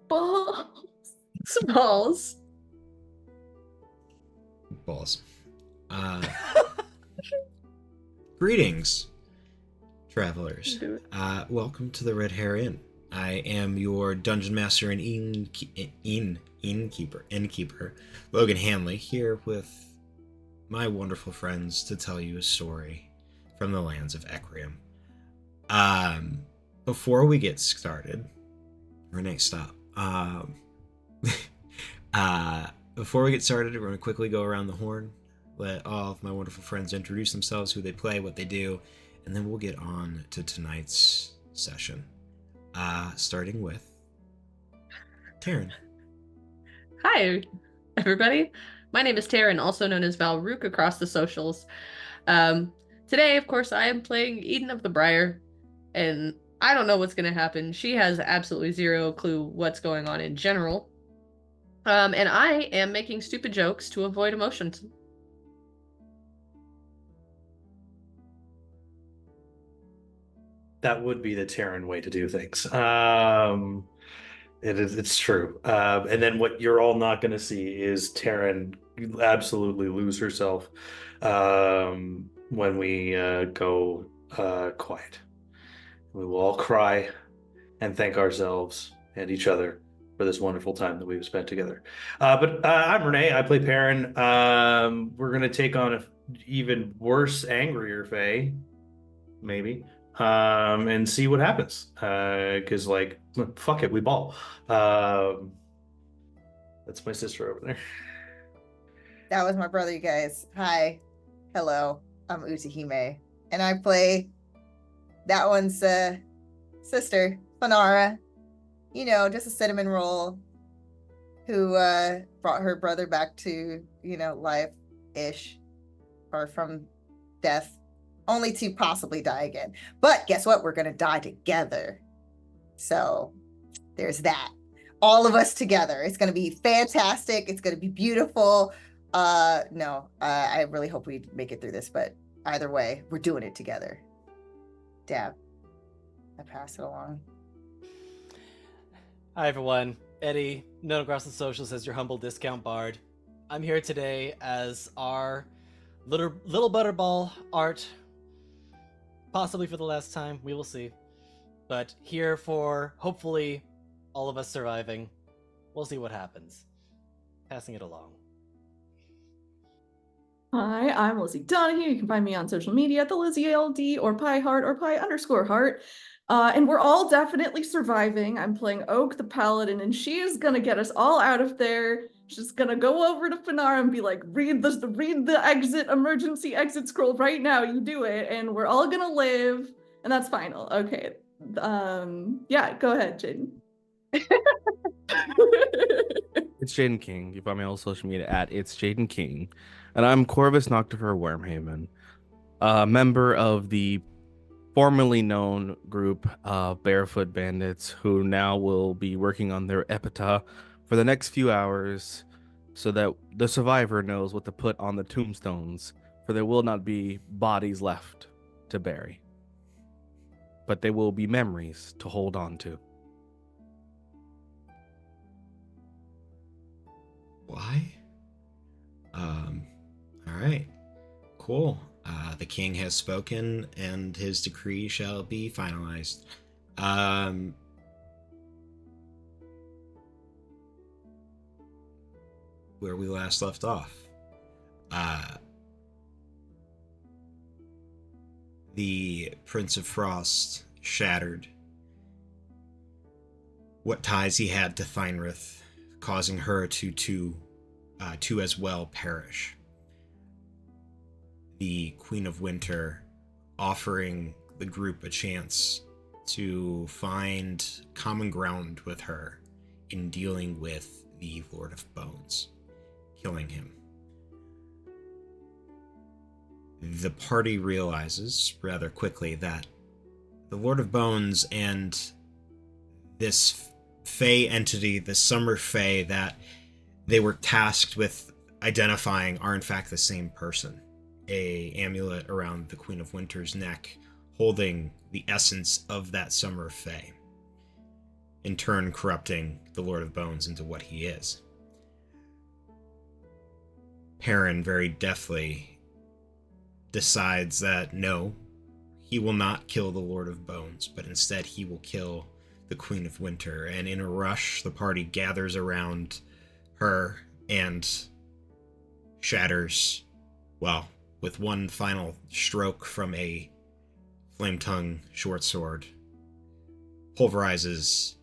Balls. Balls. Balls. Greetings, travelers. Welcome to the Red Hare Inn. I am your dungeon master and innkeeper, Logan Hanley, here with my wonderful friends to tell you a story from the lands of Ecriom. Before we get started, Renee, stop. Before we get started, we're going to quickly go around the horn, let all of my wonderful friends introduce themselves, who they play, what they do, and then we'll get on to tonight's session. Starting with Taryn. Hi, everybody. My name is Taryn, also known as Valrook across the socials. Today, of course, I am playing Eden of the Briar, and I don't know what's going to happen. She has absolutely zero clue what's going on in general. And I am making stupid jokes to avoid emotions. That would be the Terran way to do things. It's true. And then what you're all not going to see is Terran absolutely lose herself when we go quiet. We will all cry and thank ourselves and each other for this wonderful time that we've spent together. But I'm Renee. I play Perrin. We're going to take on an even worse, angrier Fae, maybe, and see what happens. Because, fuck it, we ball. That's my sister over there. That was my brother, you guys. Hi. Hello. I'm Utahime. And I play that one's sister, Fanara. You know, just a cinnamon roll who brought her brother back to, life-ish. Or from death. Only to possibly die again. But guess what? We're going to die together. So there's that. All of us together. It's going to be fantastic. It's going to be beautiful. I really hope we make it through this, but either way, we're doing it together. Dab. I pass it along. Hi everyone, Eddie, known across the socials as your humble discount bard. I'm here today as our little butterball art, possibly for the last time, we will see. But here for, hopefully, all of us surviving. We'll see what happens. Passing it along. Hi, I'm Lizzie Donahue. You can find me on social media at the Lizzie ALD or Pie Heart or Pie_Heart. And we're all definitely surviving. I'm playing Oak the Paladin, and she is gonna get us all out of there. She's gonna go over to Fanara and be like, read the emergency exit scroll right now. You do it, and we're all gonna live, and that's final. Okay. Yeah, go ahead, Jaden. It's Jaden King. You find me on social media at It's Jaden King. And I'm Corvus Noctifer Wormhaven, a member of the formerly known group Barefoot Bandits, who now will be working on their epitaph for the next few hours so that the survivor knows what to put on the tombstones, for there will not be bodies left to bury. But there will be memories to hold on to. Why? All right. Cool. The king has spoken, and his decree shall be finalized. Where we last left off. The Prince of Frost shattered what ties he had to Theinrith, causing her to as well perish. The Queen of Winter offering the group a chance to find common ground with her in dealing with the Lord of Bones, killing him. The party realizes rather quickly that the Lord of Bones and this Fey entity, the Summer Fey that they were tasked with identifying, are in fact the same person. A amulet around the Queen of Winter's neck holding the essence of that Summer Fey. in turn corrupting the Lord of Bones into what he is. Perrin very deftly decides that no, he will not kill the Lord of Bones, but instead he will kill the Queen of Winter. And in a rush, the party gathers around her and shatters, well, with one final stroke from a flame-tongue short sword, pulverizes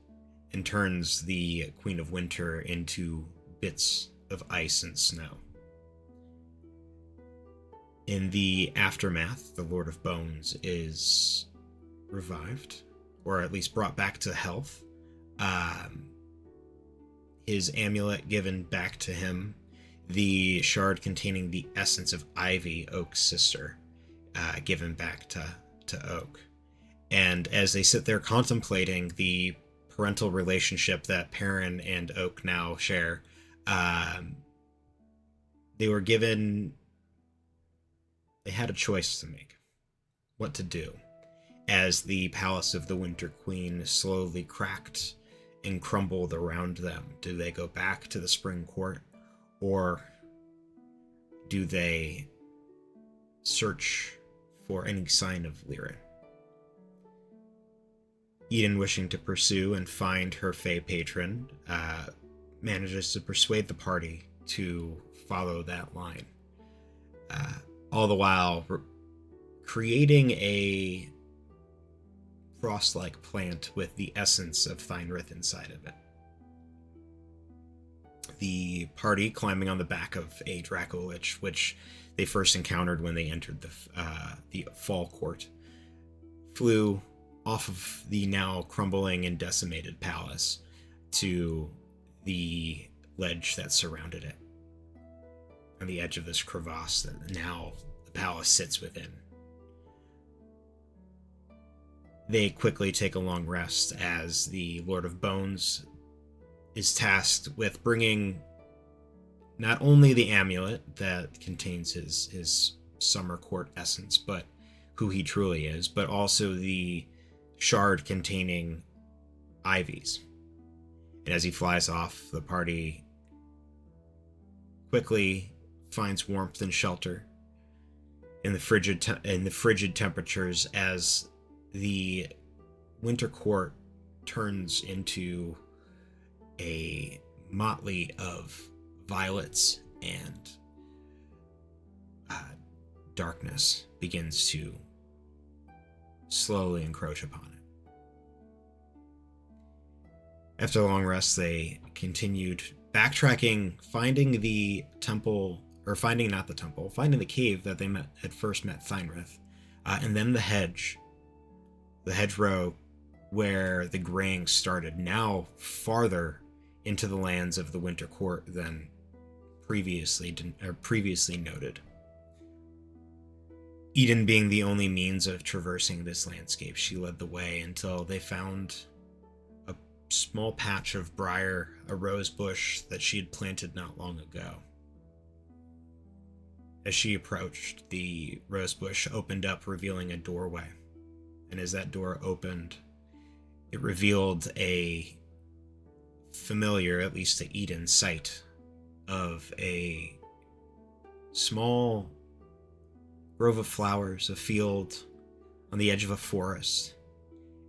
and turns the Queen of Winter into bits of ice and snow. In the aftermath, the Lord of Bones is revived, or at least brought back to health. His amulet given back to him, the shard containing the essence of Ivy, Oak's sister, given back to Oak. And as they sit there contemplating the parental relationship that Perrin and Oak now share, they had a choice to make. What to do. As the palace of the Winter Queen slowly cracked and crumbled around them. Do they go back to the Spring Court? Or do they search for any sign of Lyra? Eden, wishing to pursue and find her Fae patron, manages to persuade the party to follow that line. All the while creating a frost-like plant with the essence of Thynrith inside of it. The party, climbing on the back of a Dracolich, which they first encountered when they entered the Fall Court, flew off of the now crumbling and decimated palace to the ledge that surrounded it, on the edge of this crevasse that now the palace sits within. They quickly take a long rest as the Lord of Bones is tasked with bringing not only the amulet that contains his Summer Court essence, but who he truly is, but also the shard containing Ivy's. And as he flies off, the party quickly finds warmth and shelter in the frigid temperatures as the Winter Court turns into a motley of violets, and darkness begins to slowly encroach upon it. After a long rest, they continued backtracking, finding the temple, or finding the cave that they had first met Thynrith, and then the hedgerow where the graying started, now farther into the lands of the Winter Court than previously noted. Eden being the only means of traversing this landscape, she led the way until they found a small patch of briar, a rose bush that she had planted not long ago. As she approached, the rose bush opened up, revealing a doorway. And as that door opened, it revealed a familiar, at least to Eden, sight of a small grove of flowers, a field on the edge of a forest,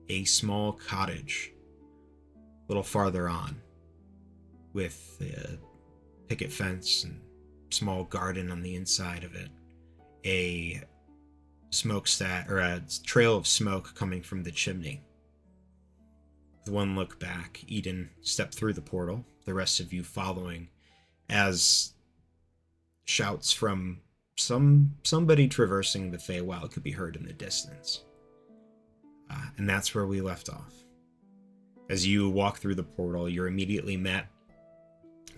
a small cottage a little farther on with a picket fence and small garden on the inside of it, a smokestack or a trail of smoke coming from the chimney. With one look back, Eden stepped through the portal, the rest of you following, as shouts from somebody traversing the Feywild could be heard in the distance. And that's where we left off. As you walk through the portal, you're immediately met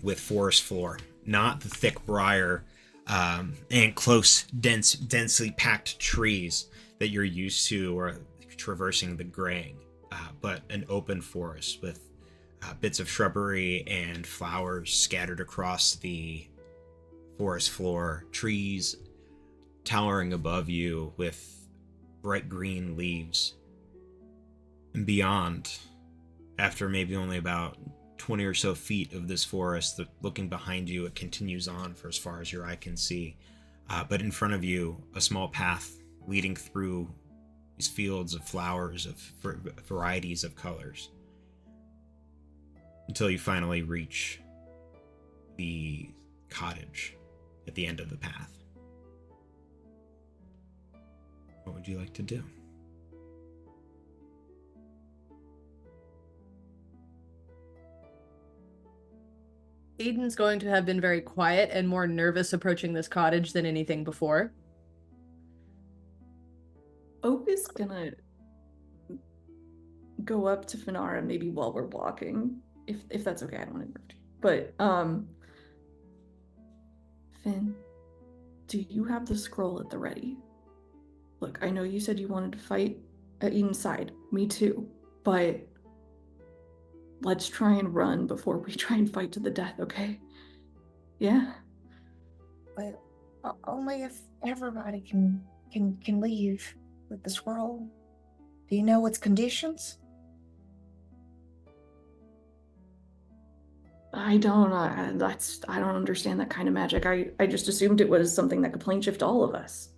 with forest floor, not the thick briar and close, densely packed trees that you're used to or traversing the graying, but an open forest with bits of shrubbery and flowers scattered across the forest floor, trees towering above you with bright green leaves. And beyond, after maybe only about 20 or so feet of this forest, looking behind you, it continues on for as far as your eye can see. But in front of you, a small path leading through these fields of flowers of varieties of colors, until you finally reach the cottage at the end of the path. What would you like to do? Aiden's going to have been very quiet and more nervous approaching this cottage than anything before. Oak is gonna go up to Finara maybe while we're walking, if that's okay. I don't want to interrupt you. But Finn, do you have the scroll at the ready? Look, I know you said you wanted to fight at Eden's side. Me too. But let's try and run before we try and fight to the death, okay? Yeah? But only if everybody can leave with the scroll. Do you know its conditions? I don't I don't understand that kind of magic. I just assumed it was something that could plane shift all of us.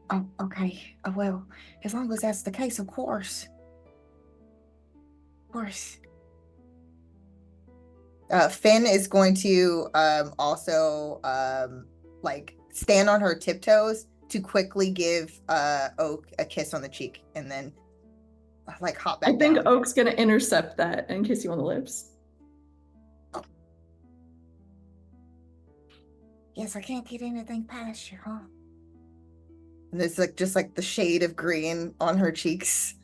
Oh, okay. Well, as long as that's the case, of course. Of course. Finn is going to also like stand on her tiptoes to quickly give Oak a kiss on the cheek and then like hop back I think down. Oak's gonna intercept that and kiss you on the lips. Yes, I can't get anything past you, huh? And there's like just like the shade of green on her cheeks.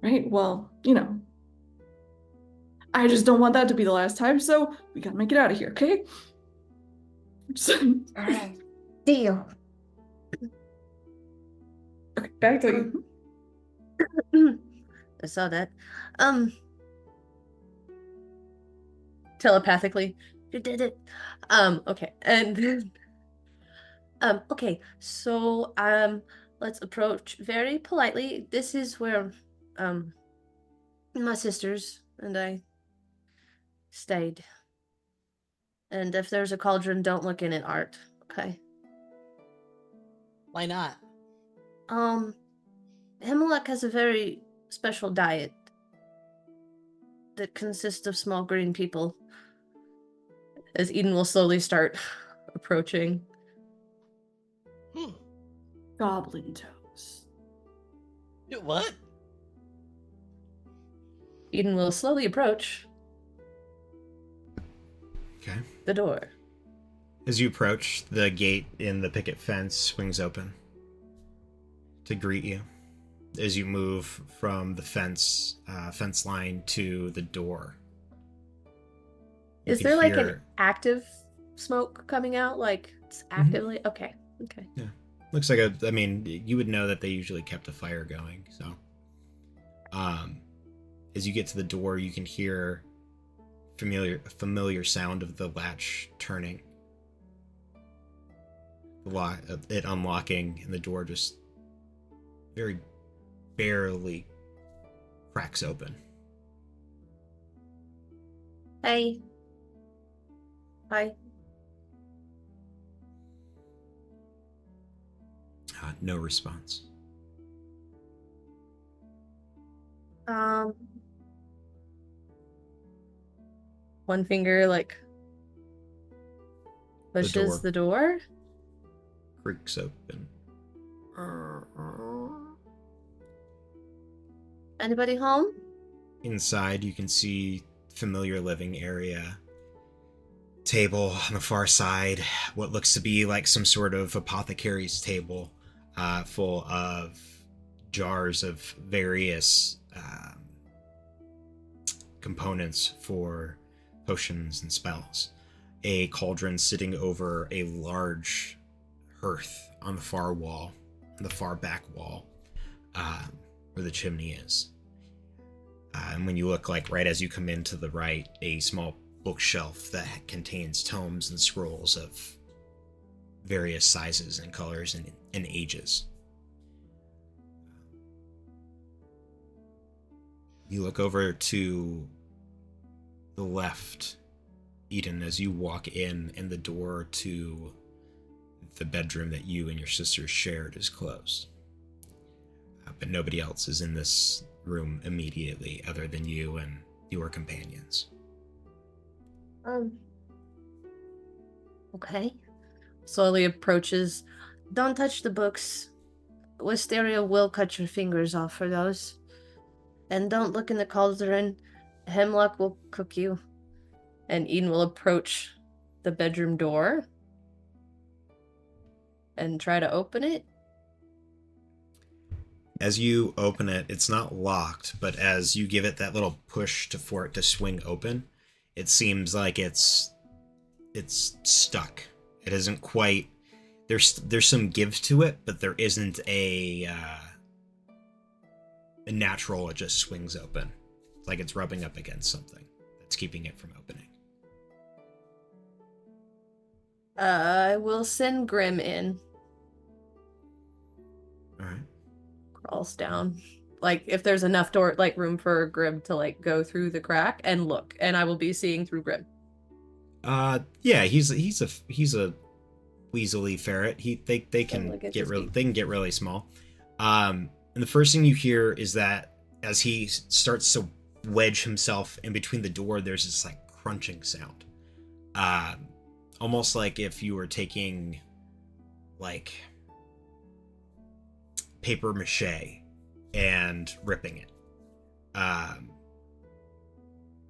Right? Well, you know. I just don't want that to be the last time, so we gotta make it out of here, okay? All right, deal. Okay, back to you. I saw that. Telepathically, you did it. Okay, and then, okay, so let's approach very politely. This is where my sisters and I stayed. And if there's a cauldron, don't look in it, Art. Okay. Why not? Himalak has a very special diet that consists of small green people. As Eden will slowly start approaching. Goblin toes. What? Eden will slowly approach Okay. the door. As you approach, the gate in the picket fence swings open to greet you. As you move from the fence line to the door. You Is can there like an hear- active smoke coming out? Like it's actively? Okay. Okay. Looks like you would know that they usually kept a fire going, so. As you get to the door, you can hear familiar sound of the latch turning. It unlocking, and the door just very barely cracks open. Hey. Hi. No response. One finger like pushes the door. Creaks open. Anybody home? Inside, you can see familiar living area. Table on the far side, what looks to be like some sort of apothecary's table, full of jars of various components for potions and spells. A cauldron sitting over a large hearth on the far wall, on the far back wall, where the chimney is. And when you look like right as you come in to the right, a small bookshelf that contains tomes and scrolls of various sizes and colors and ages. You look over to the left, Eden, as you walk in, and the door to the bedroom that you and your sister shared is closed. But nobody else is in this room immediately other than you and your companions. Okay. Slowly approaches. Don't touch the books. Wisteria will cut your fingers off for those. And don't look in the cauldron. Hemlock will cook you. And Eden will approach the bedroom door and try to open it. As you open it, it's not locked, but as you give it that little push for it to swing open, it seems like it's stuck. It isn't quite. There's some give to it, but there isn't a natural. It just swings open. It's like it's rubbing up against something that's keeping it from opening. I will send Grim in. All right. Crawls down. Like if there's enough door room for Grim to go through the crack and look, and I will be seeing through Grim. Yeah, he's a weaselly ferret. They can get really small. And the first thing you hear is that as he starts to wedge himself in between the door, there's this crunching sound. Almost like if you were taking paper mache and ripping it. About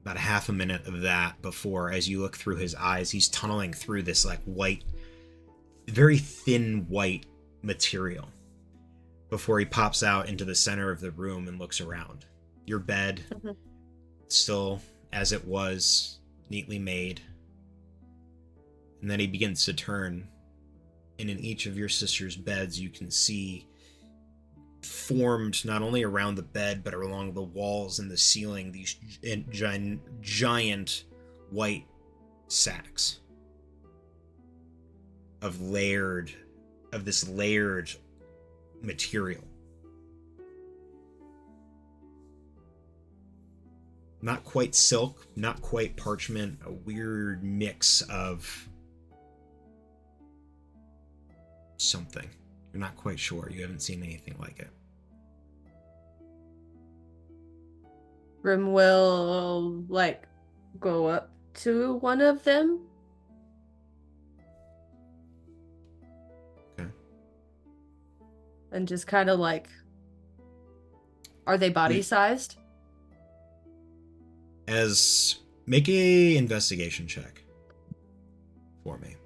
a half a minute of that before, as you look through his eyes, he's tunneling through this white, very thin white material before he pops out into the center of the room and looks around. Your bed, still as it was, neatly made. And then he begins to turn, and in each of your sister's beds you can see formed not only around the bed but along the walls and the ceiling these giant white sacks of this layered material. Not quite silk, not quite parchment, a weird mix of something. You're not quite sure. You haven't seen anything like it. Grim will go up to one of them. Okay. And just kind of are they body sized? Make a investigation check for me.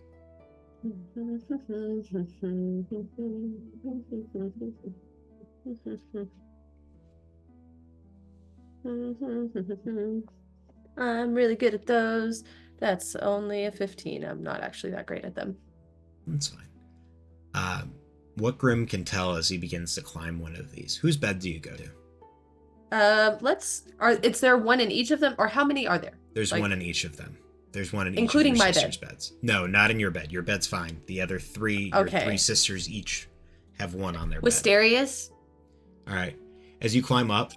I'm really good at those. That's only a 15. I'm not actually that great at them. That's fine. What Grim can tell as he begins to climb one of these. Whose bed do you go to? Is there one in each of them, or how many are there? There's one in each of them. There's one in including each of my your sisters' bed. beds. No, not in your bed. Your bed's fine. The other three, your three sisters each have one on their bed. Wisteria's? All right. As you climb up,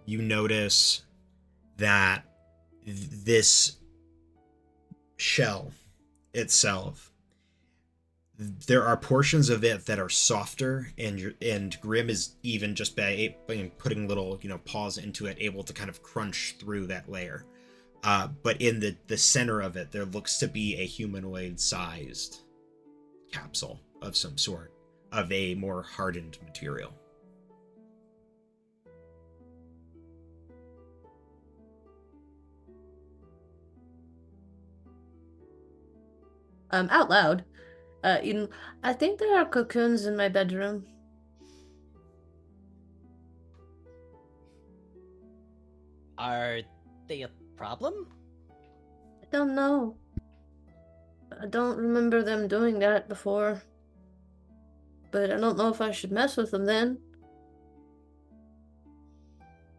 you notice that this shell itself, there are portions of it that are softer, and Grim is even just by putting little paws into it, able to kind of crunch through that layer. But in the center of it, there looks to be a humanoid-sized capsule of some sort, of a more hardened material. Out loud. Eden, I think there are cocoons in my bedroom. Are they a problem? I don't know. I don't remember them doing that before. But I don't know if I should mess with them then.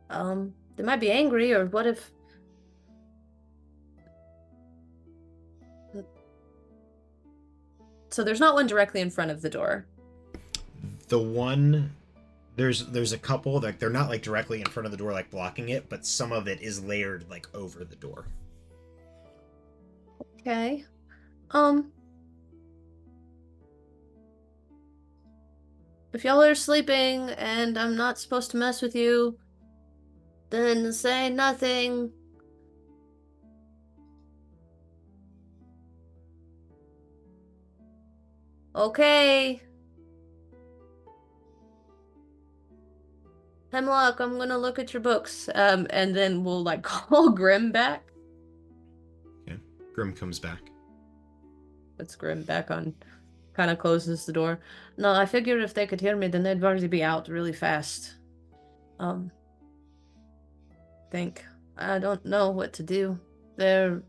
They might be angry, or what if... So there's not one directly in front of the door. The one there's a couple like they're not like directly in front of the door like blocking it, but some of it is layered like over the door. Okay. If y'all are sleeping and I'm not supposed to mess with you, then say nothing. Okay. Hemlock, I'm gonna look at your books. And then we'll like call Grim back. Okay. Grim comes back. Puts Grim back on, kind of closes the door. No, I figured if they could hear me, then they'd already be out really fast. Think. I don't know what to do. There's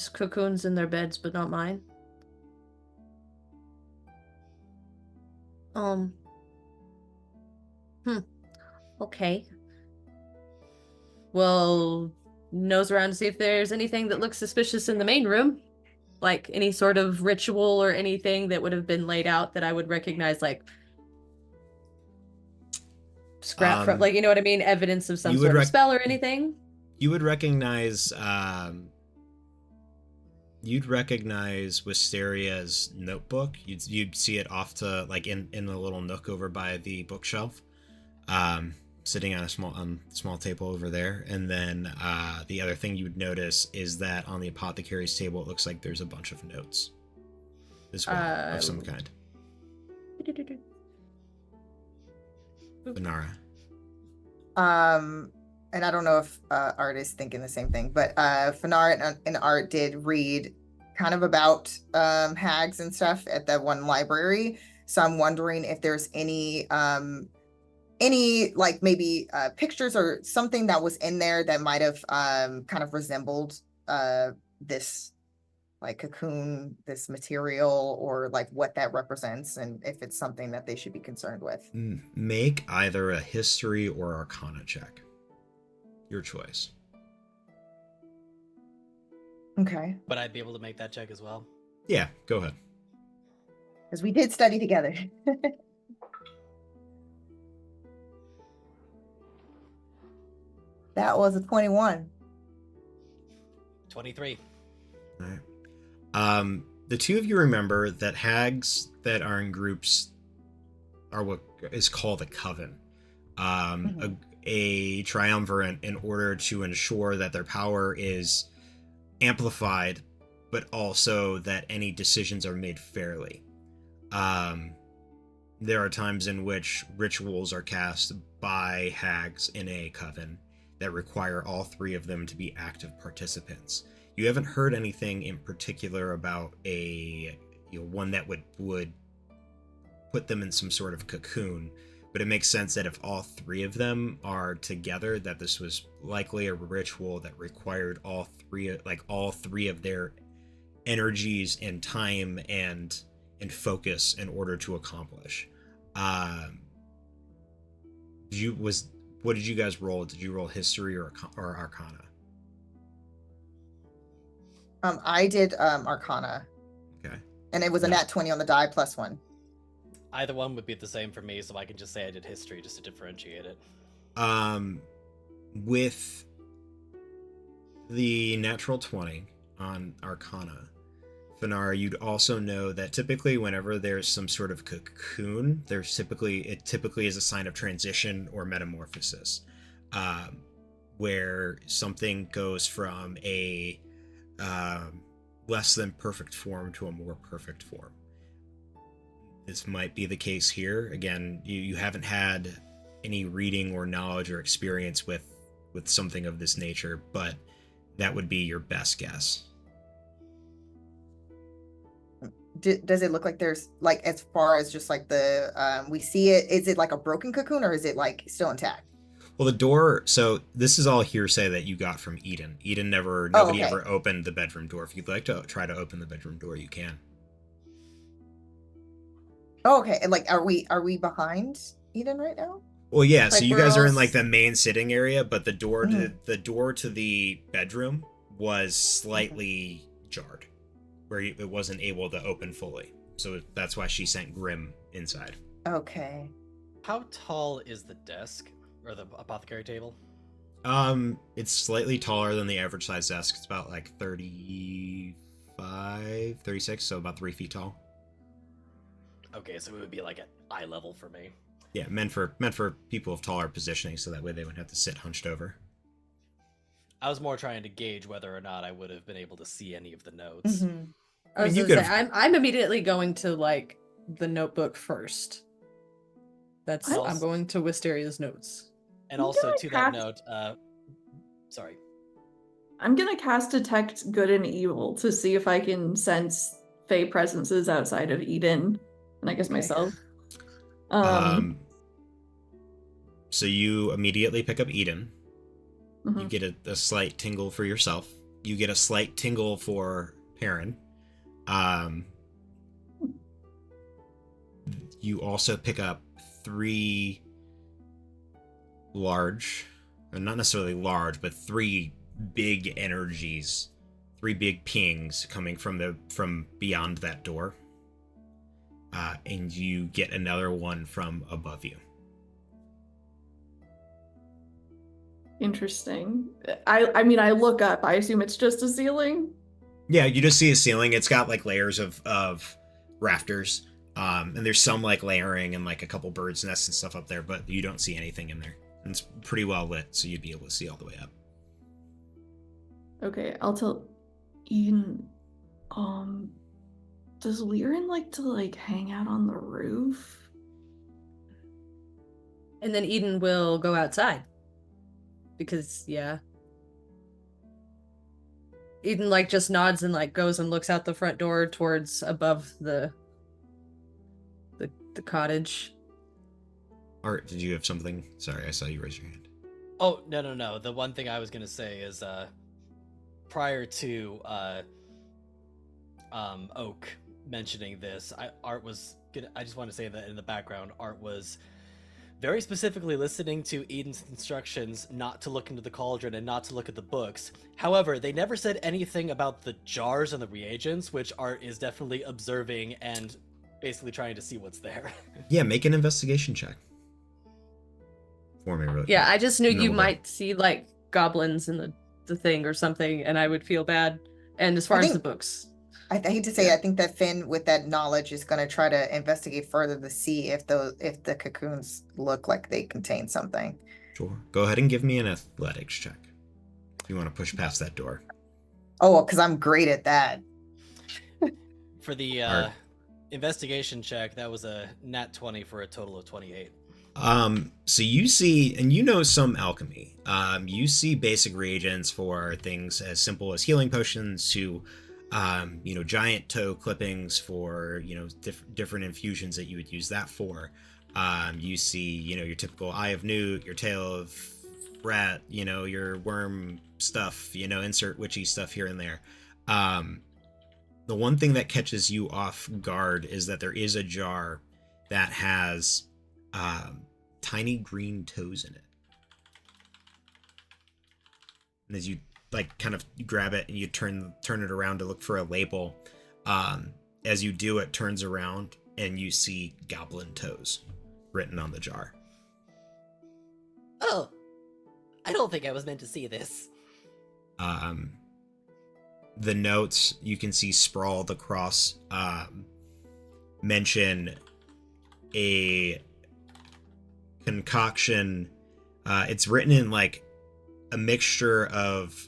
cocoons in their beds, but not mine. Okay. Well, nose around to see if there's anything that looks suspicious in the main room. Like any sort of ritual or anything that would have been laid out that I would recognize, like scrap from, like, you know what I mean? Evidence of some sort of spell or anything. You would recognize, you'd recognize Wisteria's notebook. You'd see it off to like in a little nook over by the bookshelf, sitting on a small table over there. And then the other thing you would notice is that on the apothecary's table, it looks like there's a bunch of notes as well of some kind. Venara. And I don't know if Art is thinking the same thing, but Fanara and Art did read kind of about hags and stuff at that one library. So I'm wondering if there's any like maybe pictures or something that was in there that might have kind of resembled this like cocoon, this material, or like what that represents, and if it's something that they should be concerned with. Make either a history or arcana check. Your choice. Okay. But I'd be able to make that check as well. Yeah, go ahead. Because we did study together. That was a 21. 23. All right. The two of you remember that hags that are in groups are what is called a coven. A triumvirate in order to ensure that their power is amplified, but also that any decisions are made fairly. There are times in which rituals are cast by hags in a coven that require all three of them to be active participants. You haven't heard anything in particular about one that would put them in some sort of cocoon, but it makes sense that if all three of them are together, that this was likely a ritual that required all three of their energies and time and focus in order to accomplish. What did you guys roll? Did you roll history or arcana? I did Arcana. Okay. And it was a nat 20 on the die plus 1. Either one would be the same for me, so I can just say I did history just to differentiate it. With the natural 20 on Arcana, Fanara, you'd also know that typically whenever there's some sort of cocoon, it typically is a sign of transition or metamorphosis, where something goes from a less than perfect form to a more perfect form. This might be the case here. Again, you haven't had any reading or knowledge or experience with something of this nature, but that would be your best guess. Does it look like there's, like, as far as just like the we see it, is it like a broken cocoon or is it like still intact? Well, the door, so this is all hearsay that you got from Eden. Nobody ever opened the bedroom door. If you'd like to try to open the bedroom door, you can. Oh, okay. And like, are we behind Eden right now? Well, yeah. Like so you guys are in like the main sitting area, but the door to the bedroom was slightly jarred, where it wasn't able to open fully. So that's why she sent Grim inside. Okay. How tall is the desk or the apothecary table? It's slightly taller than the average size desk. It's about like 35, 36, so about 3 feet tall. Okay, so it would be like at eye level for me. Yeah, meant for people of taller positioning, so that way they wouldn't have to sit hunched over. I was more trying to gauge whether or not I would have been able to see any of the notes. Mhm. I was mean, you gonna say, could've- I'm immediately going to like the notebook first. That's I'll I'm s- going to Wisteria's notes. And I'm also gonna to that cast- note, sorry. I'm gonna cast Detect Good and Evil to see if I can sense Fey presences outside of Eden, and I guess Okay. myself. So you immediately pick up Eden. Mhm. You get a slight tingle for yourself. You get a slight tingle for Perrin. You also pick up 3 large, or not necessarily large, but 3 big energies, 3 big pings coming from beyond that door. And you get another one from above you. Interesting. I mean, I look up. I assume it's just a ceiling. Yeah, you just see a ceiling. It's got like layers of rafters. And there's some like layering and like a couple birds' nests and stuff up there, but you don't see anything in there. And it's pretty well lit, so you'd be able to see all the way up. Okay, I'll tell Eden. Does Liren like to like hang out on the roof? And then Eden will go outside. Because, yeah. Eden, like, just nods and, like, goes and looks out the front door towards above the cottage. Art, did you have something? Sorry, I saw you raise your hand. Oh, no. The one thing I was going to say is prior to Oak mentioning this, I just want to say that in the background, Art was very specifically listening to Eden's instructions not to look into the cauldron and not to look at the books. However, they never said anything about the jars and the reagents, which Art is definitely observing and basically trying to see what's there. Yeah, make an investigation check for me, really. Yeah, I just knew And then you we'll go. might see, like, goblins in the thing or something, and I would feel bad. And as far as the think- books. I hate to say, I think that Finn, with that knowledge, is going to try to investigate further to see if the cocoons look like they contain something. Sure. Go ahead and give me an athletics check if you want to push past that door. Oh, because I'm great at that. For the Art. investigation check, that was a nat 20 for a total of 28. So you see, and you know some alchemy. You see basic reagents for things as simple as healing potions to giant toe clippings for, different infusions that you would use that for. You see, your typical eye of newt, your tail of rat, your worm stuff, insert witchy stuff here and there. The one thing that catches you off guard is that there is a jar that has tiny green toes in it. And as you kind of grab it and you turn it around to look for a label, as you do, it turns around and you see goblin toes written on the jar. Oh, I don't think I was meant to see this. The notes you can see sprawled across mention a concoction. It's written in like a mixture of,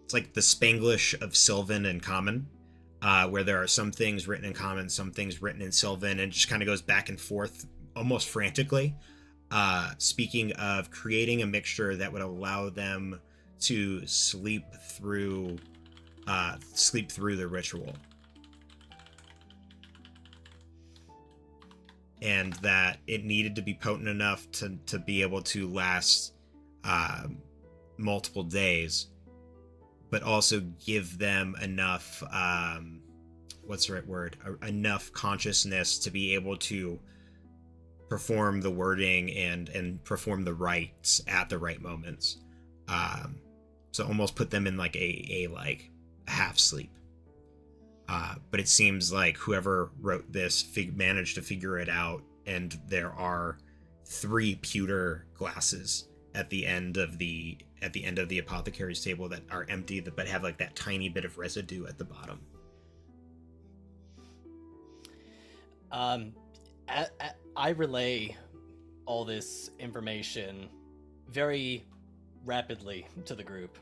it's like the Spanglish of Sylvan and Common, where there are some things written in Common, some things written in Sylvan, and it just kind of goes back and forth almost frantically. Speaking of creating a mixture that would allow them to sleep through the ritual. And that it needed to be potent enough to be able to last multiple days, but also give them enough what's the right word? Enough consciousness to be able to perform the wording and perform the rites at the right moments. So almost put them in like a half sleep. But it seems like whoever wrote this managed to figure it out and there are 3 pewter glasses at the end of the apothecary's table that are empty, but have like that tiny bit of residue at the bottom. I relay all this information very rapidly to the group.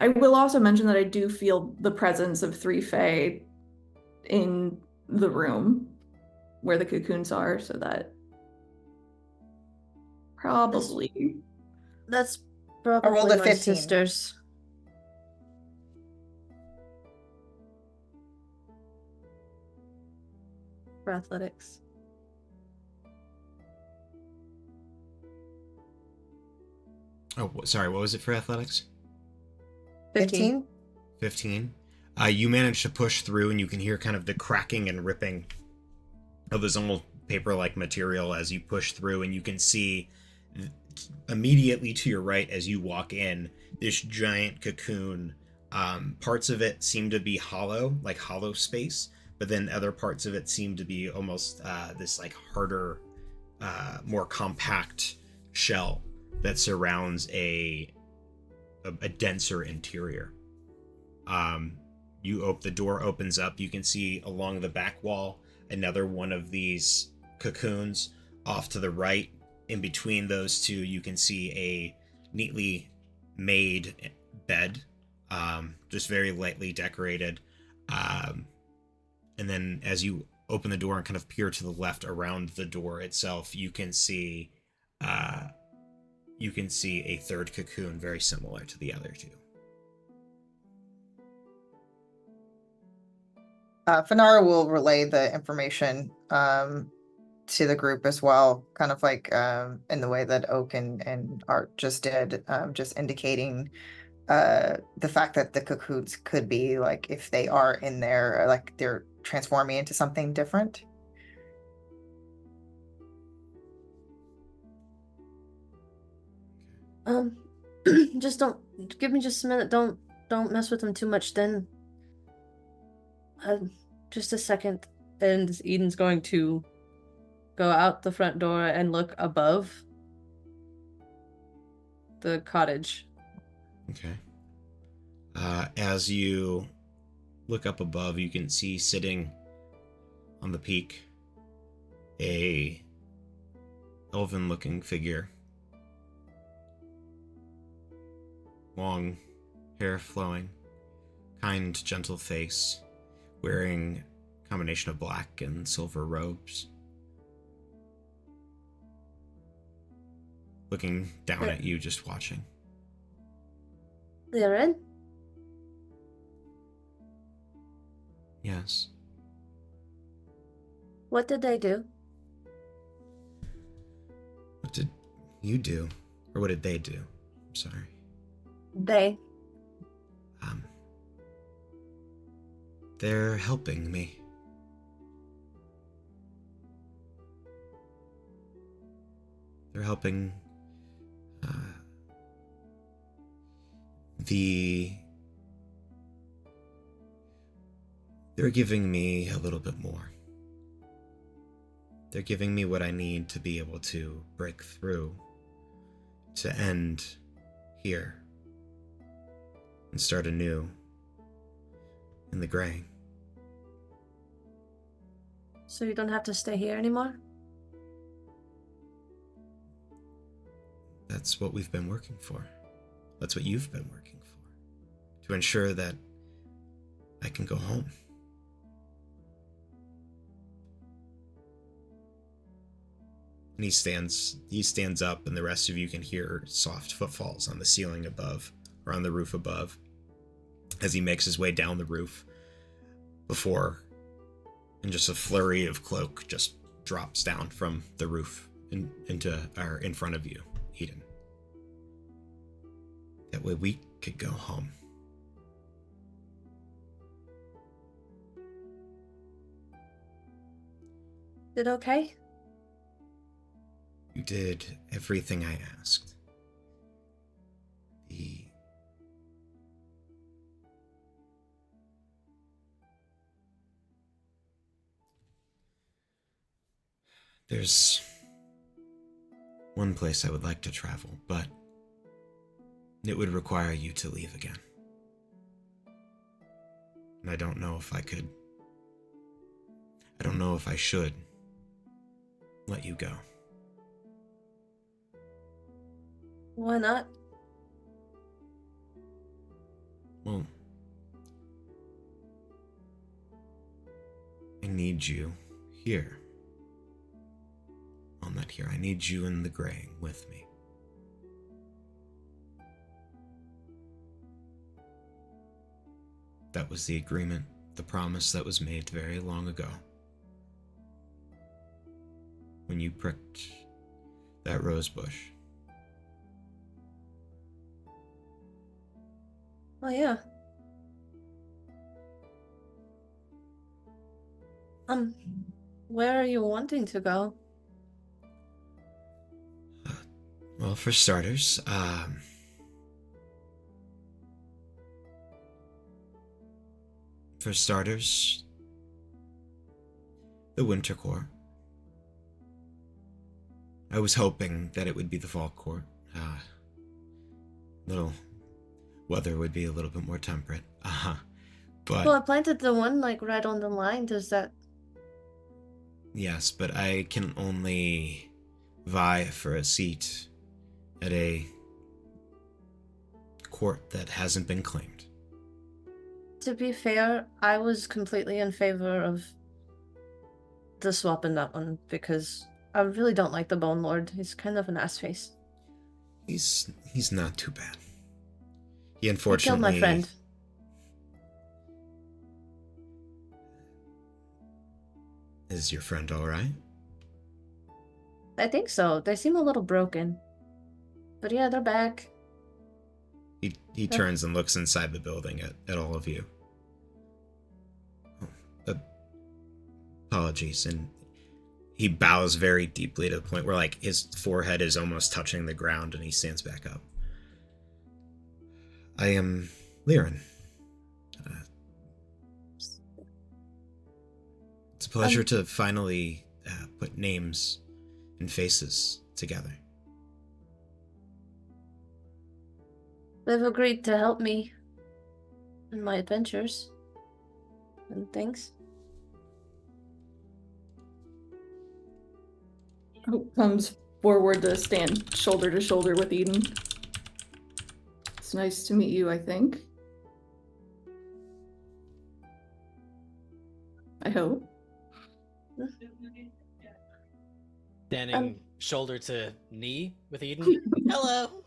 I will also mention that I do feel the presence of 3 Fae in the room where the cocoons are, so that probably That's rolled probably a my 15. sisters. For athletics. Oh, sorry, what was it for athletics? 15? 15. You manage to push through, and you can hear kind of the cracking and ripping of this almost paper-like material as you push through, and you can see immediately to your right as you walk in this giant cocoon. Parts of it seem to be hollow, like hollow space, but then other parts of it seem to be almost this like harder, more compact shell that surrounds a denser interior. The door opens up. You can see along the back wall another one of these cocoons. Off to the right, in between those two, you can see a neatly made bed, just very lightly decorated. And then as you open the door and kind of peer to the left around the door itself, you can see a third cocoon very similar to the other two. Fanara will relay the information to the group as well, kind of like in the way that Oak and Art just did, just indicating the fact that the cocoons could be like, if they are in there, like they're transforming into something different. Just don't give me just a minute. Don't mess with them too much. Then, just a second. And Eden's going to go out the front door and look above the cottage. Okay. As you look up above, you can see sitting on the peak a elven-looking figure. Long hair flowing, kind, gentle face, wearing a combination of black and silver robes. Looking down at you, just watching. They're in? Yes. What did they do? What did you do? Or what did they do? I'm sorry. They. They're helping me. They're helping they're giving me a little bit more. They're giving me what I need to be able to break through, to end here and start anew in the gray. So you don't have to stay here anymore? That's what we've been working for. That's what you've been working for. To ensure that I can go home. And he stands up, and the rest of you can hear soft footfalls on the ceiling above, or on the roof above, as he makes his way down the roof before, in just a flurry of cloak, just drops down from the roof in front of you, Eden. That way we could go home. Did okay? You did everything I asked. There's one place I would like to travel, but it would require you to leave again. And I don't know if I could. I don't know if I should let you go. Why not? Well, I need you here. Well, not here. I need you in the graying with me. That was the agreement, the promise that was made very long ago. When you pricked that rose bush. Oh, yeah. Where are you wanting to go? Well, for starters, the Winter Court. I was hoping that it would be the Fall Court. Little weather would be a little bit more temperate. But Well, I planted the one like right on the line. Does that? yes, but I can only vie for a seat at a court that hasn't been claimed. To be fair, I was completely in favor of the swap in that one because I really don't like the Bone Lord. He's kind of an ass face. He's not too bad. He He unfortunately killed my friend. Is your friend all right? I think so. They seem a little broken. But yeah, they're back. He turns and looks inside the building at all of you. Oh, apologies, and he bows very deeply to the point where like his forehead is almost touching the ground, and he stands back up. I am Liren. It's a pleasure to finally put names and faces together. They've agreed to help me in my adventures and things. Who comes forward to stand shoulder to shoulder with Eden. It's nice to meet you, I think. I hope. Standing shoulder to knee with Eden. Hello.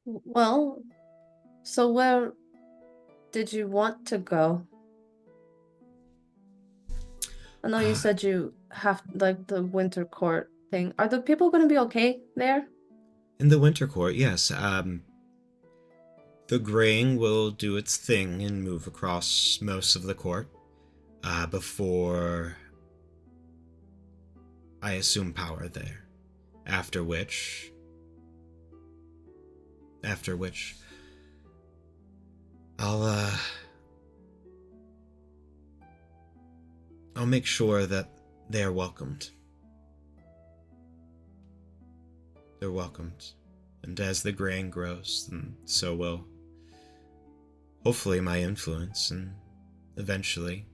Well, so where did you want to go? I know you said you have like the winter court thing. Are the people going to be okay there? In the Winter Court, yes. The graying will do its thing and move across most of the court before I assume power there. After which, I'll make sure that they are welcomed. They're welcomed. And as the graying grows, then so will hopefully my influence, and eventually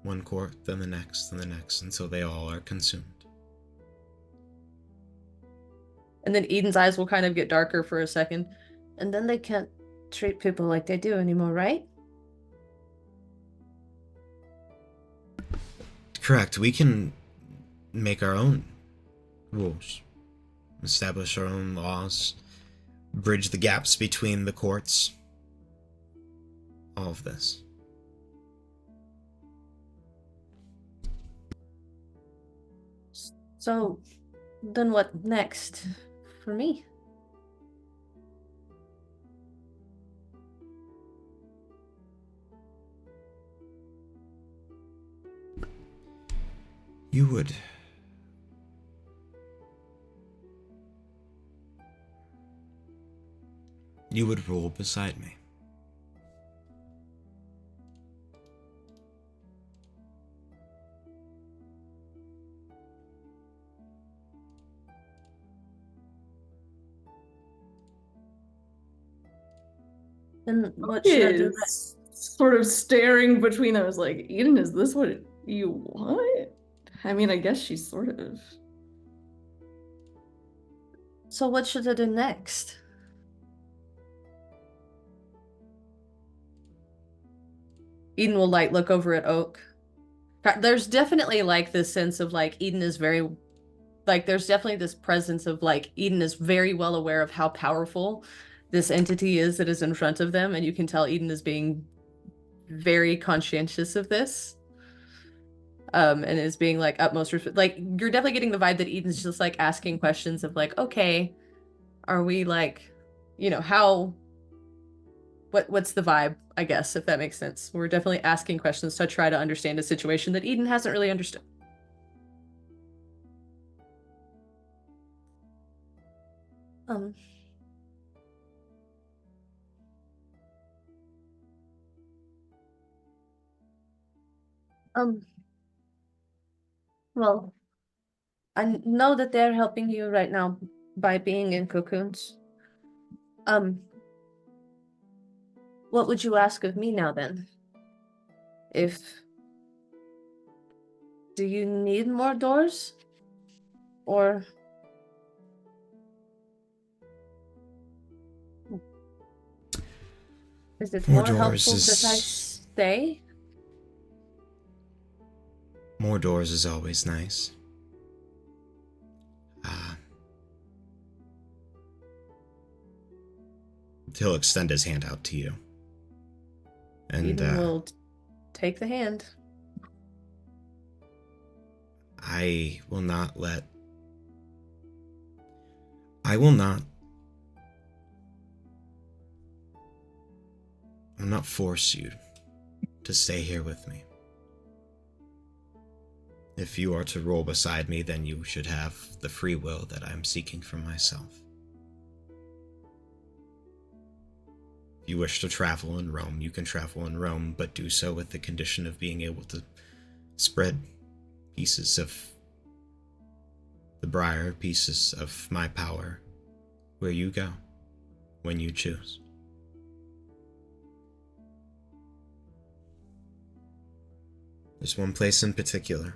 one court, then the next, until they all are consumed. And then Eden's eyes will kind of get darker for a second. And then they can't treat people like they do anymore, right? Correct. We can make our own rules, establish our own laws, bridge the gaps between the courts. All of this. So, then what next for me? You would you would rule beside me. Then what should I do next? Is sort of staring between them. Is like, Eden, is this what you want? I mean, I guess she's sort of. So what should I do next? Eden will like look over at Oak. There's definitely like this sense of like Eden is very like there's definitely this presence of like Eden is very well aware of how powerful this entity is that is in front of them, and you can tell Eden is being very conscientious of this. And is being like utmost respect. Like you're definitely getting the vibe that Eden's just like asking questions of like, okay, are we like, you know, how what's the vibe, I guess, if that makes sense. We're definitely asking questions to try to understand a situation that Eden hasn't really understood. Um Um, well, I know that they're helping you right now by being in cocoons. Um, what would you ask of me now then? If do you need more doors? Or is it More more doors helpful that I is- stay? More doors is always nice. He'll extend his hand out to you. And Eden will take the hand. I will not let... I will not... I will not force you to stay here with me. If you are to roll beside me, then you should have the free will that I'm seeking for myself. If you wish to travel in Rome, you can travel in Rome, but do so with the condition of being able to spread pieces of the briar, pieces of my power, where you go, when you choose. There's one place in particular,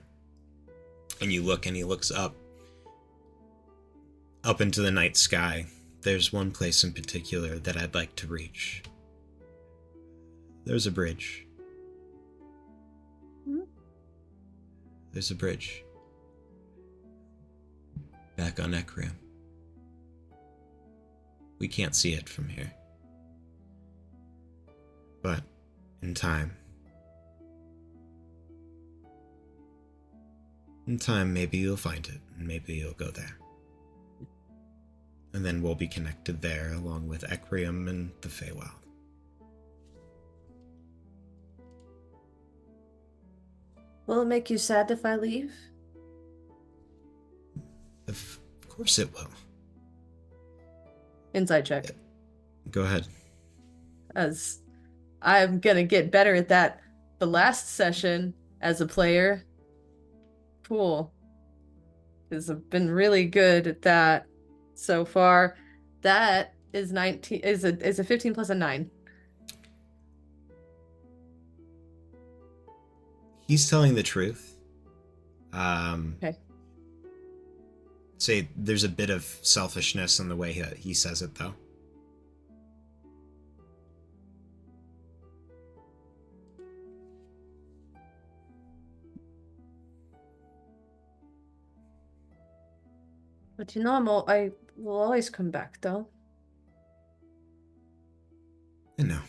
and you look and he looks up into the night sky. There's one place in particular that I'd like to reach. There's a bridge. There's a bridge. Back on Ecriom. We can't see it from here. But in time, maybe you'll find it, and maybe you'll go there. And then we'll be connected there, along with Ecriom and the Feywild. Will it make you sad if I leave? Of course it will. Inside check. Go ahead. As I'm gonna get better at that the last session as a player. Cool. Because I've been really good at that so far. That is 19 is a 15 plus a 9. He's telling the truth. Okay. Say there's a bit of selfishness in the way he says it, though. But you know, I will always come back, though. I know.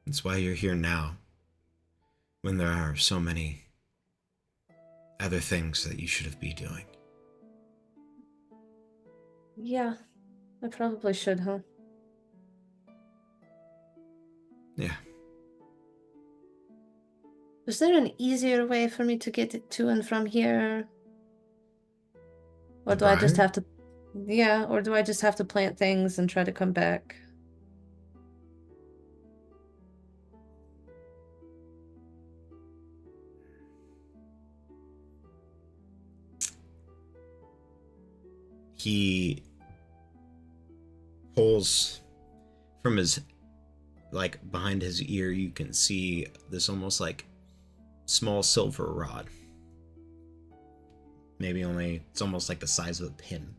That's why you're here now, when there are so many other things that you should be doing. Yeah, I probably should, huh? Yeah. Is there an easier way for me to get to and from here? Or The do I just Briar? have to... Yeah, or do I just have to plant things and try to come back? He pulls from his, like, behind his ear, you can see this almost like small silver rod. Maybe only, it's almost like the size of a pin.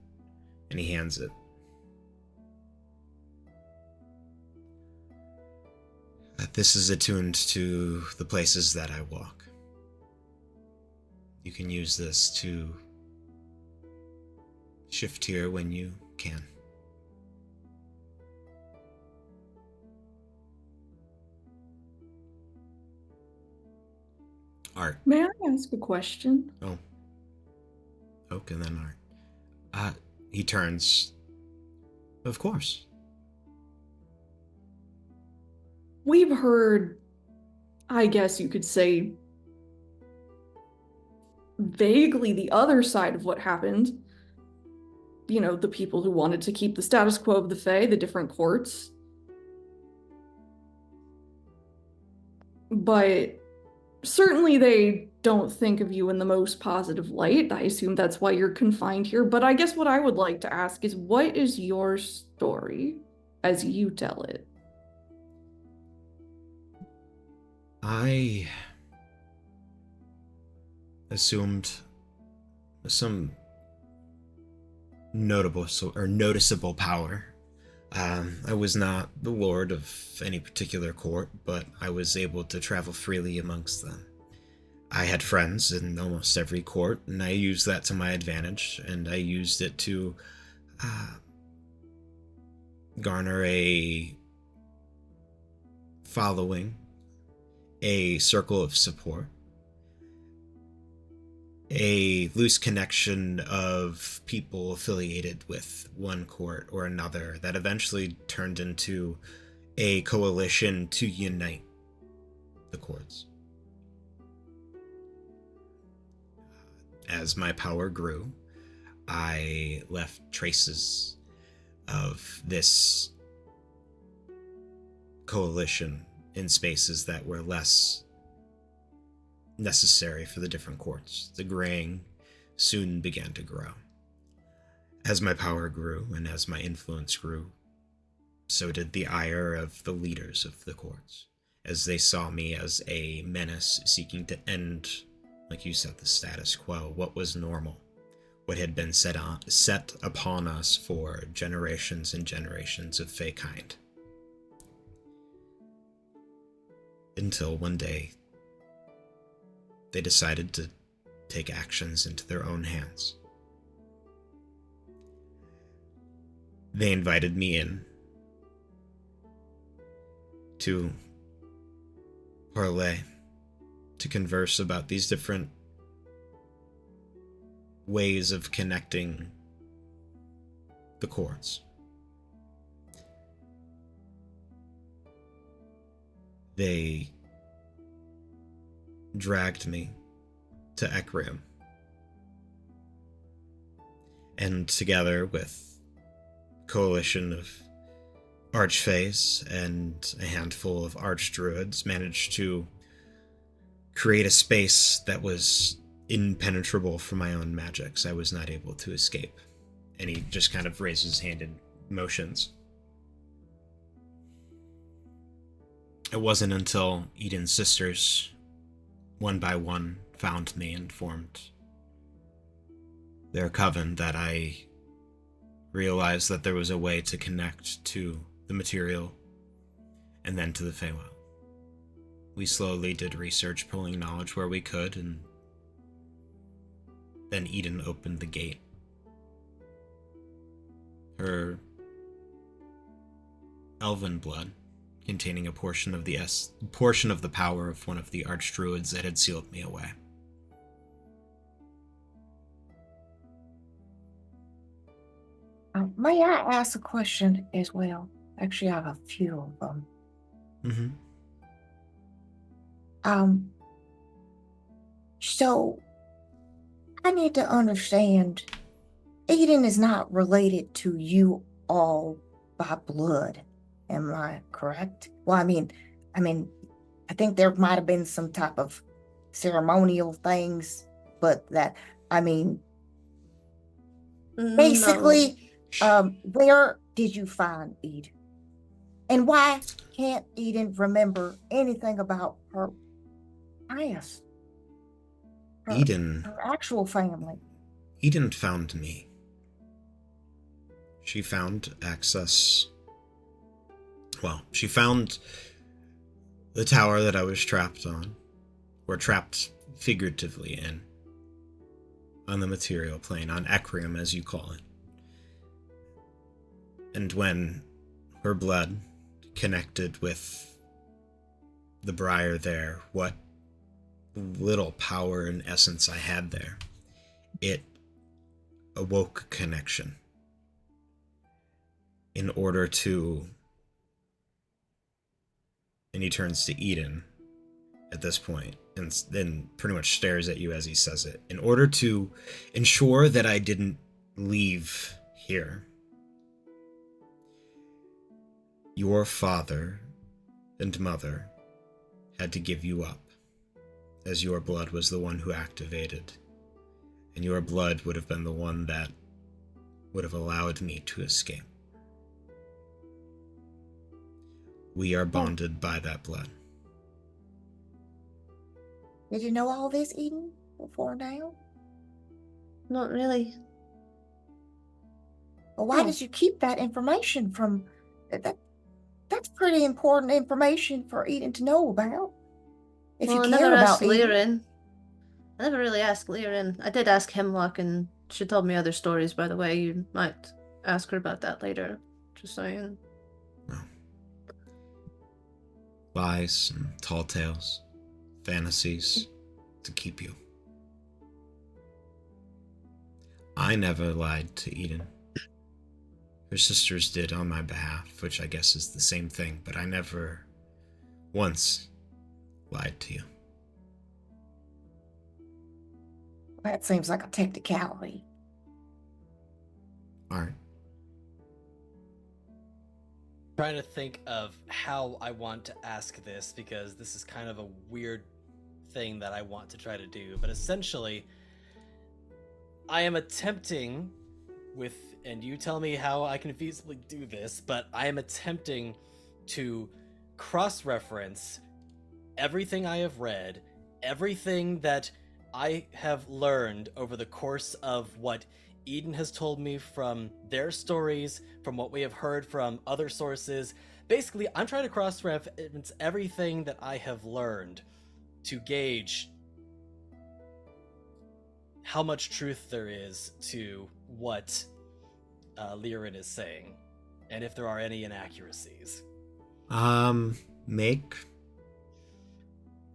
And he hands it. This is attuned to the places that I walk. You can use this to shift here when you can. Art. May I ask a question? Oh. Oak and then Art. He turns. Of course. We've heard, I guess you could say, vaguely the other side of what happened. You know, the people who wanted to keep the status quo of the Fae, the different courts. But certainly they don't think of you in the most positive light. I assume that's why you're confined here. But I guess what I would like to ask is, what is your story as you tell it? I assumed some noticeable power. I was not the lord of any particular court, but I was able to travel freely amongst them. I had friends in almost every court, and I used that to my advantage, and I used it to garner a following, a circle of support, a loose connection of people affiliated with one court or another that eventually turned into a coalition to unite the courts. As my power grew, I left traces of this coalition in spaces that were less necessary for the different courts. The graying soon began to grow. As my power grew and as my influence grew, so did the ire of the leaders of the courts, as they saw me as a menace seeking to end, like you said, the status quo, what was normal, what had been set upon us for generations and generations of Fae kind. Until one day, they decided to take actions into their own hands. They invited me in to parlay, to converse about these different ways of connecting the courts. They dragged me to Ecriom, and together with a coalition of archfaes and a handful of archdruids managed to create a space that was impenetrable for my own magics. I was not able to escape. And he just kind of raises his hand in motions. It wasn't until Eden's sisters, one by one, found me and formed their coven that I realized that there was a way to connect to the material and then to the Feywild. We slowly did research, pulling knowledge where we could, and then Eden opened the gate. Her elven blood, containing a portion of the power of one of the archdruids that had sealed me away. May I ask a question as well? Actually, I have a few of them. Mm-hmm. So I need to understand Eden is not related to you all by blood. Am I correct? Well, I think there might have been some type of ceremonial things, but that, I mean, No. basically, where did you find Eden? And why can't Eden remember anything about her past, Eden her actual family? Eden found me. She found access. Well, she found the tower that I was trapped on, or trapped figuratively in, on the material plane, on Ecriom as you call it. And when her blood connected with the briar there, what little power and essence I had there, it awoke connection in order to, and he turns to Eden at this point and then pretty much stares at you as he says it, in order to ensure that I didn't leave here. Your father and mother had to give you up, as your blood was the one who activated, and your blood would have been the one that would have allowed me to escape. We are bonded by that blood. Did you know all this, Eden, before now? Not really. Well, why No. did you keep that information from that? That's pretty important information for Eden to know about. If Well, you I never care asked about Eden. Lirin. I never really asked Lirin. I did ask Hemlock, and she told me other stories, by the way. You might ask her about that later. Just saying. Well, lies and tall tales, fantasies to keep you. I never lied to Eden. Her sisters did on my behalf, which I guess is the same thing, but I never once lied to you. That seems like a technicality. All right. Trying to think of how I want to ask this, because this is kind of a weird thing that I want to try to do. But essentially, I am attempting with, and you tell me how I can feasibly do this, but I am attempting to cross-reference everything I have read, everything that I have learned over the course of what Eden has told me from their stories, from what we have heard from other sources. Basically, I'm trying to cross-reference everything that I have learned to gauge how much truth there is to what Lirin is saying, and if there are any inaccuracies. Make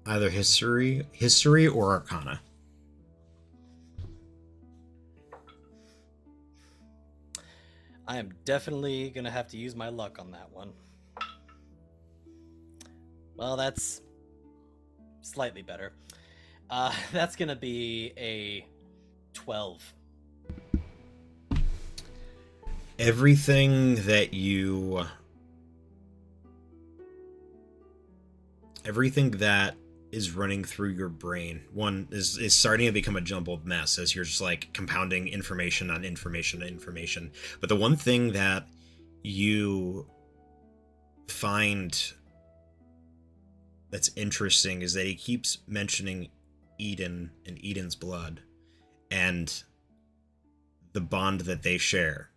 either history or arcana. I am definitely gonna have to use my luck on that one. Well, that's slightly better. That's gonna be a 12. Everything that is running through your brain, one is starting to become a jumbled mess as you're just like compounding information on information on information. But the one thing that you find that's interesting is that he keeps mentioning Eden and Eden's blood and the bond that they share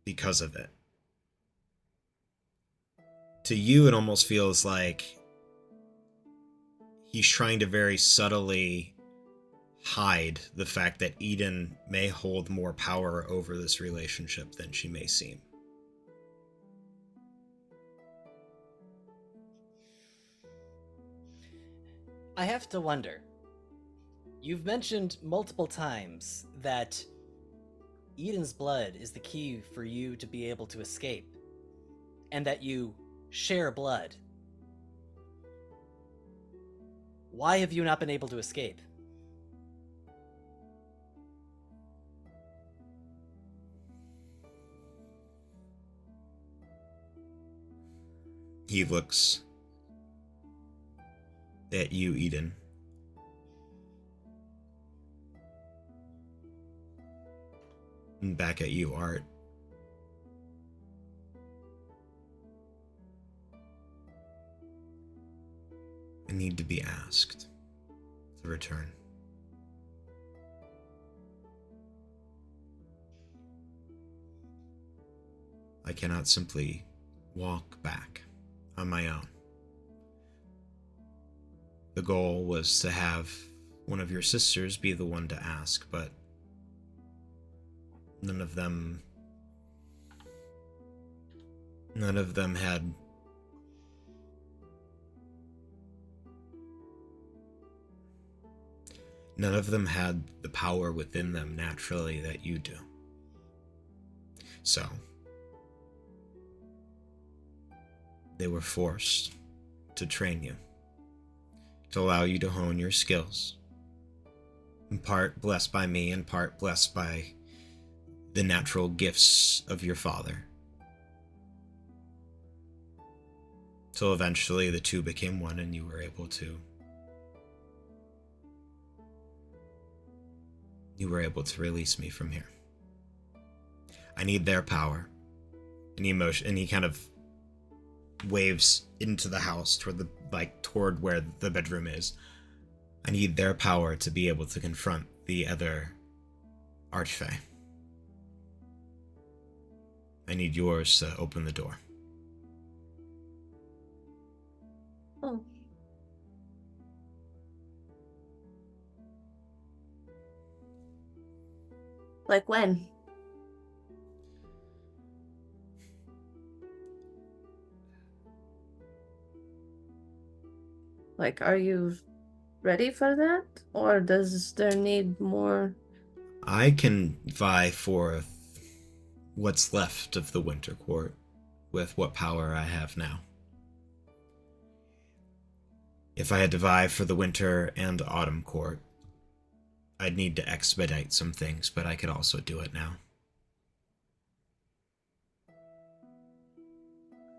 because of it. To you, it almost feels like he's trying to very subtly hide the fact that Eden may hold more power over this relationship than she may seem. I have to wonder. You've mentioned multiple times that Eden's blood is the key for you to be able to escape, and that you share blood. Why have you not been able to escape? He looks at you, Eden. And back at you, Art. I need to be asked to return. I cannot simply walk back on my own. The goal was to have one of your sisters be the one to ask, but none of them had the power within them naturally that you do. So they were forced to train you, to allow you to hone your skills, in part blessed by me, in part blessed by the natural gifts of your father. Till eventually the two became one and you were able to release me from here. I need their power. And he kind of waves into the house toward where the bedroom is. I need their power to be able to confront the other Archfey. I need yours to open the door. Oh. Like when? Like, are you ready for that? Or does there need more? I can vie for what's left of the Winter Court with what power I have now. If I had to vie for the Winter and Autumn Court, I'd need to expedite some things, but I could also do it now.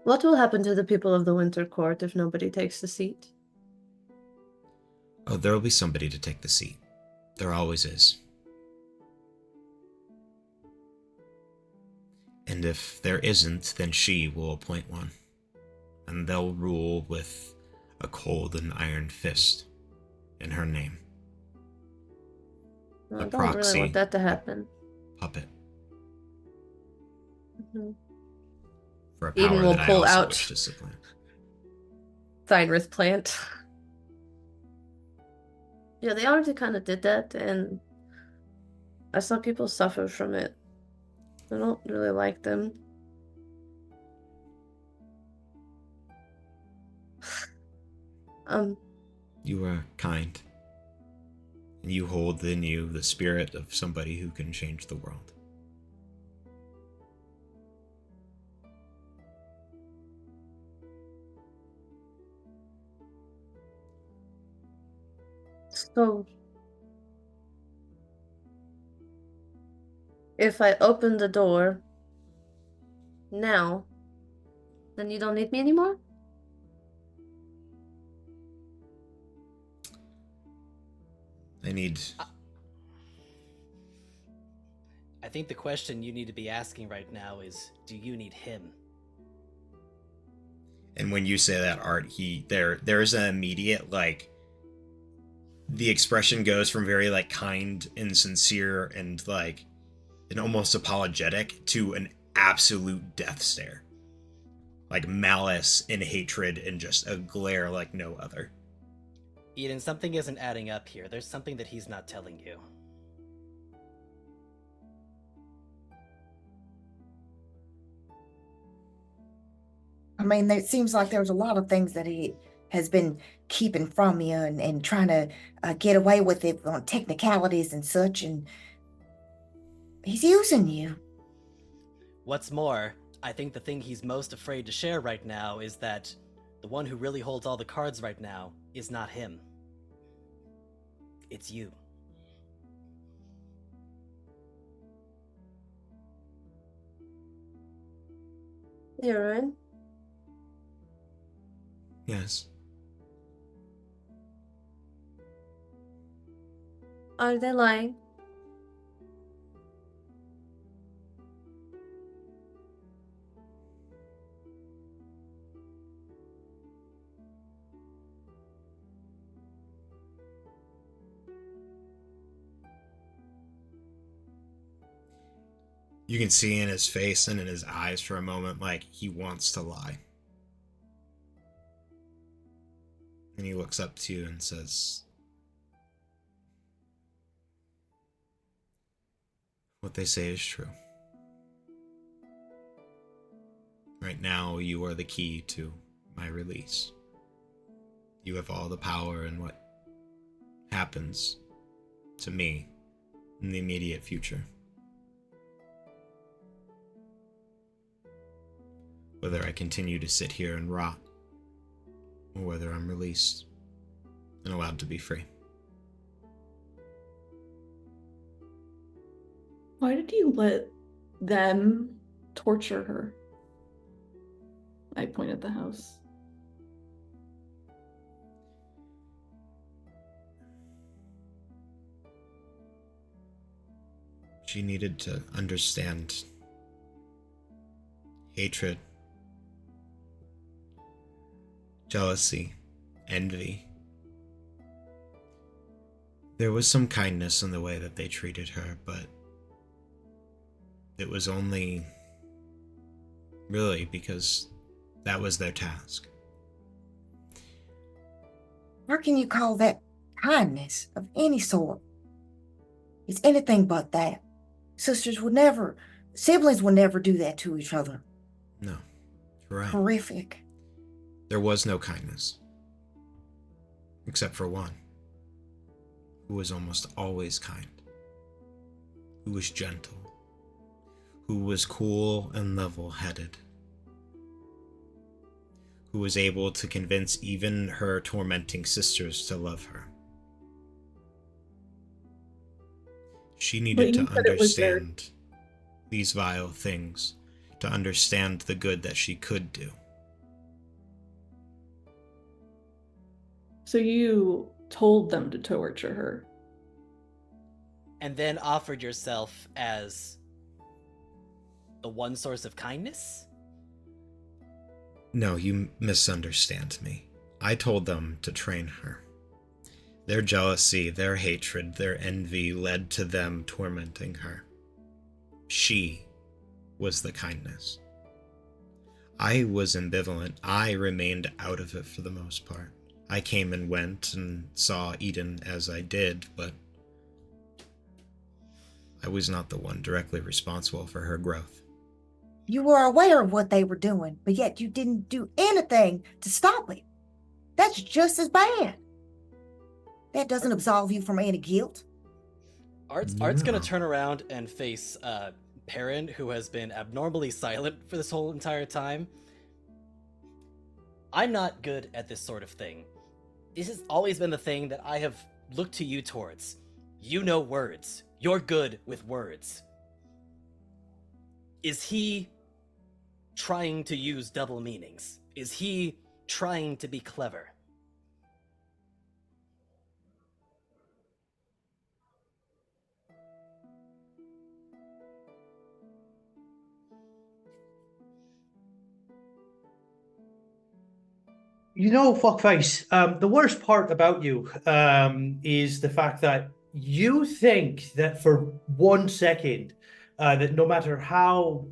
What will happen to the people of the Winter Court if nobody takes the seat? Oh, there'll be somebody to take the seat. There always is. And if there isn't, then she will appoint one. And they'll rule with a cold and iron fist in her name. I A don't proxy, really want that to happen. puppet. Mm-hmm. For a Eden power will that I pull also out wish to supplant. Thynrith plant. Yeah, they already kind of did that, and I saw people suffer from it. I don't really like them. You are kind. And you hold in you the spirit of somebody who can change the world. So, if I open the door now, then you don't need me anymore? I think the question you need to be asking right now is, do you need him? And when you say that, Art, there is an immediate, the expression goes from very, kind and sincere and, an almost apologetic to an absolute death stare. Like malice and hatred and just a glare like no other. Eden, something isn't adding up here. There's something that he's not telling you. I mean, it seems like there's a lot of things that he has been keeping from you and trying to get away with it on technicalities and such, and he's using you. What's more, I think the thing he's most afraid to share right now is that the one who really holds all the cards right now is not him. It's you. You're right. Yes. Are they lying? You can see in his face and in his eyes for a moment like he wants to lie. And he looks up to you and says, "What they say is true. Right now, you are the key to my release. You have all the power in what happens to me in the immediate future. Whether I continue to sit here and rot, or whether I'm released and allowed to be free." Why did you let them torture her? I point at the house. She needed to understand hatred, jealousy, envy. There was some kindness in the way that they treated her, but it was only really because that was their task. How can you call that kindness of any sort? It's anything but that. Siblings would never do that to each other. No, you're right. Horrific. There was no kindness. Except for one, who was almost always kind, who was gentle, who was cool and level-headed, who was able to convince even her tormenting sisters to love her. She needed to understand these vile things, to understand the good that she could do. So you told them to torture her. And then offered yourself as the one source of kindness? No, you misunderstand me. I told them to train her. Their jealousy, their hatred, their envy led to them tormenting her. She was the kindness. I was ambivalent. I remained out of it for the most part. I came and went and saw Eden as I did, but I was not the one directly responsible for her growth. You were aware of what they were doing, but yet you didn't do anything to stop it. That's just as bad. That doesn't absolve you from any guilt. Art's gonna turn around and face Perrin, who has been abnormally silent for this whole entire time. I'm not good at this sort of thing. This has always been the thing that I have looked to you towards. You know words. You're good with words. Is he trying to use double meanings? Is he trying to be clever? You know, fuckface, the worst part about you is the fact that you think that for 1 second, that no matter how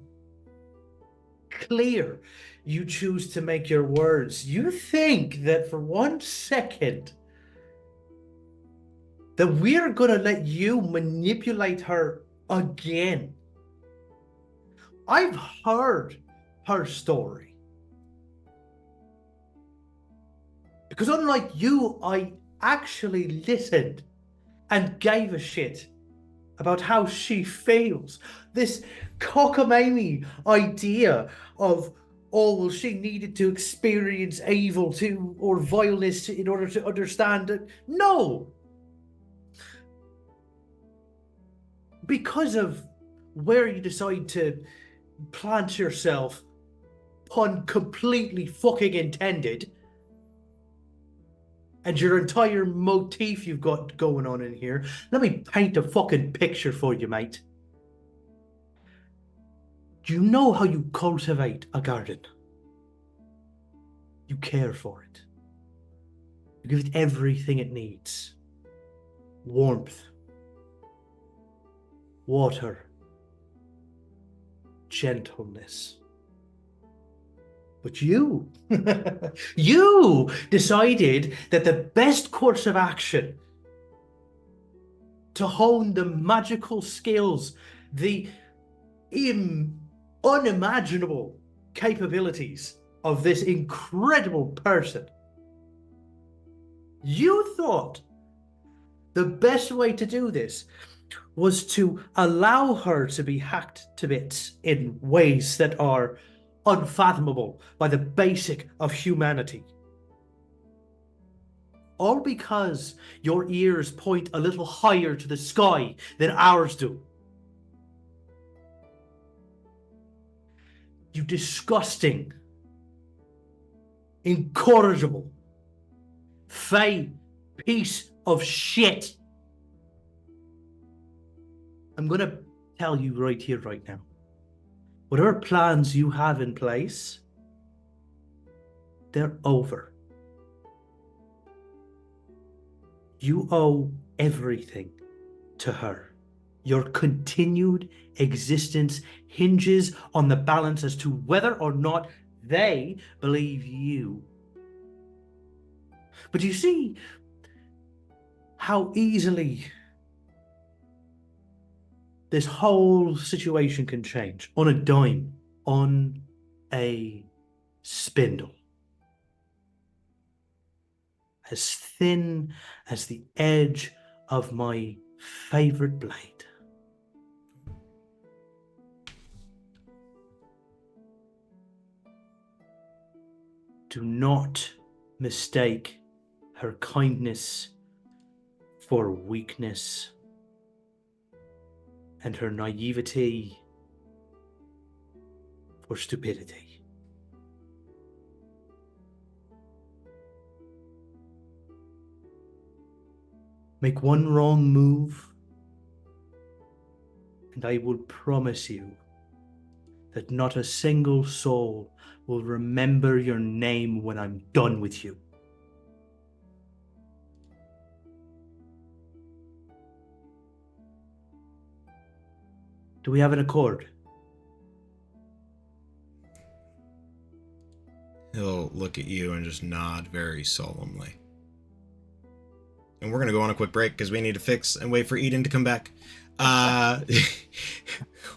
clear you choose to make your words, you think that for 1 second that we're going to let you manipulate her again. I've heard her story. Because unlike you, I actually listened and gave a shit about how she feels. This cockamamie idea of, oh, well, she needed to experience evil or vileness in order to understand it. No! Because of where you decide to plant yourself, pun completely fucking intended, and your entire motif you've got going on in here. Let me paint a fucking picture for you, mate. Do you know how you cultivate a garden? You care for it. You give it everything it needs. Warmth, water, gentleness. But you, you decided that the best course of action to hone the magical skills, the unimaginable capabilities of this incredible person, you thought the best way to do this was to allow her to be hacked to bits in ways that are unfathomable by the basic of humanity. All because your ears point a little higher to the sky than ours do. You disgusting, incorrigible, fey piece of shit. I'm going to tell you right here, right now. Whatever plans you have in place, they're over. You owe everything to her. Your continued existence hinges on the balance as to whether or not they believe you. But you see how easily this whole situation can change on a dime, on a spindle. As thin as the edge of my favorite blade. Do not mistake her kindness for weakness, and her naivety for stupidity. Make one wrong move, and I will promise you that not a single soul will remember your name when I'm done with you. Do we have an accord? He'll look at you and just nod very solemnly. And we're going to go on a quick break because we need to fix and wait for Eden to come back.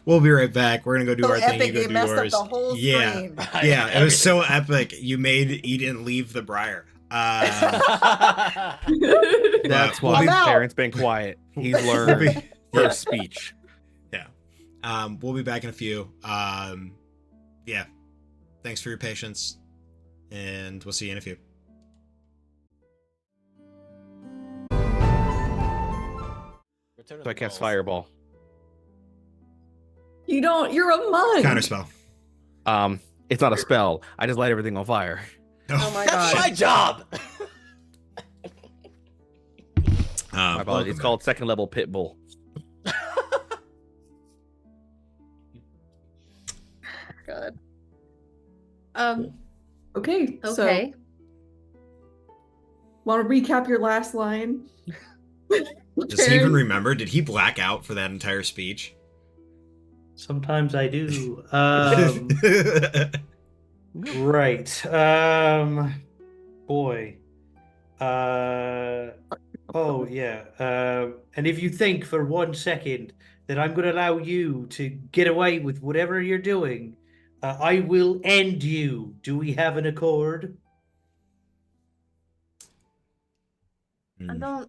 We'll be right back. We're going to go do So our thing. epic, You go you do messed up yours. the whole Yeah. screen. Yeah, it was so epic. You made Eden leave the briar. That's why I'm his out. parents been quiet. He's learned first speech. Yeah. We'll be back in a few. Yeah. Thanks for your patience. And we'll see you in a few. Return of So I the cast Balls. Fireball. You don't, you're a monk. Counterspell. It's not a spell. I just light everything on fire. Oh my That's god. my job. My apologies. It's called second level pit bull. God. Okay, so Okay. want to recap your last line? Does he even remember? Did he black out for that entire speech? Sometimes I do. Right. Boy. Oh, yeah. And if you think for 1 second that I'm going to allow you to get away with whatever you're doing, I will end you. Do we have an accord? I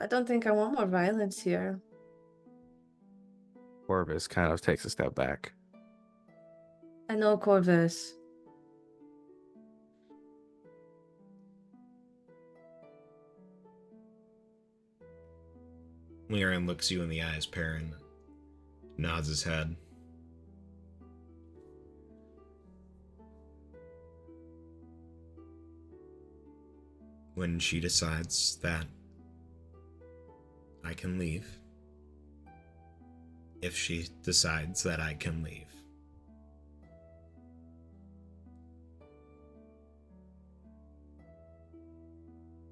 don't think I want more violence here. Corvus kind of takes a step back. I know Corvus. Lyrian looks you in the eyes, Perrin. Nods his head. when she decides that I can leave. If she decides that I can leave.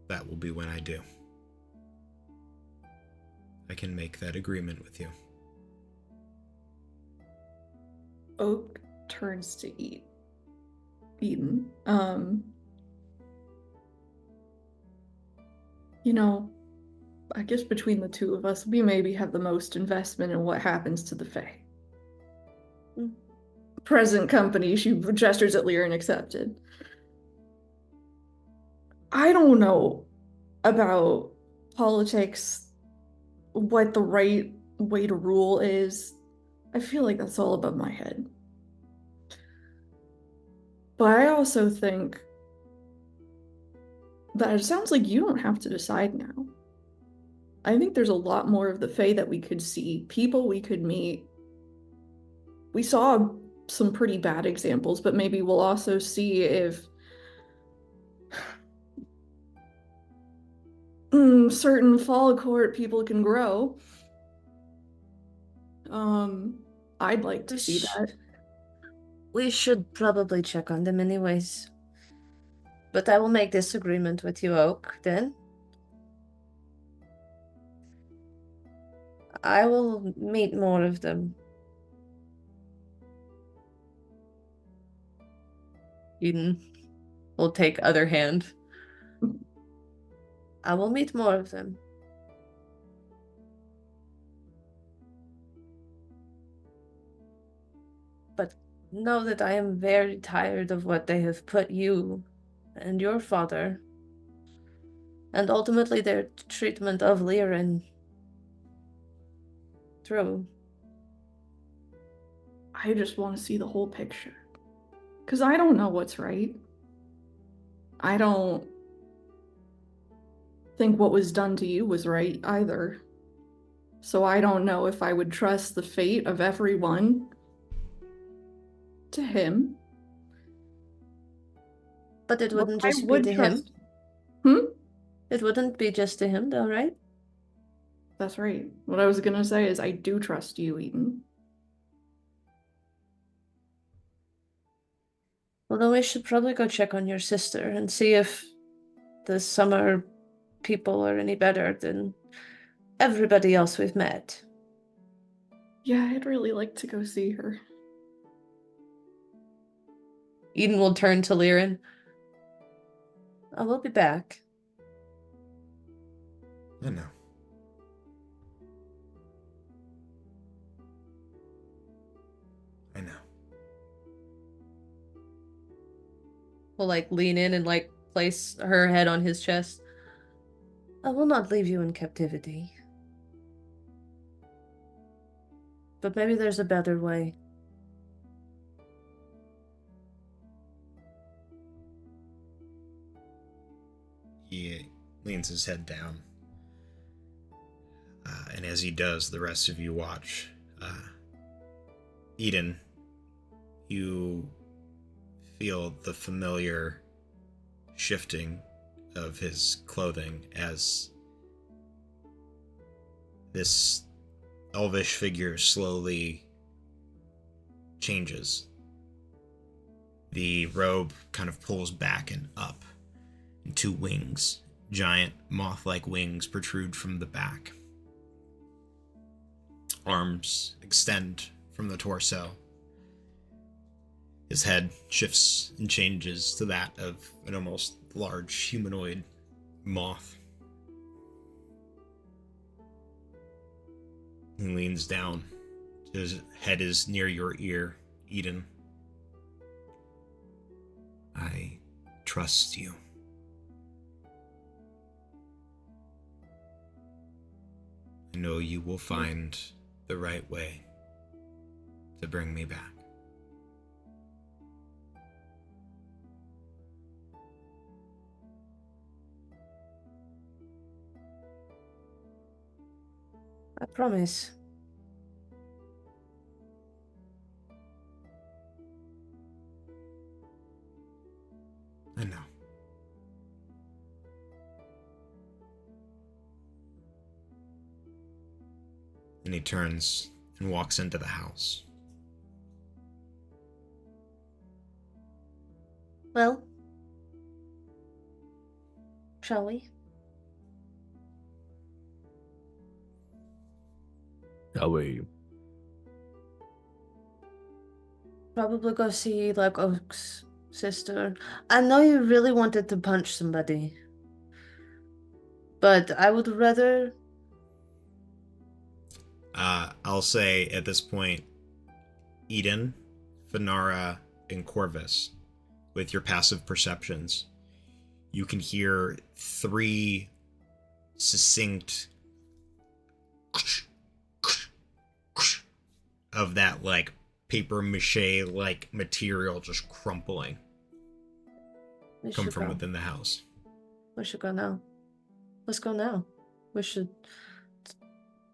That will be when I do. I can make that agreement with you. Oak turns to Eden. You know, I guess between the two of us, we maybe have the most investment in what happens to the Fae. Present company, she gestures at Lyran accepted. I don't know about politics, what the right way to rule is. I feel like that's all above my head. But I also think that it sounds like you don't have to decide now. I think there's a lot more of the Fae that we could see, people we could meet. We saw some pretty bad examples, but maybe we'll also see if certain fall court people can grow. I'd like to see that. We should probably check on them anyways. But I will make this agreement with you, Oak, then. I will meet more of them. Eden will take other hand. I will meet more of them. But know that I am very tired of what they have put you and your father, and ultimately their treatment of Lyran through. I just want to see the whole picture. Because I don't know what's right. I don't think what was done to you was right either. So I don't know if I would trust the fate of everyone to him. But it wouldn't I just be would to trust. him. It wouldn't be just to him, though, right? That's right. What I was gonna say is I do trust you, Eden. Well, then we should probably go check on your sister and see if the summer people are any better than everybody else we've met. Yeah, I'd really like to go see her. Eden will turn to Lyran. I will be back. I know. I know. Will lean in and place her head on his chest. I will not leave you in captivity. But maybe there's a better way. He leans his head down. And as he does, the rest of you watch. Eden, you feel the familiar shifting of his clothing as this elvish figure slowly changes. The robe kind of pulls back and up, and two wings, giant moth-like wings, protrude from the back. Arms extend from the torso. His head shifts and changes to that of an almost large humanoid moth. He leans down. His head is near your ear, Eden. I trust you. I know you will find the right way to bring me back. I promise. I know. And he turns and walks into the house. Well, shall we? Shall we? Probably go see like Oak's sister. I know you really wanted to punch somebody, but I would rather. I'll say at this point, Eden, Finara, and Corvus, with your passive perceptions, you can hear 3 succinct of that like paper mache like material just crumpling We come should from go. within the house. We should go now. Let's go now. We should.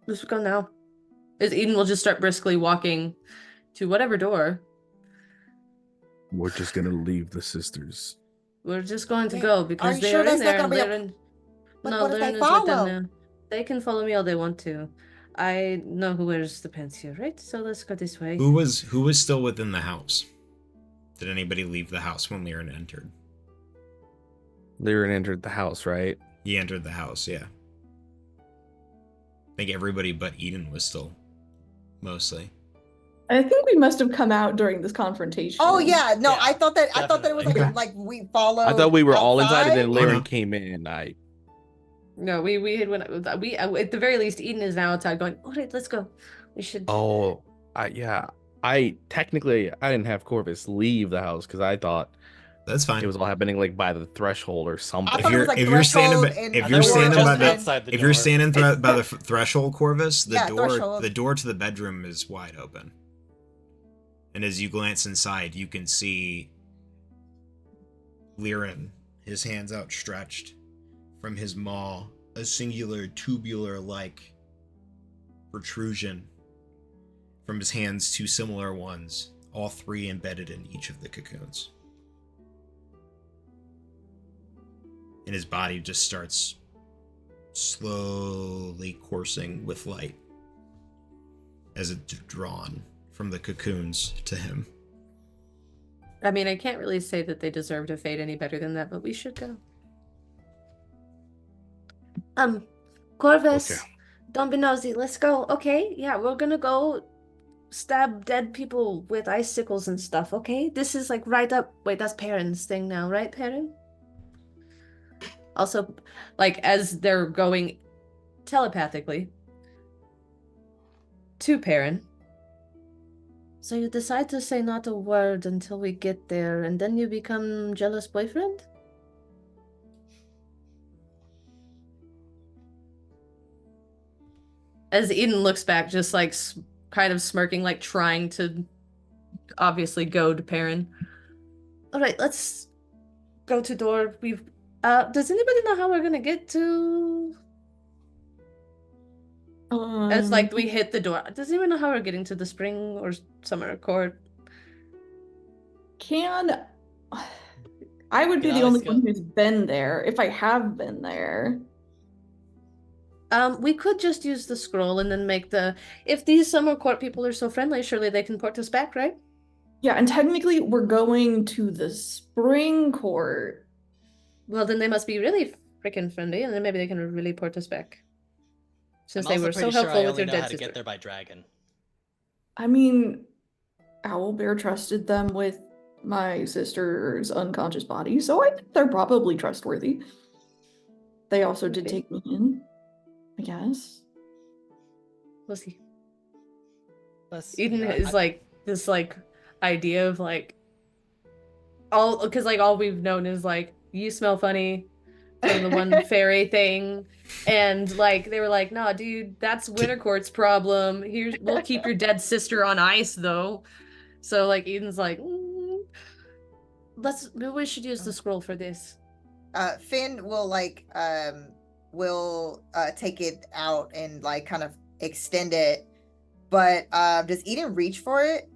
Let's go now. As Eden will just start briskly walking to whatever door. We're just gonna leave the sisters. We're just going to Wait, go are because you they sure are in that's not there. gonna be a- Lyran. But No, what if they Lyran is with them follow? now. They can follow me all they want to. I know who wears the pants here, right? So let's go this way. Who was still within the house? Did anybody leave the house when Liren entered? Lyran entered the house, right? He entered the house, yeah. I think everybody but Eden was still, mostly. I think we must have come out during this confrontation. Oh yeah, no, Yeah, I thought that it was definitely. like we followed. I thought we were all inside, and then outside? Oh, no. Lyran came in. No, we had we at the very least Eden is now outside going. All right, let's go. We should. Oh, yeah. I technically I didn't have Corvus leave the house because I thought That's fine. it was all happening like by the threshold or something. I thought it was like if you're standing threshold by- and if I you're thought we were standing just by the- outside the If you're door. standing by the threshold, Corvus, Yeah, threshold. the door to the bedroom is wide open. And as you glance inside, you can see Liren, his hands outstretched, from his maw, a singular tubular-like protrusion from his hands, 2 similar ones, all 3 embedded in each of the cocoons. And his body just starts slowly coursing with light as it's drawn from the cocoons to him. I mean, I can't really say that they deserved a fate any better than that, but we should go. Corvus, Okay. don't be nosy. Let's go. Okay, yeah, we're gonna go stab dead people with icicles and stuff. Okay, this is like right up. Wait, that's Perrin's thing now, right, Perrin? Also, like as they're going telepathically to Perrin. So you decide to say not a word until we get there, and then you become jealous boyfriend? As Eden looks back, just like kind of smirking, like trying to obviously goad Perrin. All right, let's go to door. Does anybody know how we're gonna get to? As like we hit the door. Does anyone know how we're getting to the spring or summer court? I would be Can the I only ask one you- who's been there, if I have been there. We could just use the scroll and then make the. If these summer court people are so friendly, surely they can port us back, right? Yeah, and technically we're going to the spring court. Well, then they must be really freaking friendly, and then maybe they can really port us back. Since I'm they also were so pretty sure helpful I with only your know dead how to sister. get there by dragon. I mean, Owlbear trusted them with my sister's unconscious body, so I think they're probably trustworthy. They also did Maybe. take me in, I guess. We'll see. Plus, Eden you know, is like this like idea of like all because like all we've known is like you smell funny from the one fairy thing, and like they were like, nah, dude, that's Wintercourt's problem. Here's we'll keep your dead sister on ice though. So like Eden's like, maybe we should use the scroll for this. Finn will take it out and like kind of extend it, but does Eden reach for it?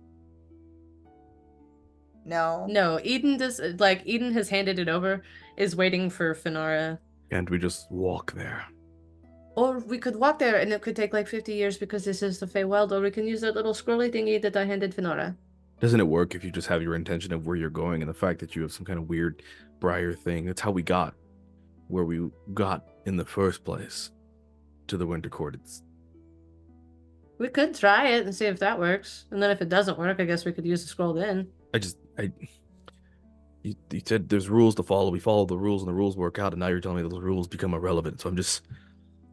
No. Eden does like Eden has handed it over, is waiting for Finara. Can't we just walk there? Or we could walk there and it could take like 50 years because this is the Feywild, or we can use that little scrolly thingy that I handed Finara. Doesn't it work if you just have your intention of where you're going and the fact that you have some kind of weird briar thing? That's how we got where we got in the first place to the Winter Court. We could try it and see if that works. And then if it doesn't work, I guess we could use the scroll then. You said there's rules to follow. We follow the rules and the rules work out, and now you're telling me those rules become irrelevant. So I'm just...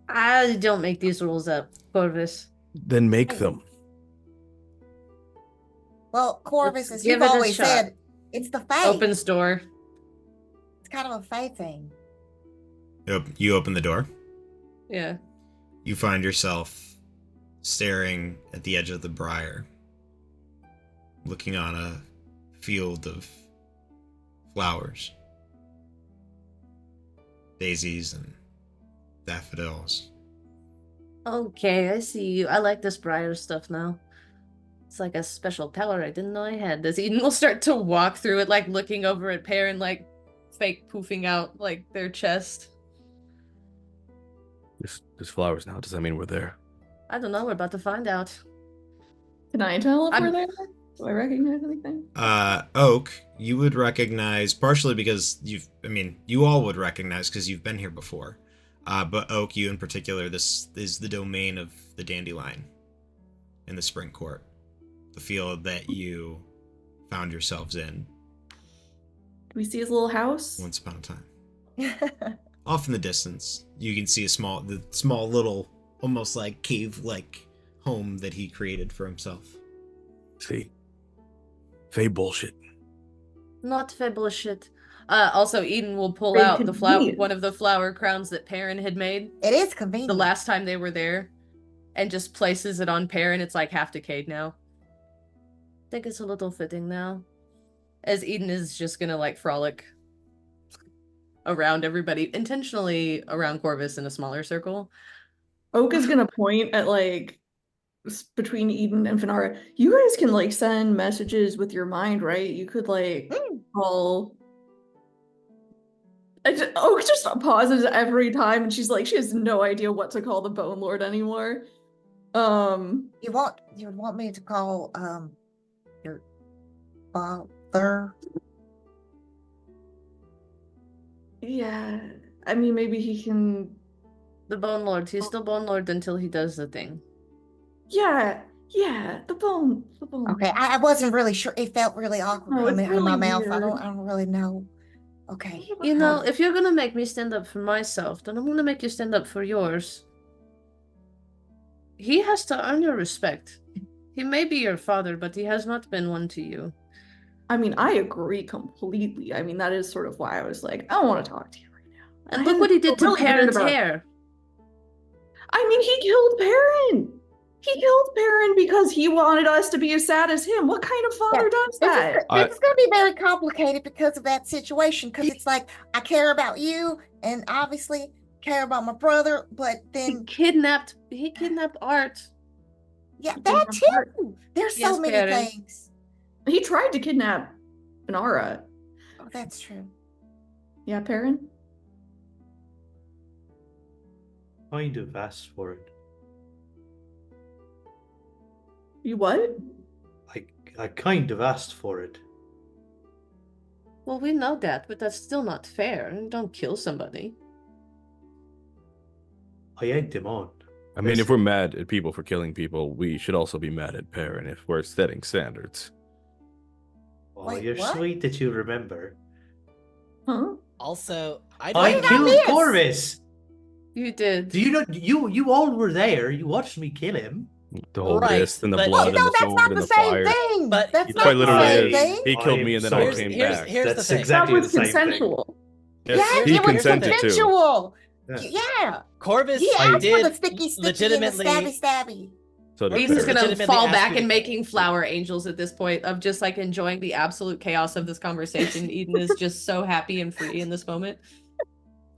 I don't make these rules up, Corvus. Then make them. Well, Corvus, Let's as give you've it a always shot. said, it's the fae. Opens door. It's kind of a fae thing. You open the door. Yeah. You find yourself staring at the edge of the briar, looking on a field of flowers, daisies and daffodils. Okay, I see you. I like this briar stuff now. It's like a special power I didn't know I had. As Eden will start to walk through it, like looking over at Pear and like fake poofing out like their chest. There's flowers now. Does that mean we're there? I don't know. We're about to find out. Can I tell if I'm- we're there? Do I recognize anything? Oak, you would recognize, partially because you all would recognize because you've been here before. But Oak, you in particular, this is the domain of the Dandelion in the Spring Court. The field that you found yourselves in Do we see his little house? once upon a time. Off in the distance, you can see the small little, almost like cave-like home that he created for himself. See? Fey bullshit. Not fair bullshit. Also, Eden will pull Very out convenient. one of the flower crowns that Perrin had made It is convenient. the last time they were there, and just places it on Perrin. It's like half decayed now. I think it's a little fitting now. As Eden is just gonna like frolic around everybody, intentionally around Corvus in a smaller circle. Oak is gonna point at like between Eden and Finara. You guys can like send messages with your mind, right? You could like call. Oak just pauses every time, and she's like, she has no idea what to call the Bone Lord anymore. You would want me to call your father? Yeah, I mean, maybe he can. The Bone Lord. He's still Bone Lord until he does the thing. Yeah, the bone. Okay, I wasn't really sure. It felt really awkward No, it's coming out of my really mouth. weird. I don't really know. Okay. You know, if you're gonna make me stand up for myself, then I'm gonna make you stand up for yours. He has to earn your respect. He may be your father, but he has not been one to you. I mean, I agree completely. I mean, that is sort of why I was like, I don't want to talk to you right now. And I look what he feel did to really weird Perrin's about- hair. I mean, he killed Perrin. He killed Perrin because he wanted us to be as sad as him. What kind of father does that? This is going to be very complicated because of that situation. Because it's like I care about you, and obviously care about my brother, but He then kidnapped Art. yeah, He that kidnapped too. There's Yes, so many Perrin. things. He tried to kidnap Inara. Oh, that's true. Yeah, Perrin? Kind of asked for it. You what? I kind of asked for it. Well, we know that, but that's still not fair. Don't kill somebody. I egged him on. I mean, if we're mad at people for killing people, we should also be mad at Perrin if we're setting standards. Oh, Wait, you're what? sweet that you remember. Huh? Also, I I don't did I killed miss? Corvus. You did. Do you know? You all were there. You watched me kill him. The whole Right, wrist and the but- blood Well, no, and the that's sword not and the the same fire. thing. But- That's It not quite the literally same is. thing. He killed me and then I Here's- came here's- back. here's the That's thing. exactly that was the same thing. consensual. Yes, Yeah, he it was consented to. consensual. Yeah. Yeah. Corvus He asked for did the sticky sticky and the legitimately stabby stabby. So did Eden's Perrin. gonna Legitimately fall ask back you and to- making flower angels at this point of just like enjoying the absolute chaos of this conversation. Eden is just so happy and free in this moment.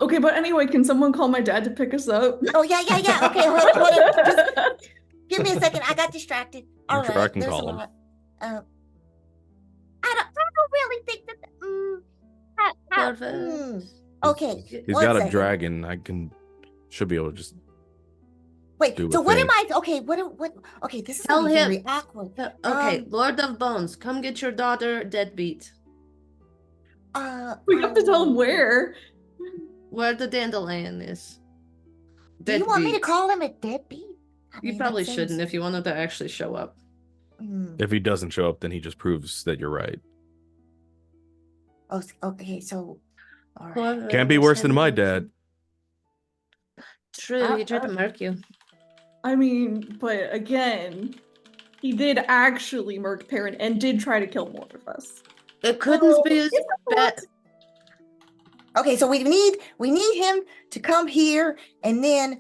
Okay, but anyway, can someone call my dad to pick us up? Oh yeah. Okay, hold on. Just give me a second. I got distracted. All Sure, right. I can there's call a him. lot. I don't really think that. Corvus. Okay. He's one got a second. dragon. Should be able to just Wait, Do so a what thing. am I? Okay, what? Okay, this is Tell gonna be him. very awkward. Okay, Lord of Bones, come get your daughter deadbeat. We have to tell him oh, where. Where the dandelion is. Do you want me to Deadbeat. call him a deadbeat? I You mean, probably that shouldn't seems- if you want him to actually show up. If he doesn't show up, then he just proves that you're right. Oh, okay, so all right. Whoever Can't be worse than my sends dad. you- True, he tried to murk you. I mean, but again, he did actually murk Perrin and did try to kill more of us. It couldn't be as it's a lot. bad. Okay, so we need him to come here, and then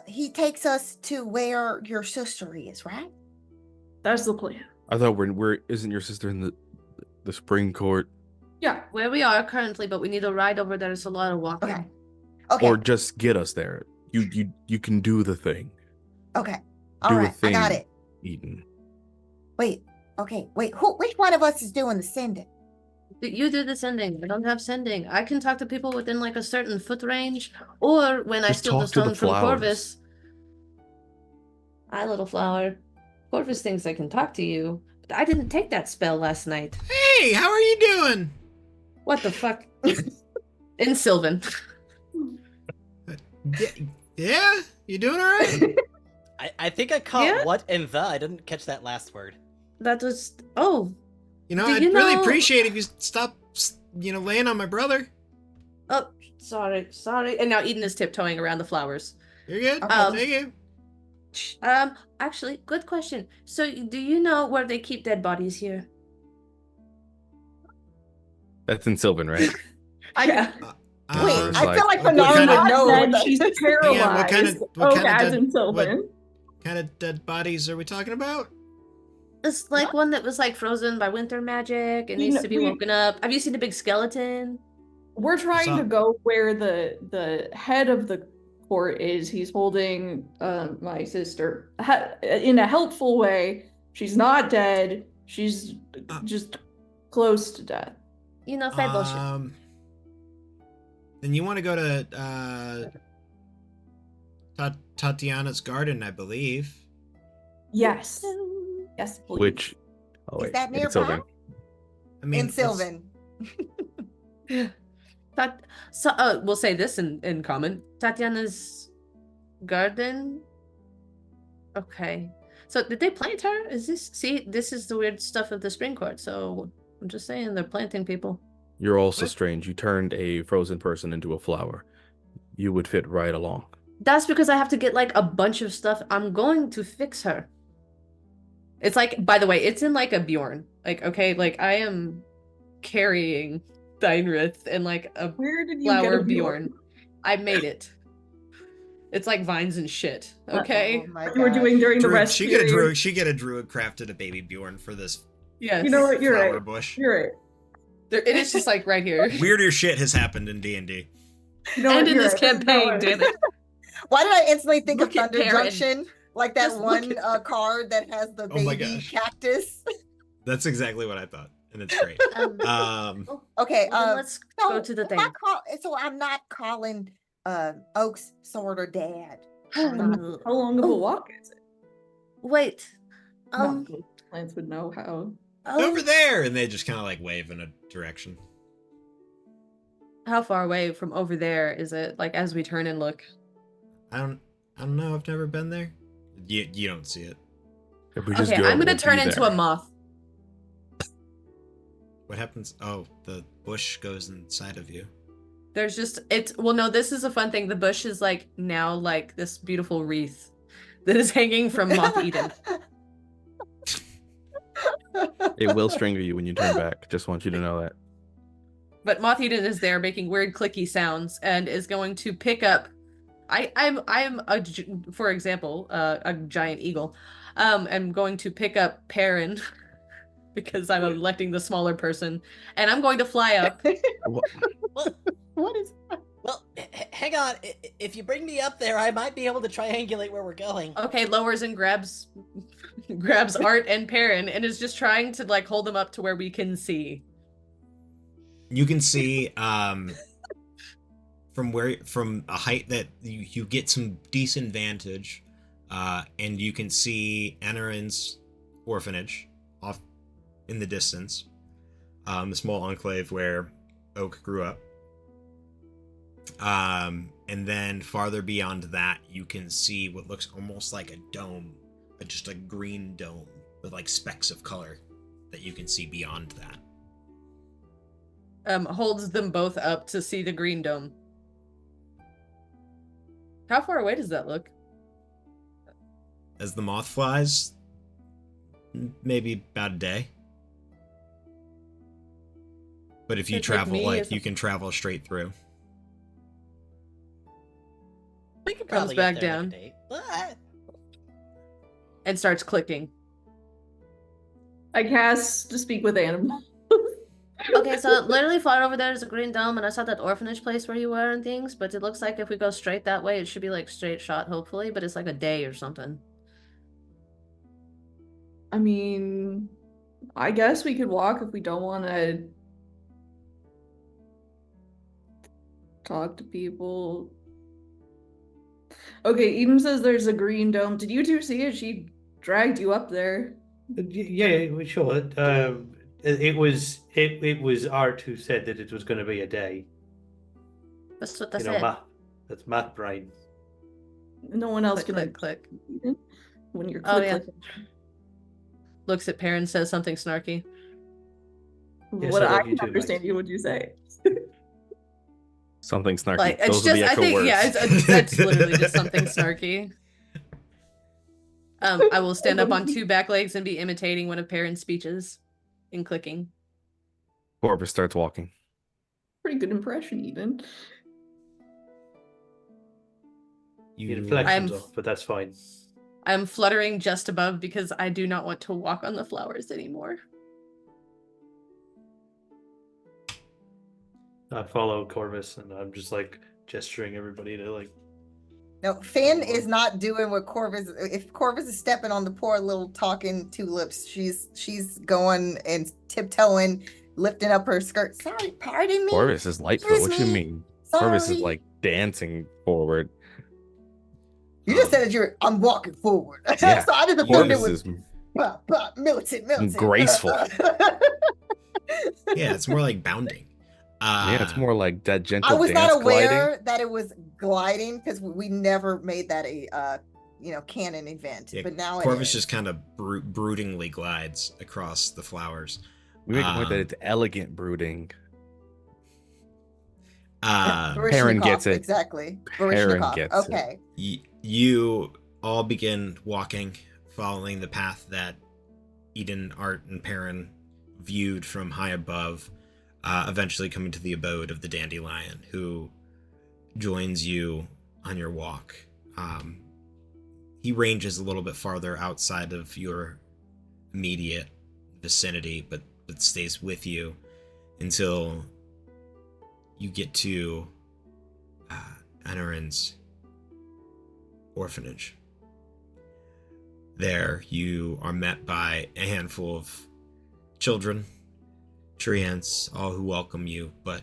he takes us to where your sister is, right? That's the plan. I thought we're isn't your sister in the spring court? Yeah. Where we are currently, but we need a ride over there. It's a lot of walking. Okay. Okay. Or just get us there. You can do the thing. Okay. Do All a right. I got thing. it. Eden. Wait. Okay. Wait. Which one of us is doing the sending? You do the sending. I don't have sending. I can talk to people within like a certain foot range, or when I Just steal the talk to the stone from flowers. Corvus. Hi, little flower. Corvus thinks I can talk to you, but I didn't take that spell last night. Hey, how are you doing? What the fuck? In Sylvan. Yeah, you doing all right? I think I caught Yeah? what and the. I didn't catch that last word. That was oh You know, Do I'd you really know- appreciate if you stop, laying on my brother. oh sorry. And now Eden is tiptoeing around the flowers. You're good. Okay. Thank you. Actually, good question. So, do you know where they keep dead bodies here? That's in Sylvan, right? I Wait, Um, I feel like what Fenara kind would of- know. Then what she's that- paralyzed. Hang on, what kind of as dead- in Sylvan. kind of dead bodies are we talking about? It's like one that was like frozen by winter magic and You needs know, to be we- woken up. Have you seen a big skeleton? We're trying So- to go where the head of the court is. He's holding my sister in a helpful way. She's not dead. She's just close to death. You know, fat bullshit. Then you want to go to Tatiana's garden, I believe. Yes. Yes, please. Which Is that in nearby? Sylvan. I mean, In that's- Sylvan. We'll say this in common. Tatiana's garden. Okay. So did they plant her? This is the weird stuff of the spring court. So I'm just saying they're planting people. You're also What? strange. You turned a frozen person into a flower. You would fit right along. That's because I have to get like a bunch of stuff. I'm going to fix her. It's like, by the way, it's in like a Bjorn. Like, okay, like I am carrying Deinrith and like a Where did you flower get a Bjorn. I made it. It's like vines and shit. Okay. Oh my What you were doing gosh. during the Druid, rest she get a period. druid crafted a baby Bjorn for this Yes. You know what? You're flower right. bush. You're right. It is just like right here. Weirder shit has happened in D&D. You know And what? in You're this right. campaign, damn it. Why did I instantly think Look of at Thunder Perrin. Junction? Like that Just look one at- card that has the Oh my baby gosh. cactus. That's exactly what I thought, and it's great. Um, Okay, well, then let's go to the thing. So I'm not calling Oak's sort of dad. How long of a Oh. walk is it? Wait. Not most plants would know how. Over there, and they just kind of like wave in a direction. How far away from over there is it? Like as we turn and look. I don't know. I've never been there. You don't see it. If we just Okay, go, I'm gonna we'll turn be into there. a moth. What happens? Oh, the bush goes inside of you. There's just no, this is a fun thing. The bush is like now like this beautiful wreath that is hanging from Moth Eden. It will strangle you when you turn back. Just want you to know that. But Moth Eden is there making weird clicky sounds and is going to pick up. For example, a giant eagle. I'm going to pick up Perrin because I'm electing the smaller person, and I'm going to fly up. Well, What is well, hang on. If you bring me up there, I might be able to triangulate where we're going. Okay, lowers and grabs Art and Perrin and is just trying to like hold them up to where we can see. You can see from a height that you get some decent vantage, and you can see Anarin's orphanage off in the distance, the small enclave where Oak grew up. And then farther beyond that, you can see what looks almost like a dome, just a green dome with like specks of color that you can see beyond that. Holds them both up to see the green dome. How far away does that look? As the moth flies, maybe about a day. But if you It's like travel, me, like, it's you a- can travel straight through. We could Comes probably back get there in down. a day. But And starts clicking. I cast to speak with animals. Okay, so literally far over there is a green dome, and I saw that orphanage place where you were and things, but it looks like if we go straight that way, it should be like straight shot, hopefully, but it's like a day or something. I mean, I guess we could walk if we don't want to talk to people. Okay, Eden says there's a green dome. Did you two see it? She dragged you up there. Yeah, we sure. It was Art who said that it was going to be a day. That's what I You know, said. that's math brain. No one else Click, can click, click. Eden, when you're Oh, yeah. clicking. Looks at Perrin, says something snarky. Yes, What I I love you can too, understand mate. you would you say. Something snarky. Like it's Those are the just, I actual think, words. yeah, it's literally just something snarky. I will stand up on two back legs and be imitating one of Perrin's speeches and clicking. Corvus starts walking. Pretty good impression, Eden. Need You inflections I'm- off, but that's fine. I'm fluttering just above because I do not want to walk on the flowers anymore. I follow Corvus, and I'm just like gesturing everybody to like. No, Finn is not doing what Corvus. If Corvus is stepping on the poor little talking tulips, she's going and tiptoeing, lifting up her skirt. Sorry, pardon me. Corvus is light foot. Excuse What you me. mean? Corvus is Sorry. like dancing forward. You just said that I'm walking forward. Yeah, So I just assumed it Corvus was is militant. graceful. Yeah, it's more like bounding. yeah, it's more like that gentle I was dance not aware gliding. that it was gliding because we never made that a canon event. Yeah, But now it Corvus is. just kind of broodingly glides across the flowers. We make a point that Um, it's elegant brooding. Perrin gets it. Exactly. Perrin Baryshnikov. gets it. Okay. You all begin walking, following the path that Eden, Art, and Perrin viewed from high above, eventually coming to the abode of the dandelion, who joins you on your walk. He ranges a little bit farther outside of your immediate vicinity, but stays with you until you get to Anarin's orphanage. There, you are met by a handful of children, treants, all who welcome you, but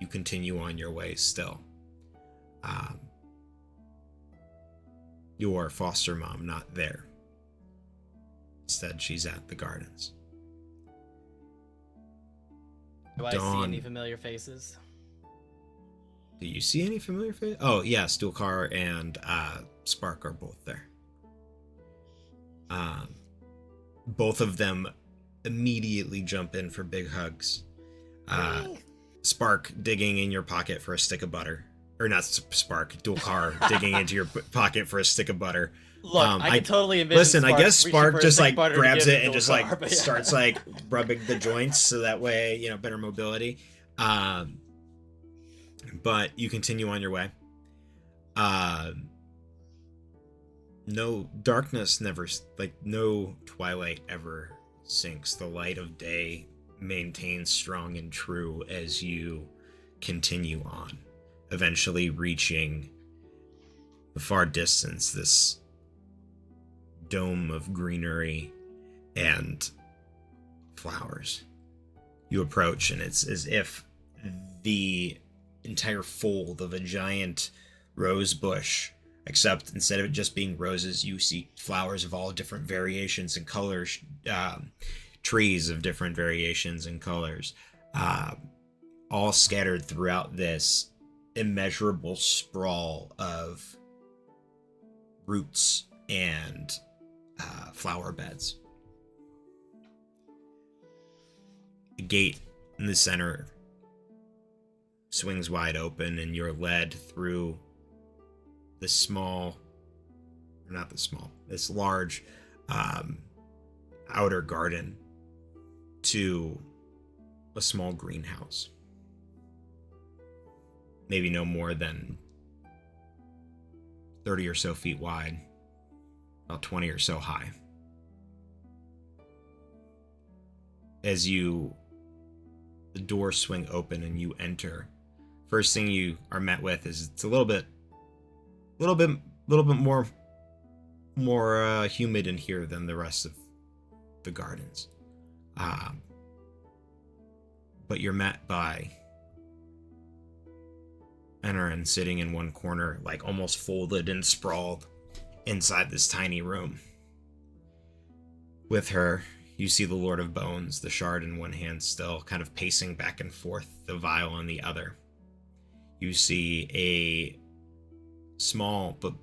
you continue on your way still. Your foster mom not there. Instead, she's at the gardens. do I see Dawn. any familiar faces? Do you see any familiar faces? Oh, yeah, Stuhlkar and Spark are both there. Both of them immediately jump in for big hugs. Spark digging in your pocket for a stick of butter. Or not Spark, Stuhlkar digging into your pocket for a stick of butter. Look, I can totally envision. Listen, I Spark guess reaching Spark for a just stick like of butter to grabs give it and to just Dulcar, like but yeah. starts like rubbing the joints so that way, better mobility. But you continue on your way. No darkness never, no twilight ever sinks. The light of day maintains strong and true as you continue on, eventually reaching the far distance, this dome of greenery and flowers. You approach, and it's as if the entire fold of a giant rose bush, except instead of it just being roses, you see flowers of all different variations and colors, trees of different variations and colors, all scattered throughout this immeasurable sprawl of roots and flower beds. The gate in the center swings wide open, and you're led through this large outer garden to a small greenhouse. Maybe no more than 30 or so feet wide, about 20 or so high. As the doors swing open and you enter, first thing you are met with is it's a little bit more humid in here than the rest of the gardens. But you're met by Enerin sitting in one corner, like almost folded and sprawled inside this tiny room. With her, you see the Lord of Bones, the shard in one hand still, kind of pacing back and forth, the vial in the other. You see a small but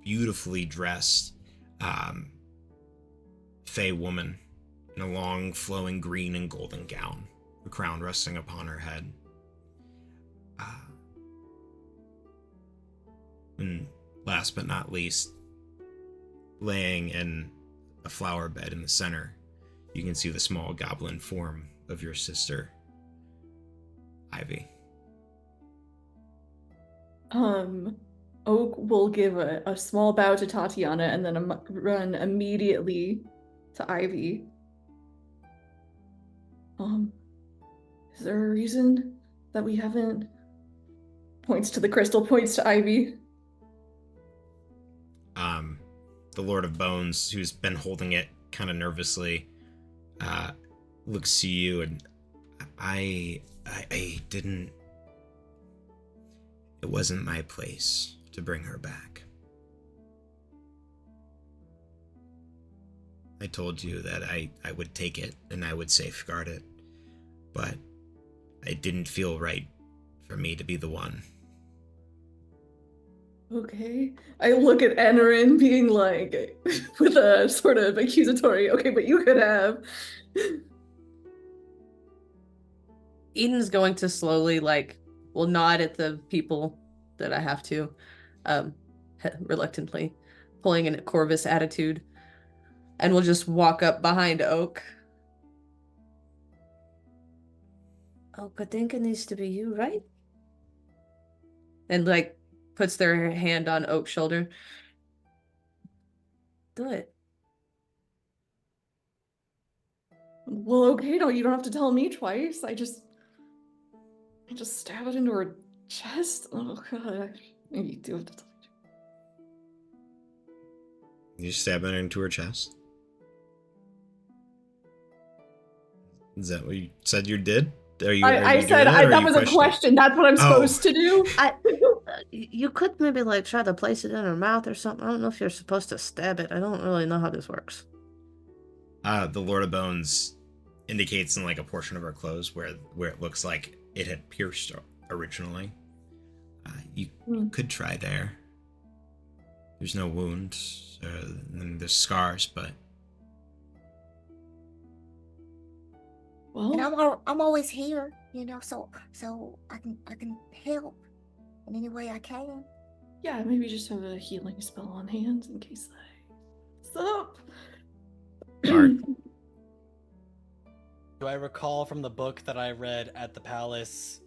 beautifully dressed fey woman in a long, flowing green and golden gown, a crown resting upon her head. And last but not least, laying in a flower bed in the center, you can see the small goblin form of your sister, Ivy. Oak will give a small bow to Tatiana and then run immediately to Ivy. Is there a reason that we haven't? Points to the crystal, points to Ivy. The Lord of Bones, who's been holding it kind of nervously, looks to you, and I didn't. It wasn't my place to bring her back. I told you that I would take it and I would safeguard it, but it didn't feel right for me to be the one. Okay. I look at Enerin being like, with a sort of accusatory, okay, but you could have. Eden's going to slowly, will nod at the people that I have to, reluctantly, pulling in a Corvus attitude, and we'll just walk up behind Oak. Oak, I think it needs to be you, right? And, puts their hand on Oak's shoulder. Do it. Well, okay, no, you don't have to tell me twice. I just stab it into her chest. Oh god. Maybe you do have to tell me. You stab it into her chest? Is that what you said you did? I said that was a question. That's what I'm supposed to do. You could maybe try to place it in her mouth or something. I don't know if you're supposed to stab it. I don't really know how this works. The Lord of Bones indicates in a portion of her clothes where it looks like it had pierced originally. You could try there. There's no wound. There's scars, but Well, And I'm always here, so I can help in any way I can. yeah, maybe just have a healing spell on hand in case I up. Mark. Do I recall from the book that I read at the palace,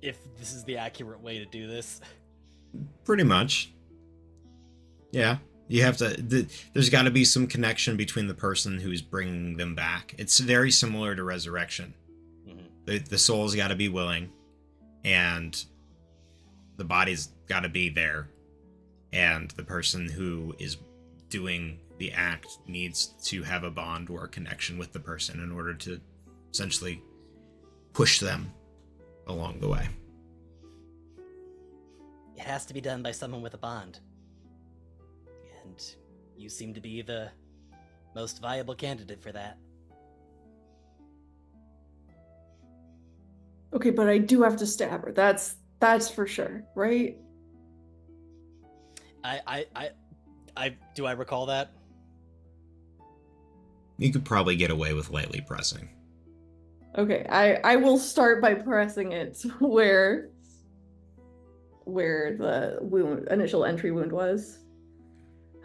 if this is the accurate way to do this? Pretty much. Yeah. You have to. There's got to be some connection between the person who's bringing them back. It's very similar to resurrection. Mm-hmm. The soul's got to be willing, and the body's got to be there, and the person who is doing the act needs to have a bond or a connection with the person in order to essentially push them along the way. It has to be done by someone with a bond. And you seem to be the most viable candidate for that. Okay, but I do have to stab her. That's for sure, right? Do I recall that? You could probably get away with lightly pressing. Okay, I will start by pressing it where the initial entry wound was.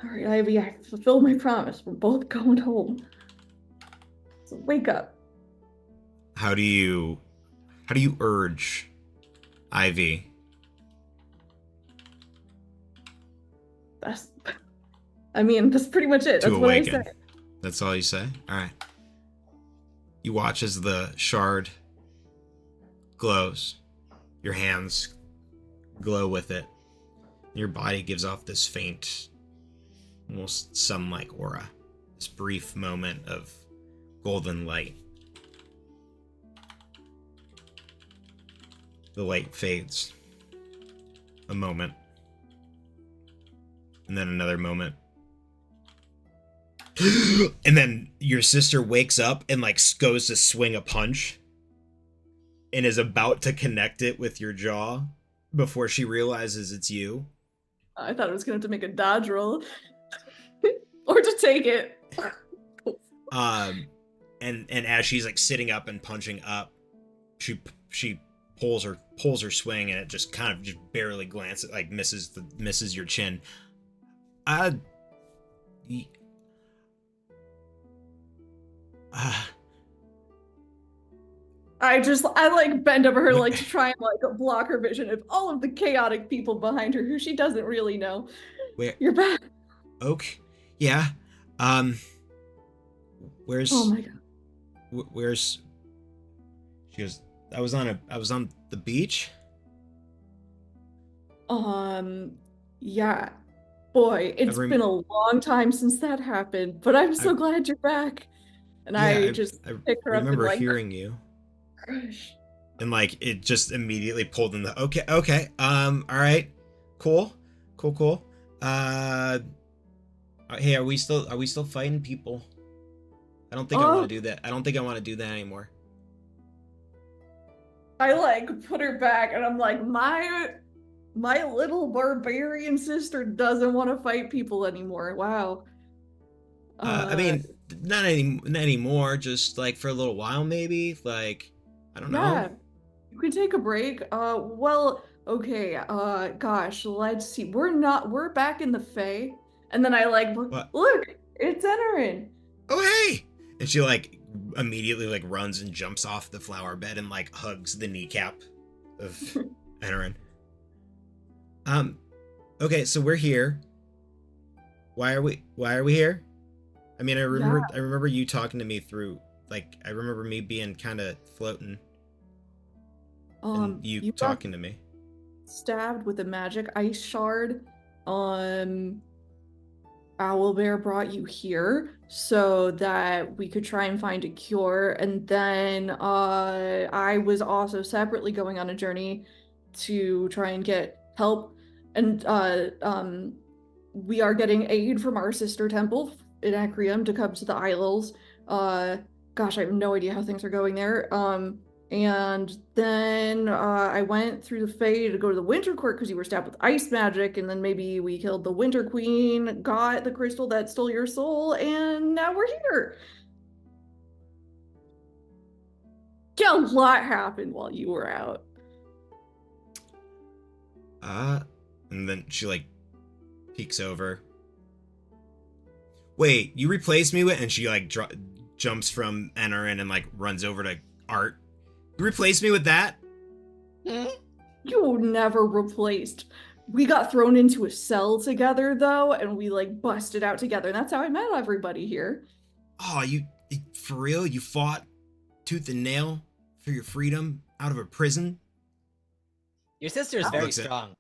All right, Ivy, I fulfilled my promise. We're both going home. So wake up. How do you urge Ivy? That's pretty much it. To That's what I awaken. said. That's all you say? Alright. You watch as the shard glows. Your hands glow with it. Your body gives off this faint, almost sun-like aura. This brief moment of golden light. The light fades. A moment. And then another moment. And then your sister wakes up and like goes to swing a punch and is about to connect it with your jaw before she realizes it's you. I thought I was gonna have to make a dodge roll. Or to take it. And as she's like sitting up and punching up, she pulls her swing and it just kind of just barely glances, like misses your chin. I like bend over her like to try and like block her vision of all of the chaotic people behind her who she doesn't really know. Where You're back. Oak? Yeah. Where's Oh my god. where's she goes, I was on the beach? Yeah. Boy, it's been a long time since that happened, but I'm so glad you're back. And Yeah, I just pick her up and remember like hearing you. crush. And like it just immediately pulled in the okay. All right. Cool. Hey, are we still fighting people? I don't think I want to do that. I don't think I want to do that anymore. I like put her back and I'm like, my little barbarian sister doesn't want to fight people anymore. Wow. I mean, not anymore. Just like for a little while, maybe. Like, I don't yeah, know. you can take a break. Well, okay. Gosh, let's see. We're back in the Fae, and then I like What? look, it's Enerin. Oh, hey! And she like immediately like runs and jumps off the flower bed and like hugs the kneecap of Enerin. Okay, so we're here. Why are we here? I mean, I remember you talking to me through, like, I remember me being kind of floating. And you talking to me. Stabbed with a magic ice shard. Owlbear brought you here so that we could try and find a cure, and then I was also separately going on a journey to try and get help, and we are getting aid from our sister temple in Ecriom to come to the Isles. Gosh, I have no idea how things are going there. And then I went through the Fae to go to the Winter Court because you were stabbed with ice magic, and then maybe we killed the Winter Queen, got the crystal that stole your soul, and now we're here. Yeah, a lot happened while you were out. And then she like peeks over. Wait, you replaced me with? And she like jumps from Enerin and like runs over to Art. You replaced me with that? You were never replaced. We got thrown into a cell together though, and we like busted out together, and that's how I met everybody here. Oh, you for real? You fought tooth and nail for your freedom out of a prison? Your sister is very strong.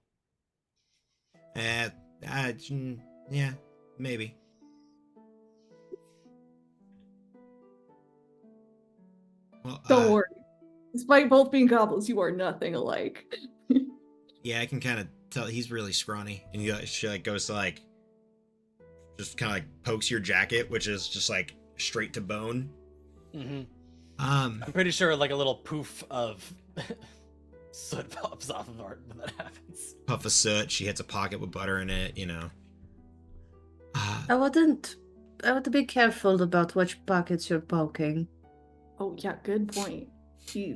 Yeah, maybe. Well, Don't worry. Despite both being goblins, you are nothing alike. Yeah, I can kind of tell he's really scrawny, and she like goes to like just kind of like pokes your jacket, which is just like straight to bone. Mm-hmm. Um, I'm pretty sure like a little poof of soot pops off of Art when that happens. puff of soot. She hits a pocket with butter in it. I wouldn't. I would be careful about which pockets you're poking. Oh yeah, good point. He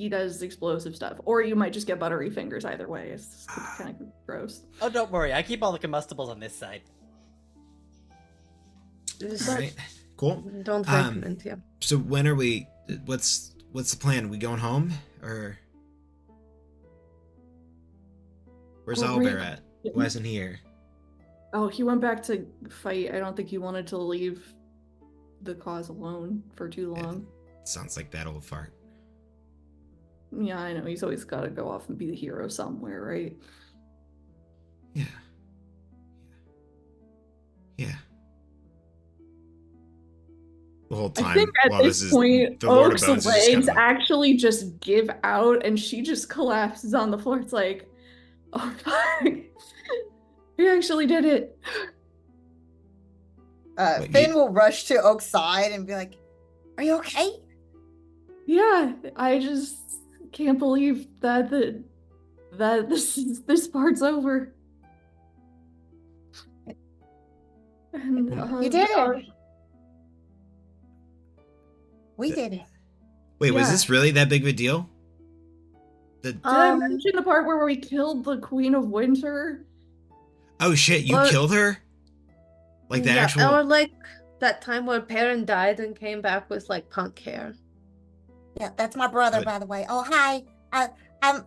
does explosive stuff, or you might just get buttery fingers. Either way, it's kind of gross. Oh, don't worry. I keep all the combustibles on this side. Just all right, cool. don't recommend, yeah. So when are we? What's the plan? We going home or where's Well, Owlbear at? Why isn't he here? Oh, he went back to fight. I don't think he wanted to leave the cause alone for too long. Sounds like that old fart. Yeah, I know. He's always got to go off and be the hero somewhere, right? Yeah. Yeah. The whole time. I think at while this point, the Lord of Oak's Bones is legs just kind of actually just give out, and she just collapses on the floor. It's like, oh fuck, we actually did it. Wait, Finn will rush to Oak's side and be like, "Are you okay?" Yeah, I just can't believe that this part's over. And, You did it. We did it. Wait, was Yeah. this really that big of a deal? Did I mention the part where we killed the Queen of Winter? Oh shit, you Well, killed her? Like the yeah, actual or like that time where Perrin died and came back with like punk hair. Yeah, that's my brother, But- by the way. Oh, hi. I'm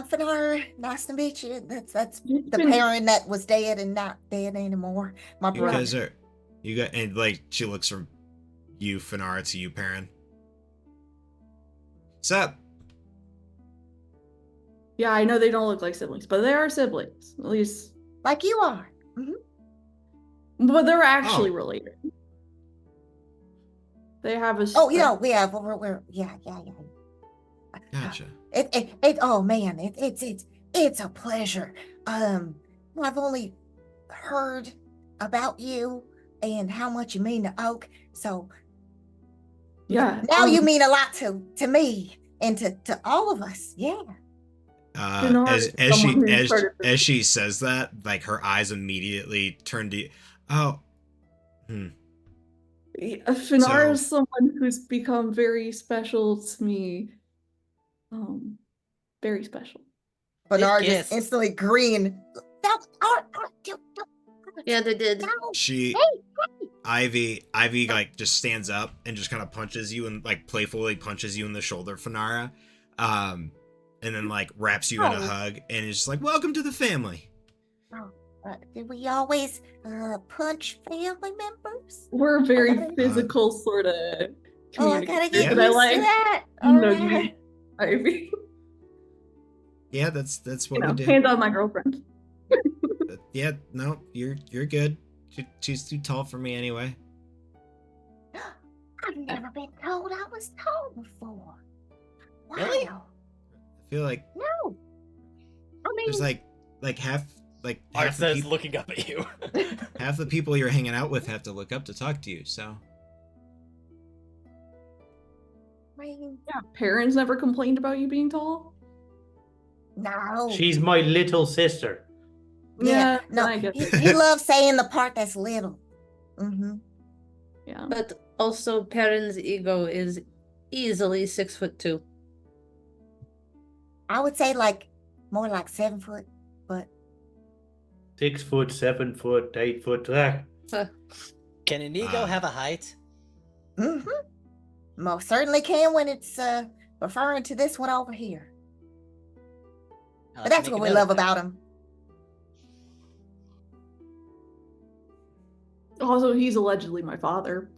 Fenara. Nice to meet you. That's the parent that was dead and not dead anymore. My you brother. guys are and like she looks from you, Fenara, to you, Perrin. What's up? Yeah, I know they don't look like siblings, but they are siblings, at least. Like you are. But they're actually Oh. related. They have a. Oh, yeah, we're yeah. Gotcha. Oh man, it's a pleasure. I've only heard about you and how much you mean to Oak, so Yeah. now you mean a lot to me and to all of us. Yeah. Fenara As is someone who started this. as she says that, like her eyes immediately turn to you. Oh. Fenara is someone who's become very special to me. Very special. Bernard kiss. just instantly green. Yeah, they did. She Ivy like just stands up and just kind of punches you and like playfully punches you in the shoulder, Fenara. And then like wraps you in a hug and is just like, welcome to the family. Did we always punch family members? We're very Okay. physical sort of Oh, I gotta communication. get Yeah. But used I to like that. All nugging right. Ivy. Yeah, that's what we do. Hand on my girlfriend. Yeah, no, you're good. She's too tall for me anyway. I've never been told I was tall before. Wow. Really? I feel like No. I mean, there's like half Art the says, people, looking up at you. half the people you're hanging out with have to look up to talk to you. So Yeah, parents never complained about you being tall. no. She's my little sister. Yeah, no. I get it. He loves saying the part that's little. Mm-hmm. Yeah. But also Perrin's ego is easily 6'2". I would say more like 7 foot, but 6 foot, 7 foot, 8 foot. Can an ego Uh, have a height? mm-hmm. Most certainly can when it's referring to this one over here. I'll But that's make what a we note love of that. about him. Also, he's allegedly my father.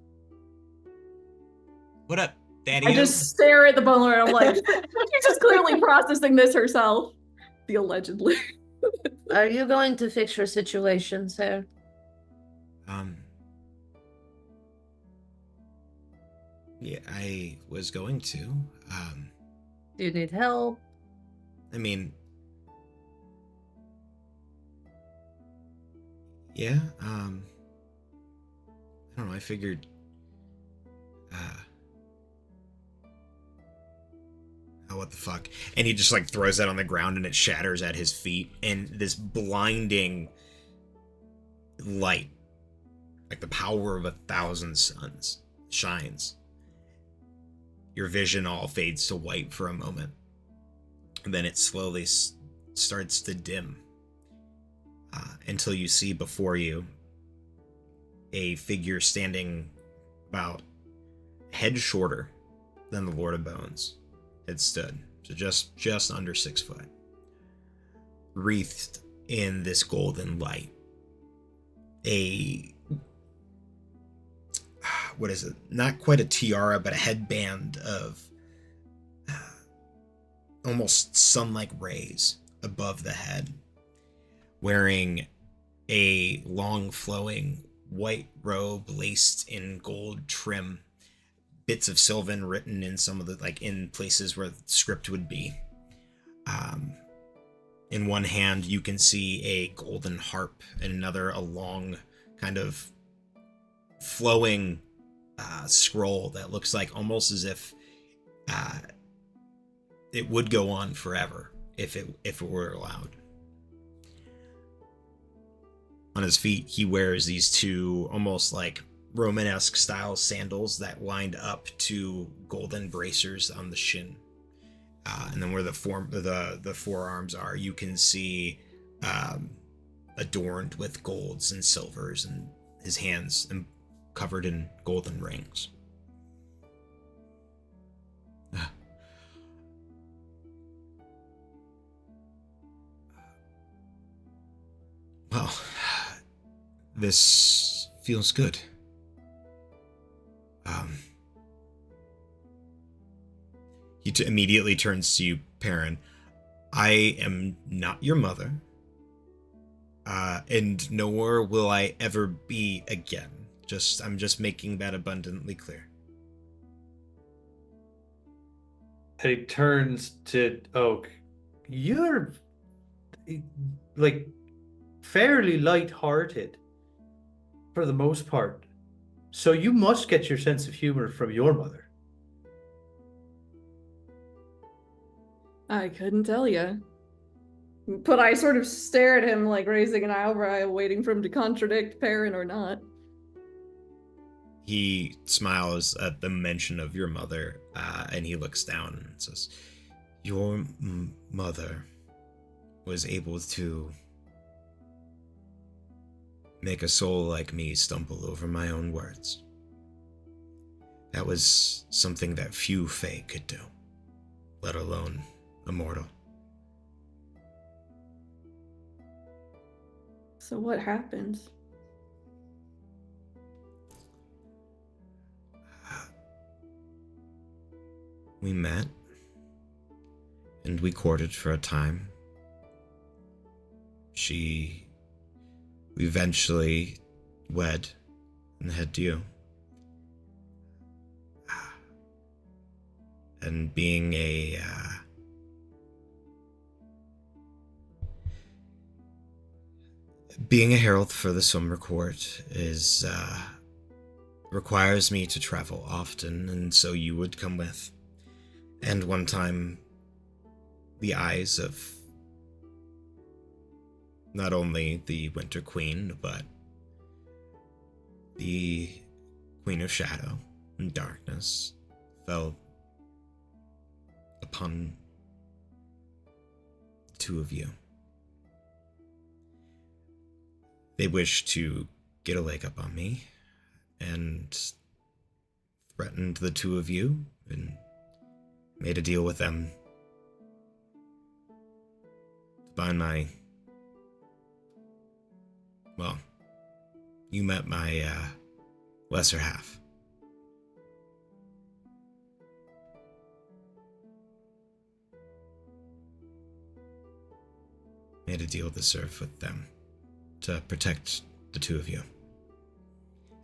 what up, Daddy? I just stare at the bone lord and I'm like, she's just clearly processing this herself. The allegedly. Are you going to fix your situation, sir? Yeah, I was going to. Do you need help? I mean, yeah, I don't know, I figured, oh, what the fuck? And he just like throws that on the ground and it shatters at his feet, and this blinding light, like the power of 1,000 suns, shines. Your vision all fades to white for a moment, and then it slowly starts to dim until you see before you a figure standing about a head shorter than the Lord of Bones had stood, so just under 6 foot, wreathed in this golden light. What is it? Not quite a tiara, but a headband of almost sun-like rays above the head, wearing a long flowing white robe laced in gold trim, bits of sylvan written in some of the, like, in places where the script would be. In one hand you can see a golden harp, and another a long kind of flowing scroll that looks like almost as if it would go on forever if it were allowed. On his feet, he wears these two almost like Romanesque style sandals that lined up to golden bracers on the shin. And then where the forearms are, you can see adorned with golds and silvers, and his hands covered in golden rings. Well, this feels good. He immediately turns to you, Perrin. I am not your mother, and nor will I ever be again. I'm just making that abundantly clear. And he turns to Oak. You're like fairly light-hearted for the most part, so you must get your sense of humor from your mother. I couldn't tell you. But I sort of stare at him, like raising an eyebrow, waiting for him to contradict Perrin or not. He smiles at the mention of your mother, and he looks down and says, your mother was able to make a soul like me stumble over my own words. That was something that few Fae could do, let alone a mortal. So what happened? We met, and we courted for a time. We eventually wed and had you. And being a herald for the Summer Court is requires me to travel often, and so you would come with. And one time, the eyes of not only the Winter Queen, but the Queen of Shadow and Darkness fell upon the two of you. They wished to get a leg up on me and threatened the two of you and made a deal with them to bind my... Well, you met my lesser half. Made a deal to serve with them to protect the two of you.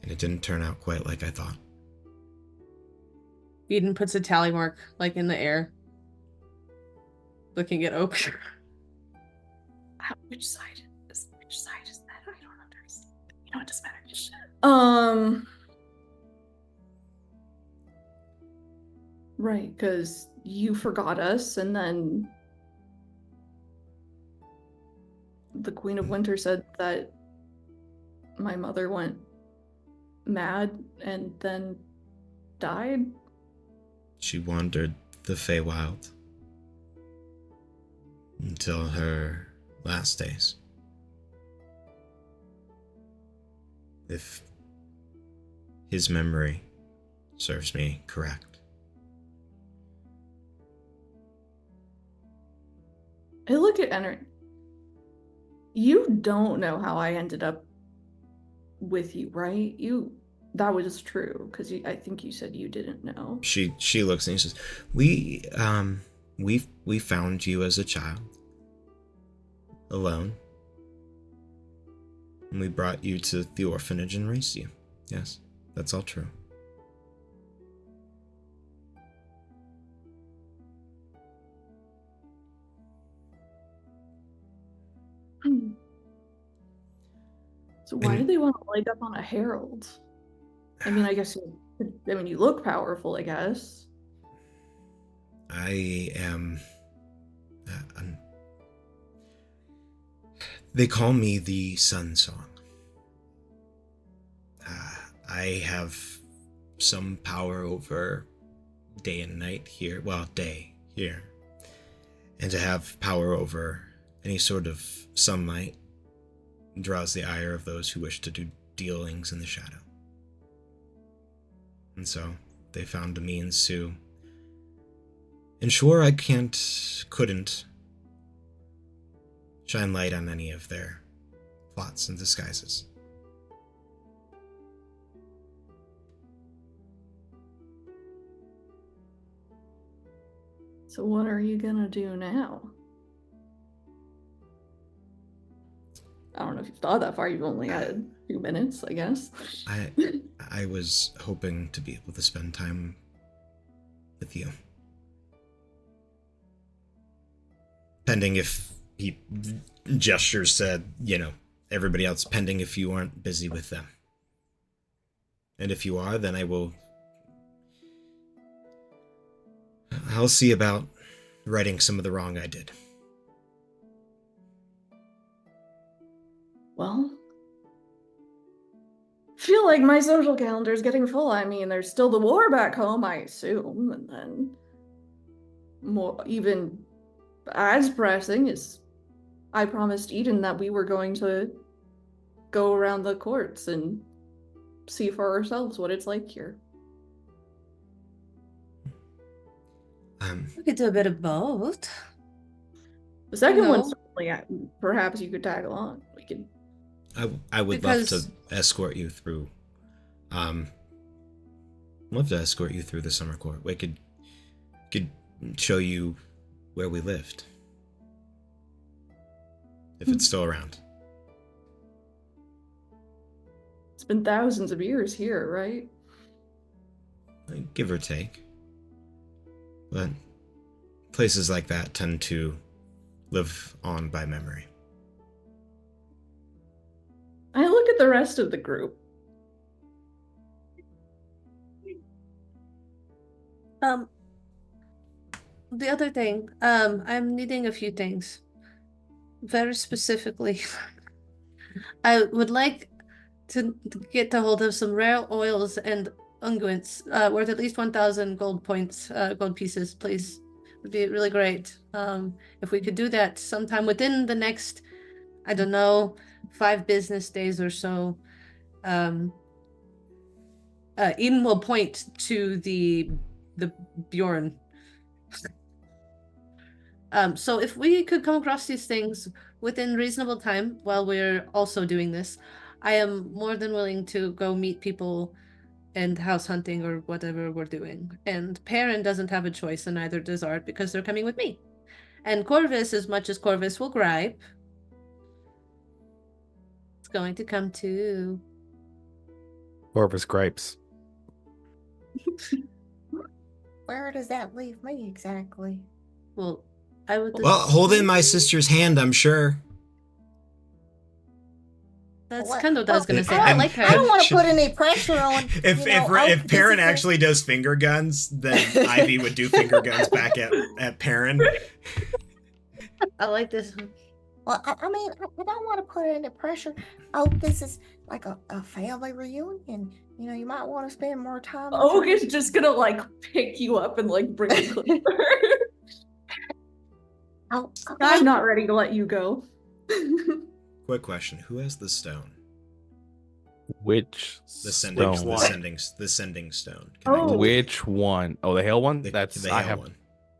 And it didn't turn out quite like I thought. Eden puts a tally mark, like, in the air. looking at Oak. Which side is that? I don't understand. You know, it doesn't matter. Right, because you forgot us, and then the Queen of Winter said that my mother went mad and then died. She wandered the Feywild until her last days. If his memory serves me correct. I look at Enric. You don't know how I ended up with you, right? That was true, because I think you said you didn't know. She looks and she says, we found you as a child, alone, and we brought you to the orphanage and raised you. Yes, that's all true. So why do they want to leg up on a herald? I mean, you look powerful, I guess. I am. They call me the Sun Song. I have some power over day and night here. Well, day here. And to have power over any sort of sunlight draws the ire of those who wish to do dealings in the shadow. And so they found a means to ensure I couldn't shine light on any of their plots and disguises. So what are you gonna do now? I don't know if you've thought that far. You've only had a few minutes, I guess. I was hoping to be able to spend time with you. Pending if he gestures said, everybody else, pending if you aren't busy with them. And if you are, then I'll see about righting some of the wrong I did. Well, feel like my social calendar is getting full. I mean, there's still the war back home, I assume, and then more, even as pressing is, I promised Eden that we were going to go around the courts and see for ourselves what it's like here. We could do a bit of both. The second No. one, certainly, perhaps you could tag along. We could. I would love to escort you through. Love to escort you through the summer court. We could show you where we lived, if it's still around. It's been thousands of years here, right? Give or take. But places like that tend to live on by memory. I look at the rest of the group. The other thing, I'm needing a few things. Very specifically, I would like to get a hold of some rare oils and unguents worth at least 1,000 gold points, gold pieces, please. Would be really great. If we could do that sometime within the next, I don't know, 5 business days or so. Eden will point to the Bjorn. So if we could come across these things within reasonable time while we're also doing this, I am more than willing to go meet people and house hunting or whatever we're doing. And Perrin doesn't have a choice, and neither does Art, because they're coming with me. And Corvus, as much as Corvus will gripe, it's going to come too. Corvus gripes. Where does that leave me exactly? Well, I would. Well, holding my assume- sister's hand, I'm sure. That's What- kind of what I was gonna well, say. and- I like her. I don't want to Should- put any pressure on. If you know, I- if this Perrin is a- actually does finger guns, then Ivy would do finger guns back at Perrin. I like this one. Well, I mean, I don't want to put any pressure. Oh, this is like a family reunion. You know, you might want to spend more time. with Og your- is just gonna like pick you up and like bring you closer. Oh, I'm not ready to let you go. Quick question: who has the stone? Which The sending, stone? the sending stone. Oh. Which one? Oh, the hail one. the, That's the I hail have. one.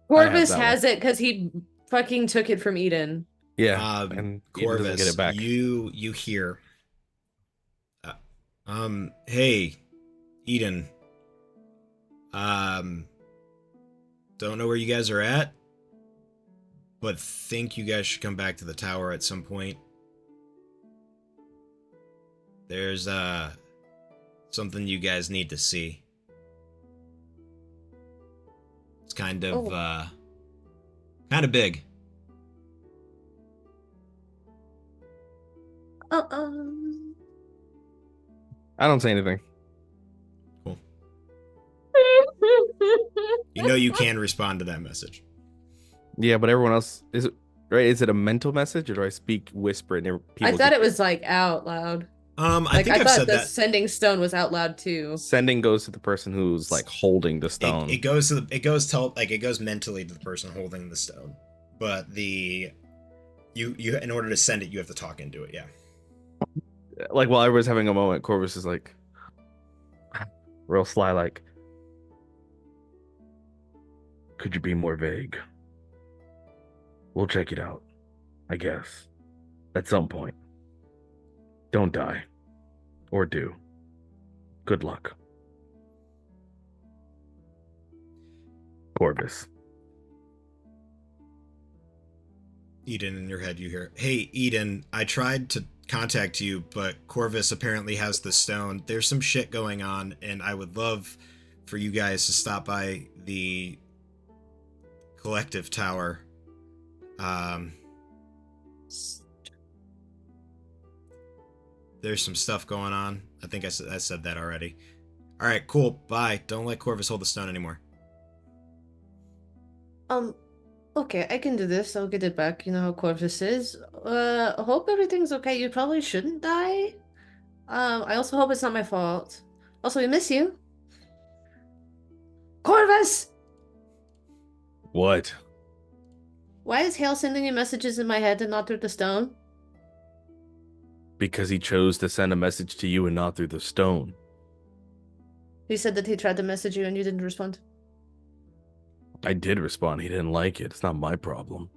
Corvus that has it because he fucking took it from Eden. Yeah, Um, and Eden Corvus, doesn't get it back. you hear. Hey, Eden. Don't know where you guys are at, but think you guys should come back to the tower at some point. There's something you guys need to see. It's kind of big. I don't say anything. Cool. You know you can respond to that message. Yeah, but everyone else is it right? Is it a mental message or do I speak whisper and people? I thought it was like out loud. I Like think I I've thought said the that. sending stone was out loud too. sending goes to the person who's like holding the stone. It goes mentally to the person holding the stone, but you in order to send it, you have to talk into it. Yeah. Like while everyone's having a moment, Corvus is like real sly, like, could you be more vague? We'll check it out, I guess. At some point. Don't die. Or do. Good luck. Corvus. Eden, in your head, you hear, "Hey, Eden, I tried to contact you, but Corvus apparently has the stone. There's some shit going on, and I would love for you guys to stop by the collective tower. There's some stuff going on. I think I said that already. All right, cool. Bye. Don't let Corvus hold the stone anymore." Okay, I can do this. I'll get it back. You know how Corvus is. Hope everything's okay. You probably shouldn't die. I also hope it's not my fault. Also, we miss you. Corvus! What? Why is Hale sending you messages in my head and not through the stone? Because he chose to send a message to you and not through the stone. He said that he tried to message you and you didn't respond. I did respond. He didn't like it. It's not my problem.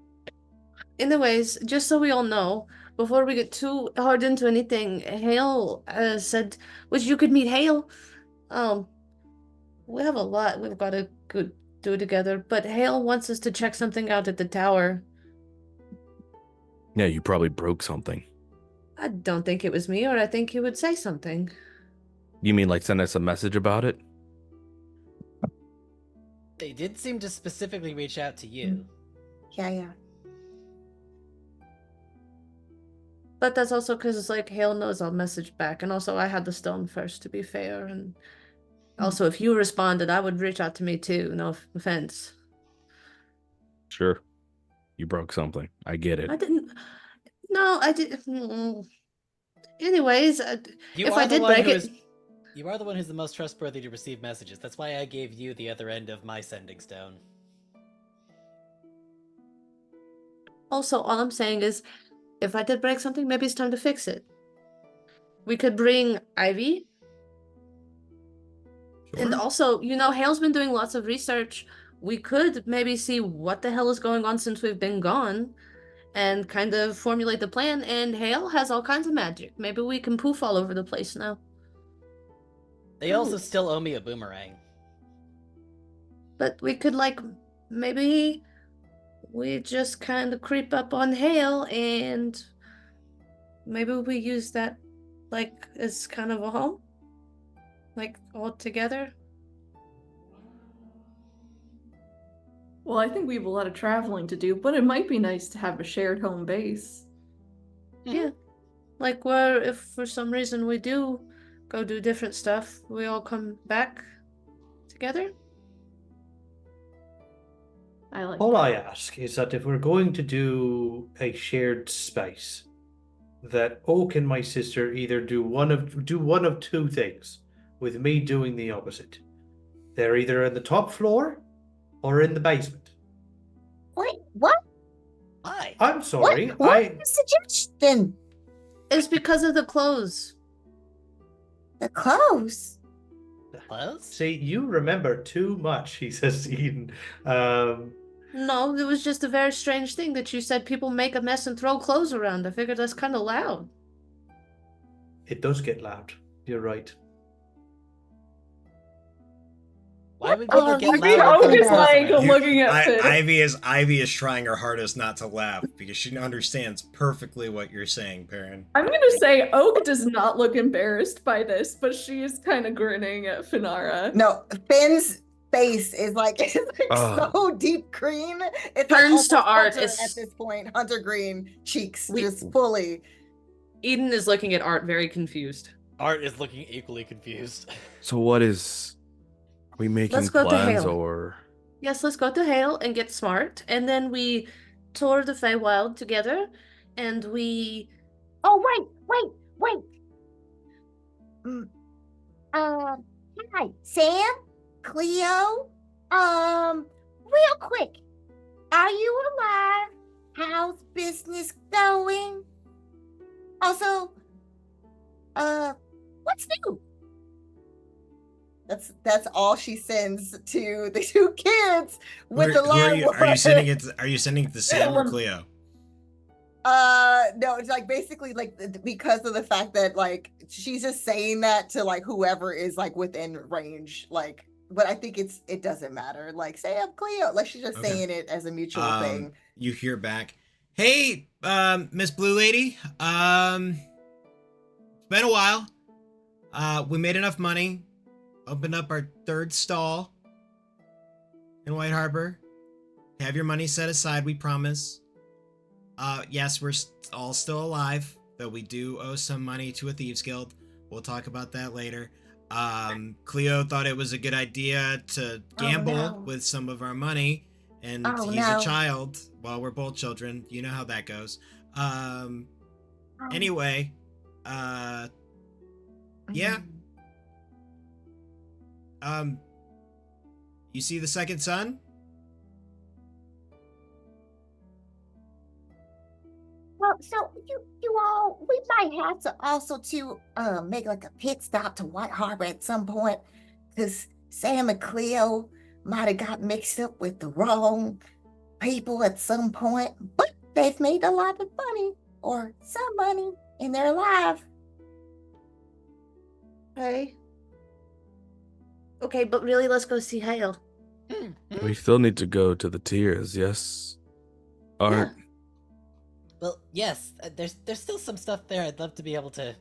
Anyways, just so we all know, before we get too hard into anything, Hale said, which you could meet Hale. We have a lot we've got to go do together, but Hale wants us to check something out at the tower. Yeah, you probably broke something. I don't think it was me, or I think he would say something. You mean like send us a message about it? They did seem to specifically reach out to you. Yeah. But that's also because, like, Hale knows I'll message back, and also I had the stone first, to be fair, and also if you responded, I would reach out to me too, no offense. Sure. You broke something. I get it. I didn't... No, I did... Anyways, You if are I the did one break who it... is- You are the one who's the most trustworthy to receive messages. That's why I gave you the other end of my sending stone. Also, all I'm saying is, if I did break something, maybe it's time to fix it. We could bring Ivy. And Sure. also, you know, Hale's been doing lots of research. We could maybe see what the hell is going on since we've been gone and kind of formulate the plan. And Hale has all kinds of magic. Maybe we can poof all over the place now. They also still owe me a boomerang. But we could, like, maybe we just kind of creep up on Hale and maybe we use that, like, as kind of a home? Like, all together? Well, I think we have a lot of traveling to do, but it might be nice to have a shared home base. Yeah. Like where if for some reason we do go do different stuff, we all come back together. I like All that. I ask is that if we're going to do a shared space, that Oak and my sister either do one of two things, with me doing the opposite. They're either in the top floor or in the basement. Wait, what? Why? I'm sorry, What is the suggestion? It's because of the clothes. The clothes. Clothes? See, you remember too much, he says to Eden. No, it was just a very strange thing that you said people make a mess and throw clothes around. I figured that's kind of loud. It does get loud. You're right. Why would are people you get I loud mean, when Oak throwing is clothes like around? looking at Finn. Ivy is trying her hardest not to laugh because she understands perfectly what you're saying, Perrin. I'm gonna say Oak does not look embarrassed by this, but she is kind of grinning at Finara. No, Finn's face is like, it's like Ugh. so deep green. It's Turns to like almost Art Hunter as- at this point. Hunter green cheeks, We- just fully. Eden is looking at Art very confused. Art is looking equally confused. So what is? Are we making Let's go to plans Hale. or? Yes, let's go to Hale and get smart, and then we tour the Feywild together, and we. Oh, wait. Mm, hi, Sam, Cleo. Real quick, are you alive? How's business going? Also, what's new? That's all she sends to the two kids with the line. Are you sending it? Are you sending it to Sam or Cleo? No, it's like basically like because of the fact that like she's just saying that to like whoever is like within range, like. But I think it doesn't matter. Like Sam, Cleo, like she's just Okay. saying it as a mutual thing. You hear back, "Hey, Miss Blue Lady. It's been a while. We made enough money. Opened up our third stall in White Harbor. Have your money set aside, we promise. Yes, we're all still alive, though we do owe some money to a thieves guild. We'll talk about that later. Cleo thought it was a good idea to gamble no. with some of our money, and Oh, he's no. a child. Well, we're both children. You know how that goes. Anyway, yeah. You see the second son? Well, so you all, we might have to also to make like a pit stop to White Harbor at some point, because Sam and Cleo might have got mixed up with the wrong people at some point, but they've made a lot of money or some money and they're alive. Okay, but really, let's go see Hale. We still need to go to the tiers, yes? Art. Well, yes, there's still some stuff there I'd love to be able to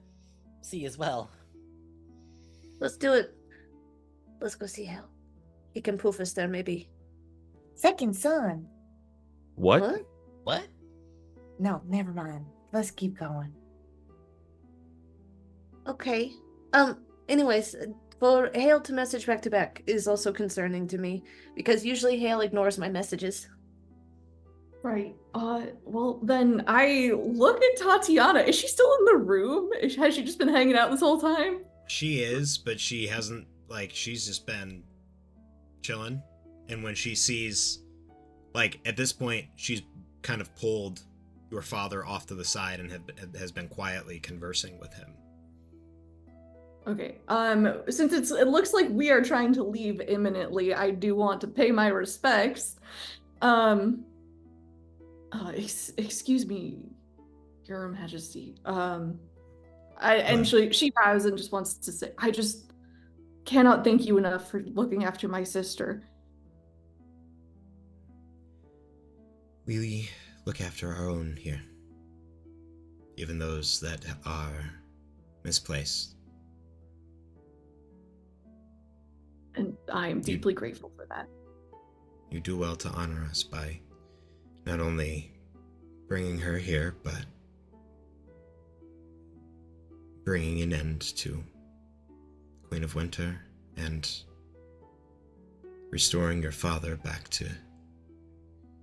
see as well. Let's do it. Let's go see Hale. He can poof us there, maybe. Second son. What? What? No, never mind. Let's keep going. Okay. Anyways, for Hale to message back to back is also concerning to me, because usually Hale ignores my messages. Right. Well, then I look at Tatiana. Is she still in the room? Has she just been hanging out this whole time? She is, but she hasn't, like, she's just been chilling. And when she sees, like, at this point, she's kind of pulled your father off to the side and has been quietly conversing with him. Okay. Since it looks like we are trying to leave imminently, I do want to pay my respects. Excuse me, Your Majesty. She bows and just wants to say, I just cannot thank you enough for looking after my sister. We look after our own here, even those that are misplaced. And I am deeply grateful for that. You do well to honor us by not only bringing her here, but bringing an end to Queen of Winter and restoring your father back to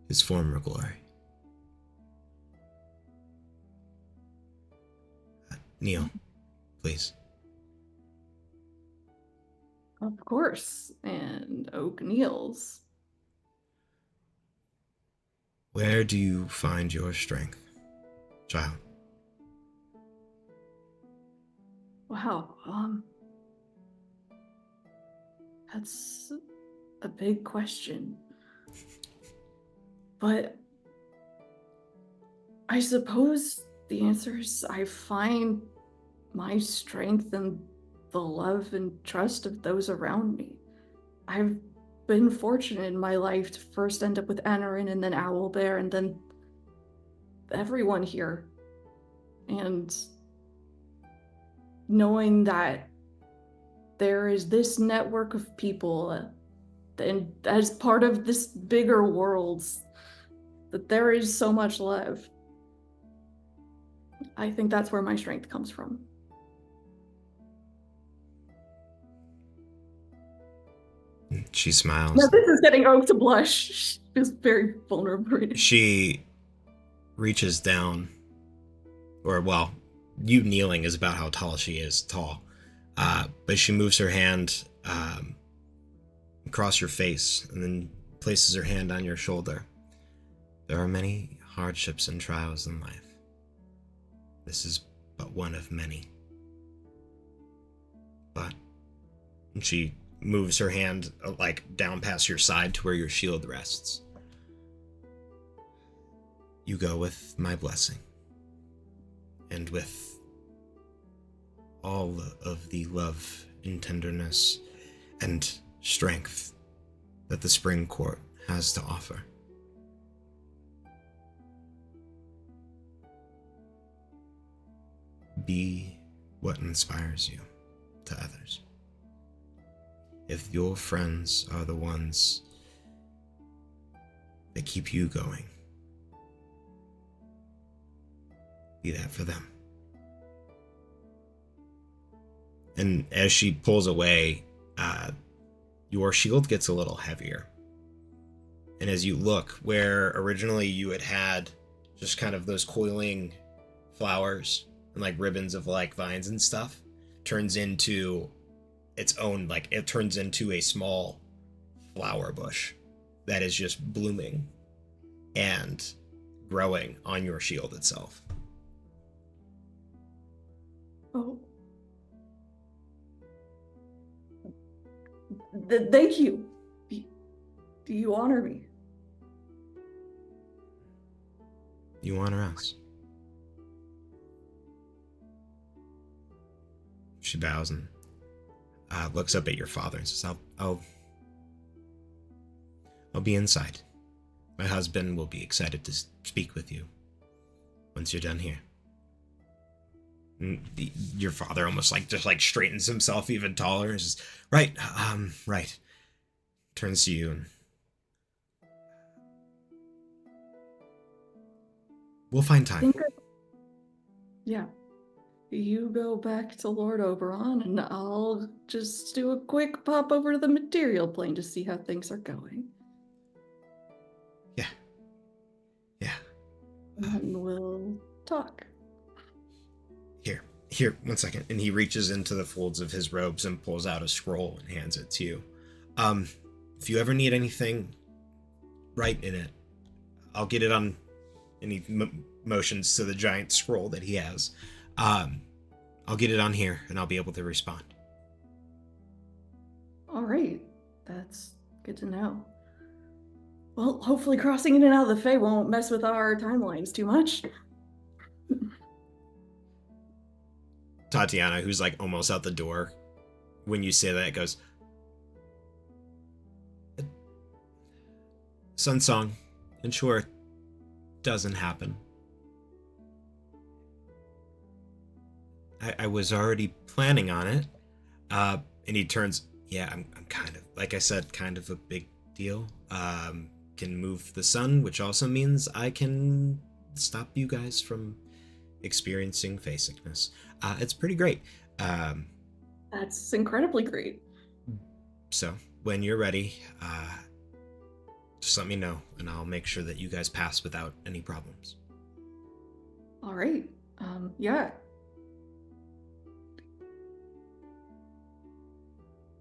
his former glory. Kneel, please. Of course. And Oak kneels. Where do you find your strength, child? Wow. That's a big question. But I suppose the answer is I find my strength in the love and trust of those around me. I've been fortunate in my life to first end up with Anarin and then Owlbear and then everyone here. And knowing that there is this network of people and as part of this bigger world, that there is so much love. I think that's where my strength comes from. She smiles. Now this is getting Oak to blush. She feels very vulnerable. She reaches down, or well, you kneeling is about how tall she is, tall. But she moves her hand across your face and then places her hand on your shoulder. There are many hardships and trials in life. This is but one of many. But and she moves her hand like down past your side to where your shield rests. You go with my blessing, and with all of the love and tenderness and strength that the Spring Court has to offer. Be what inspires you to others. If your friends are the ones that keep you going, be that for them. And as she pulls away, your shield gets a little heavier. And as you look, where originally you had just kind of those coiling flowers and like ribbons of like vines and stuff, turns into its own, like it turns into a small flower bush that is just blooming and growing on your shield itself. Oh. Thank you. Do you honor me? You honor us. She bows and looks up at your father and says, I'll be inside. My husband will be excited to speak with you once you're done here. And your father almost just straightens himself even taller and says, right. Turns to you and we'll find time. Yeah. You go back to Lord Oberon, and I'll just do a quick pop over to the material plane to see how things are going. Yeah. And we'll talk. Here, 1 second. And he reaches into the folds of his robes and pulls out a scroll and hands it to you. If you ever need anything, write in it. I'll get it on. And he motions to the giant scroll that he has. I'll get it on here and I'll be able to respond. All right. That's good to know. Well, hopefully crossing in and out of the Fae won't mess with our timelines too much. Tatiana, who's like almost out the door, when you say that, goes, Sunsong, and sure, it doesn't happen. I was already planning on it. And he turns, yeah, I'm kind of, like I said, kind of a big deal. Can move the sun, which also means I can stop you guys from experiencing face sickness. It's pretty great. That's incredibly great. So when you're ready, just let me know, and I'll make sure that you guys pass without any problems. All right. Yeah.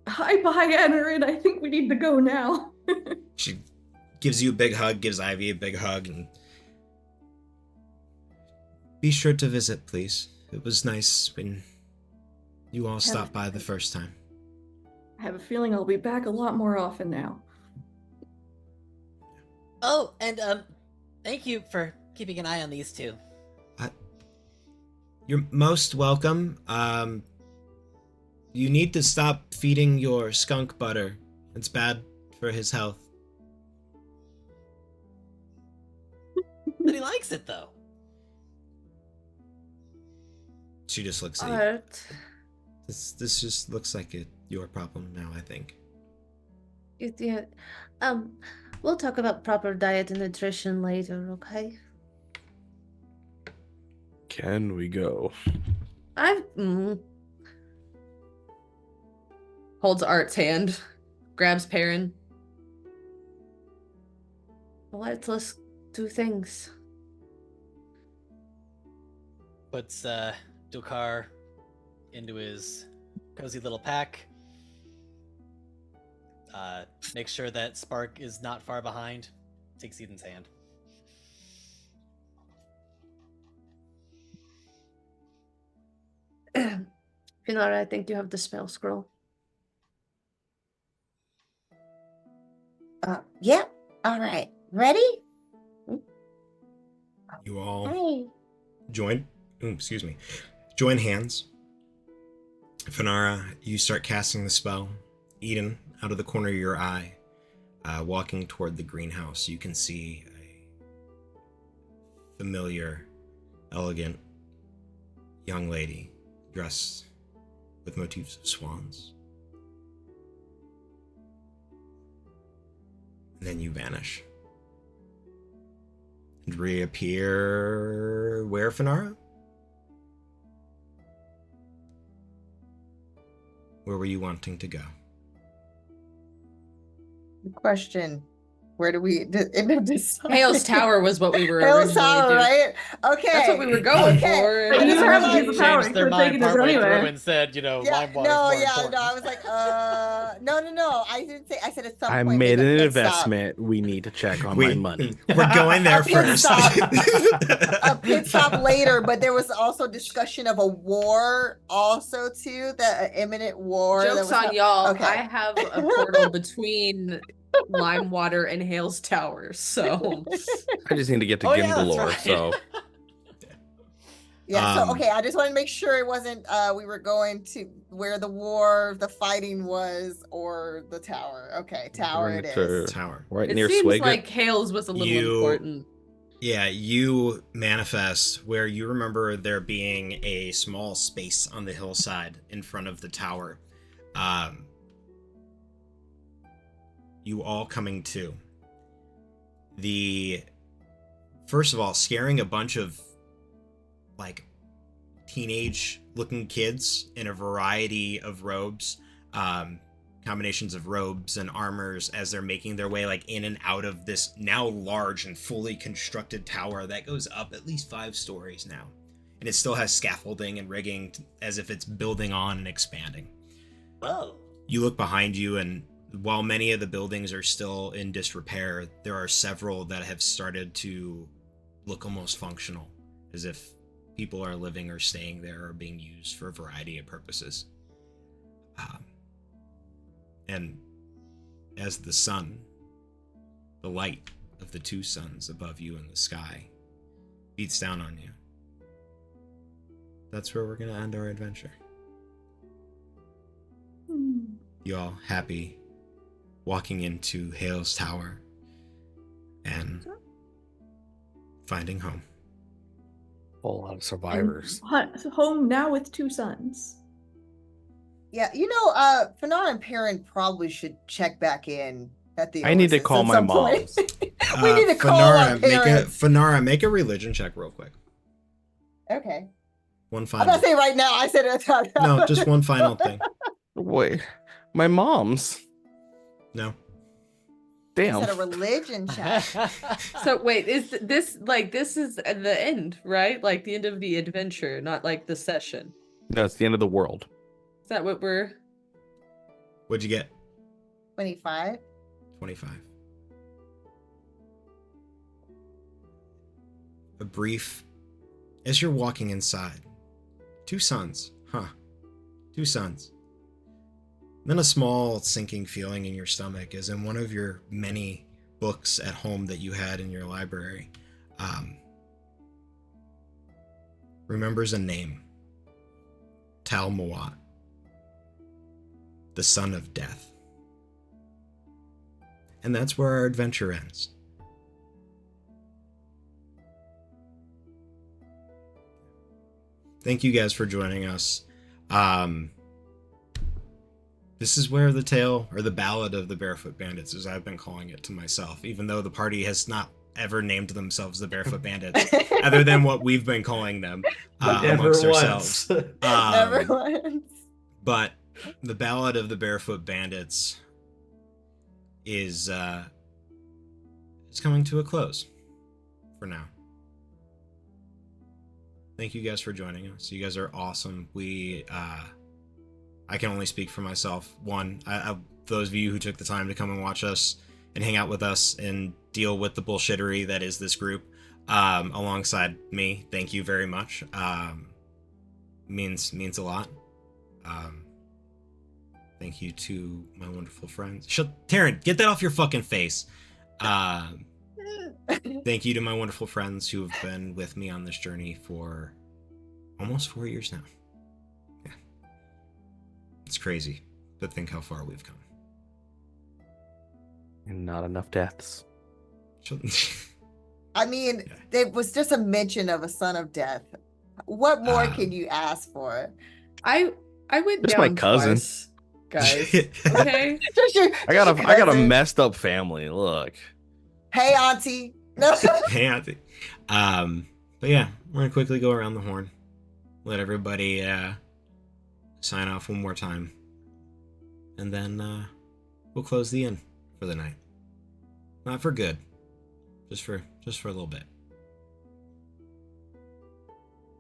Hi, bye, Anarin. I think we need to go now. She gives you a big hug, gives Ivy a big hug, and be sure to visit, please. It was nice when you all stopped by the first time. I have a feeling I'll be back a lot more often now. Oh, and thank you for keeping an eye on these two. You're most welcome. You need to stop feeding your skunk butter. It's bad for his health. But he likes it though. She just looks at you. Art. This just looks like your problem now, I think. Yeah. We'll talk about proper diet and nutrition later, okay? Can we go? Holds Art's hand, grabs Perrin. Let's do things. Puts Dukar into his cozy little pack. Makes sure that Spark is not far behind. Takes Eden's hand. Finara, I think you have the spell scroll. Yeah. All right. Ready? You all Hey. join. Excuse me. Join hands. Finara, you start casting the spell. Eden, out of the corner of your eye, walking toward the greenhouse, you can see a familiar, elegant young lady dressed with motifs of swans. And then you vanish. And reappear where, Finara? Where were you wanting to go? Question. Where do we end up deciding? Hale's Tower was what we were Hale's originally Tower, doing. right? Okay. That's what we were going Okay. for. I You just have wanna, to use the like, power. Changed their Could've mind taken us partway anyway. through and said, Yeah, lime water no, is more yeah, important. no. I was like, no. I didn't say. I said at some I point. made make a an pit stop. investment. We need to check on my money. We're going there A pit first. stop. A pit stop later, but there was also discussion of a war, also too, the imminent war. that Joke's was on y'all. Okay. I have a portal between Limewater and Hale's Tower, so I just need to get to Oh, yeah, that's Gimbalore, right. so Yeah, so Um, okay, I just want to make sure it wasn't we were going to where the fighting was, or the tower. Okay, tower it is. Tower. right it near seems Swig. like Hale's was a little important. Yeah, you manifest where you remember there being a small space on the hillside in front of the tower. You all coming to. First of all, scaring a bunch of like teenage looking kids in a variety of robes, combinations of robes and armors as they're making their way like in and out of this now large and fully constructed tower that goes up at least 5 stories now. And it still has scaffolding and rigging as if it's building on and expanding. Whoa. You look behind you, and while many of the buildings are still in disrepair, there are several that have started to look almost functional, as if people are living or staying there or being used for a variety of purposes. And as the sun, the light of the 2 suns above you in the sky, beats down on you, that's where we're going to end our adventure. You all happy walking into Hale's Tower and finding home. A lot of survivors. Home now with 2 sons. Yeah, Fanar and Perrin probably should check back in at the I need to Oasis call at my some point. moms. We need to call our parents. Fanara, make a religion check real quick. Okay. One I'm final. not saying right now. I said it. No, just one final thing. Wait, my mom's. No. I Damn. said a religion check. So wait, is this like this is the end, right? Like the end of the adventure, not like the session. No, it's the end of the world. Is that what we're? What'd you get? 25. 25. A brief. As you're walking inside, 2 suns. Huh. 2 suns. Then a small sinking feeling in your stomach as in one of your many books at home that you had in your library remembers a name. Tal Mawat. The son of death. And that's where our adventure ends. Thank you guys for joining us. This is where the tale, or the ballad of the Barefoot Bandits, as I've been calling it to myself, even though the party has not ever named themselves the Barefoot Bandits, other than what we've been calling them amongst ourselves. Never once. But the ballad of the Barefoot Bandits is coming to a close for now. Thank you guys for joining us. You guys are awesome. I can only speak for myself. One, those of you who took the time to come and watch us and hang out with us and deal with the bullshittery that is this group alongside me, thank you very much. Means a lot. Thank you to my wonderful friends. Taryn, get that off your fucking face. Thank you to my wonderful friends who have been with me on this journey for almost 4 years now. Yeah. It's crazy to think how far we've come. And not enough deaths. I mean, Yeah. there was just a mention of a son of death. What more can you ask for? I went Just down my cousin. twice, guys. Okay. Just your I got a cousin. messed up family. Look. Hey, auntie. No. Hey, Auntie. But yeah, we're gonna quickly go around the horn. Let everybody sign off one more time. And then we'll close the inn for the night. Not for good. Just for a little bit.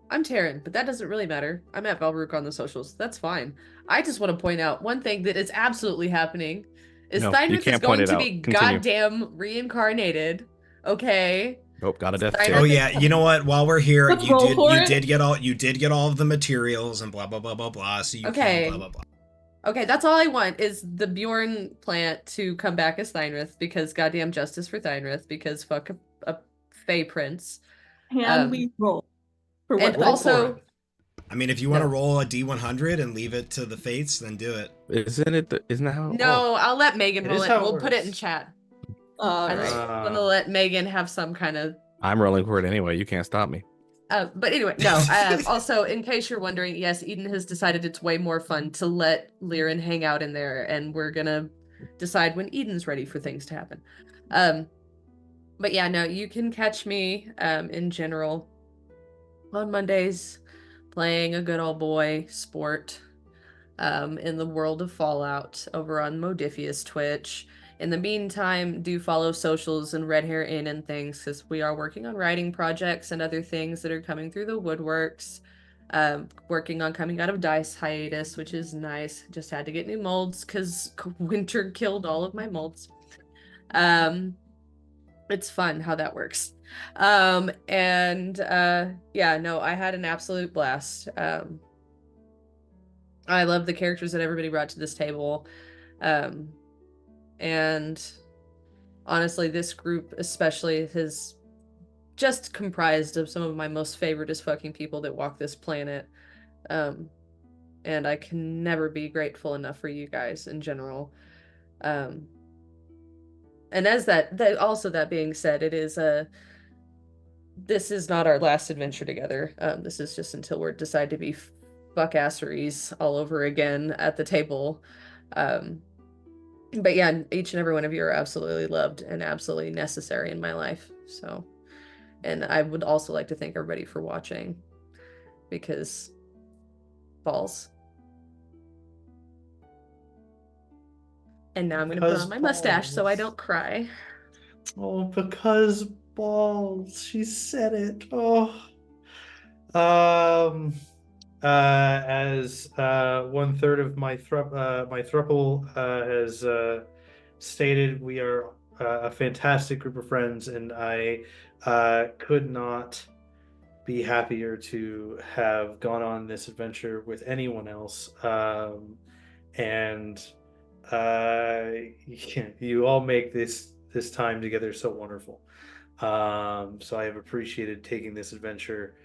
I'm Taryn, but that doesn't really matter. I'm at Valrook on the socials. That's fine. I just want to point out one thing that is absolutely happening is No, you Steinmetz is can't point going it to out. be Continue. goddamn reincarnated. Okay. Nope, got a death Steiner- too. Oh yeah, you know what? While we're here, Let's roll for it. did get all of the materials and blah blah blah blah blah. So you Okay. can blah blah blah. Okay, that's all I want is the Bjorn plant to come back as Steinrith because goddamn justice for Steinrith because fuck a Fey prince. Can we roll for And what? Roll also, for it. I mean, if you want to No. roll a D100 and leave it to the fates, then do it. Isn't that how? no, I'll let Megan It roll is it. how it We'll put it in works. chat. All I right. just want to let Megan have some kind of I'm rolling for it anyway. You can't stop me. but anyway, no. Also, in case you're wondering, yes, Eden has decided it's way more fun to let Lyran hang out in there, and we're gonna decide when Eden's ready for things to happen. But yeah, no, you can catch me in general on Mondays playing a good old boy sport in the world of Fallout over on Modifius Twitch. In the meantime, do follow socials and Red Hair Inn and things because we are working on writing projects and other things that are coming through the woodworks. Working on coming out of Dice hiatus, which is nice. Just had to get new molds because winter killed all of my molds. It's fun how that works. Yeah, no, I had an absolute blast. I love the characters that everybody brought to this table. And honestly, this group especially is just comprised of some of my most favorite as fucking people that walk this planet. And I can never be grateful enough for you guys in general. And as that being said, it is this is not our last adventure together. This is just until we're decide to be fuckasseries all over again at the table. But yeah, each and every one of you are absolutely loved and absolutely necessary in my life. So, and I would also like to thank everybody for watching, because balls. And now I'm going to put Because on my mustache so I balls. don't cry. Oh, because balls. She said it. Oh. Um. As 1/3 of my my thruple has stated, we are a fantastic group of friends, and I could not be happier to have gone on this adventure with anyone else. And you all make this time together so wonderful. So I have appreciated taking this adventure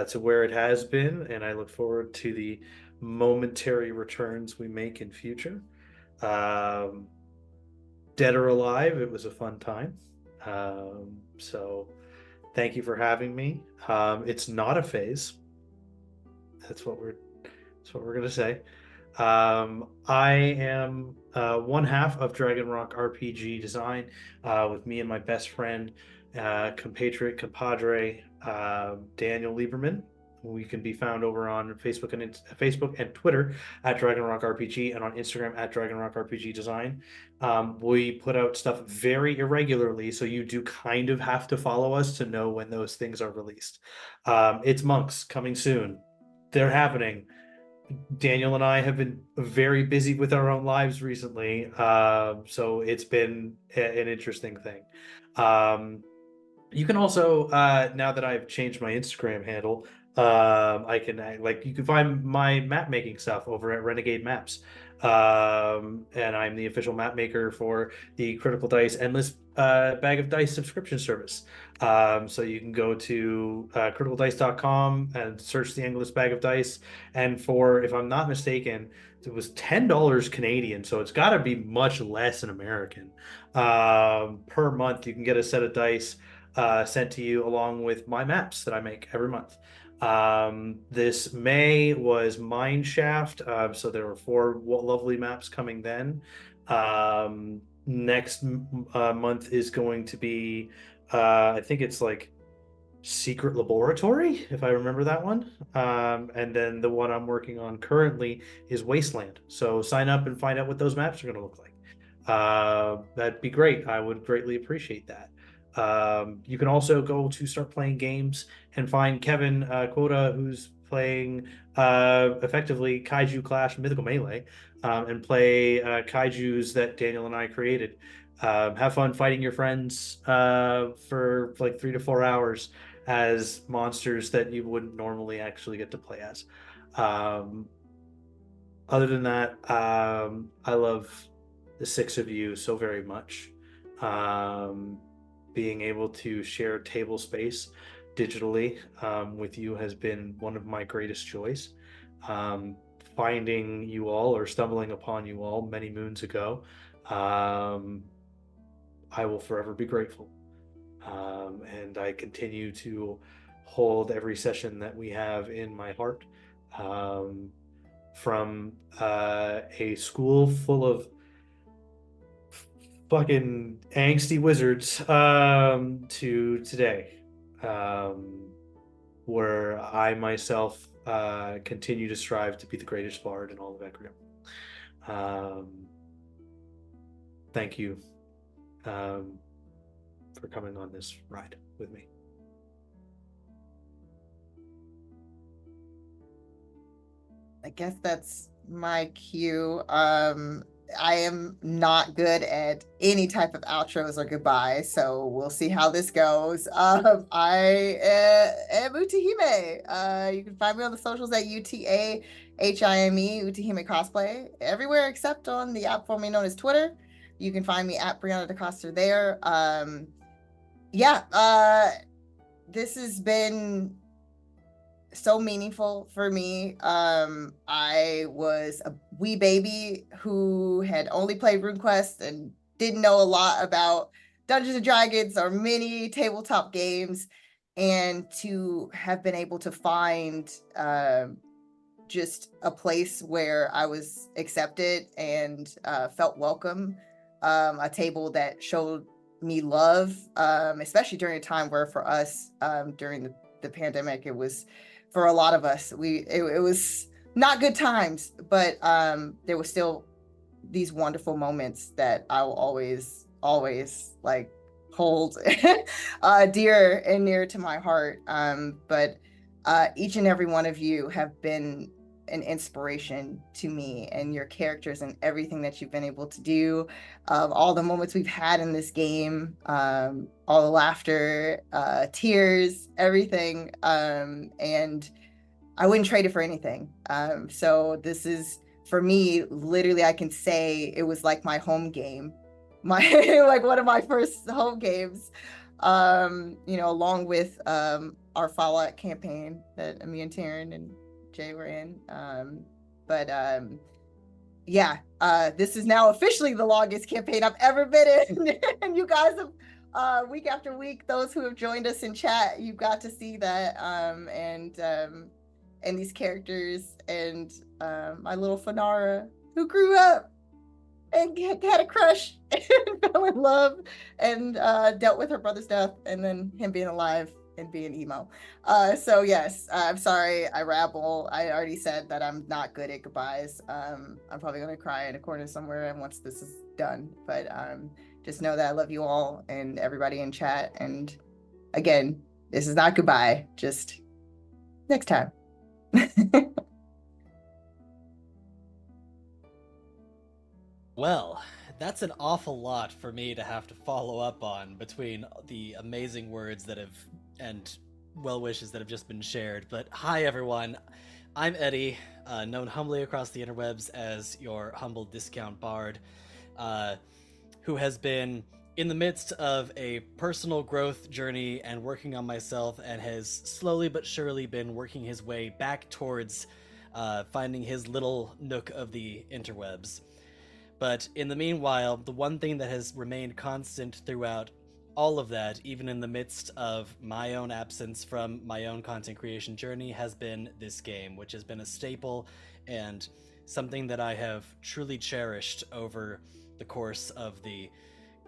to where it has been, and I look forward to the momentary returns we make in future. Um, Dead or alive, it was a fun time. So thank you for having me. It's not a phase. That's what we're gonna say. I am one half of Dragon Rock RPG Design, with me and my best friend, compatriot, compadre, Daniel Lieberman. We can be found over on Facebook and Twitter at Dragon Rock RPG, and on Instagram at Dragon Rock RPG Design. We put out stuff very irregularly, so you do kind of have to follow us to know when those things are released. It's Monks coming soon. They're happening. Daniel and I have been very busy with our own lives recently, so it's been an interesting thing. You can also, now that I've changed my Instagram handle, you can find my map making stuff over at Renegade Maps. And I'm the official map maker for the Critical Dice Endless Bag of Dice subscription service. So you can go to criticaldice.com and search the Endless Bag of Dice. And for, if I'm not mistaken, it was $10 Canadian, so it's got to be much less in American. Per month, you can get a set of dice sent to you along with my maps that I make every month. This May was Mine Shaft, so there were 4 lovely maps coming then. Next month is going to be, I think it's like Secret Laboratory, if I remember that one. And then the one I'm working on currently is Wasteland. So sign up and find out what those maps are going to look like. That'd be great. I would greatly appreciate that. You can also go to Start Playing Games and find Kevin Quota, who's playing effectively Kaiju Clash Mythical Melee, and play kaijus that Daniel and I created. Have fun fighting your friends for like 3 to 4 hours as monsters that you wouldn't normally actually get to play as. Other than that, I love the 6 of you so very much. Being able to share table space digitally with you has been one of my greatest joys. Finding you all, or stumbling upon you all many moons ago, I will forever be grateful. And I continue to hold every session that we have in my heart. From a school full of fucking angsty wizards to today, where I myself continue to strive to be the greatest bard in all of Ecriom. Thank you for coming on this ride with me. I guess that's my cue. I am not good at any type of outros or goodbyes, so we'll see how this goes. I am Utahime. You can find me on the socials at UTAHIME, Utahime Cosplay, everywhere except on the app formerly known as Twitter. You can find me at Brianna DeCosta there. This has been so meaningful for me. I was a wee baby who had only played RuneQuest and didn't know a lot about Dungeons and Dragons or many tabletop games, and to have been able to find just a place where I was accepted and felt welcome a table that showed me love, especially during a time where for us, during the pandemic, it was for a lot of us, it was not good times, but there was still these wonderful moments that I will always like hold dear and near to my heart. But each and every one of you have been an inspiration to me, and your characters and everything that you've been able to do, all the moments we've had in this game, all the laughter, tears, everything. And I wouldn't trade it for anything. So this is, for me, literally, I can say it was like my home game, my like one of my first home games. Along with our Fallout campaign that me and Taryn and Jay were in. This is now officially the longest campaign I've ever been in, and you guys have week after week, those who have joined us in chat, you've got to see that, and these characters, and my little Fanara, who grew up and had a crush and fell in love and dealt with her brother's death, and then him being alive and being emo. So yes, I'm sorry I rabble. I already said that I'm not good at goodbyes. I'm probably gonna cry in a corner somewhere once this is done. But just know that I love you all and everybody in chat. And again, this is not goodbye, just next time. Well, that's an awful lot for me to have to follow up on between the amazing words that have and well wishes that have just been shared. But hi everyone, I'm Eddie, known humbly across the interwebs as your humble discount bard, who has been in the midst of a personal growth journey and working on myself, and has slowly but surely been working his way back towards finding his little nook of the interwebs. But in the meanwhile, the one thing that has remained constant throughout all of that, even in the midst of my own absence from my own content creation journey, has been this game, which has been a staple and something that I have truly cherished over the course of the...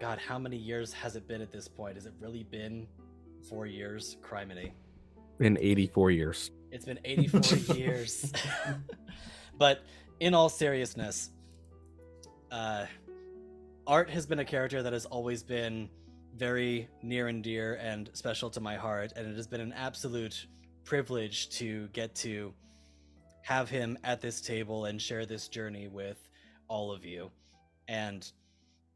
God, how many years has it been at this point? Has it really been 4 years? Criminy. In 84 years. It's been 84 years. But in all seriousness, Art has been a character that has always been very near and dear and special to my heart, and it has been an absolute privilege to get to have him at this table and share this journey with all of you. And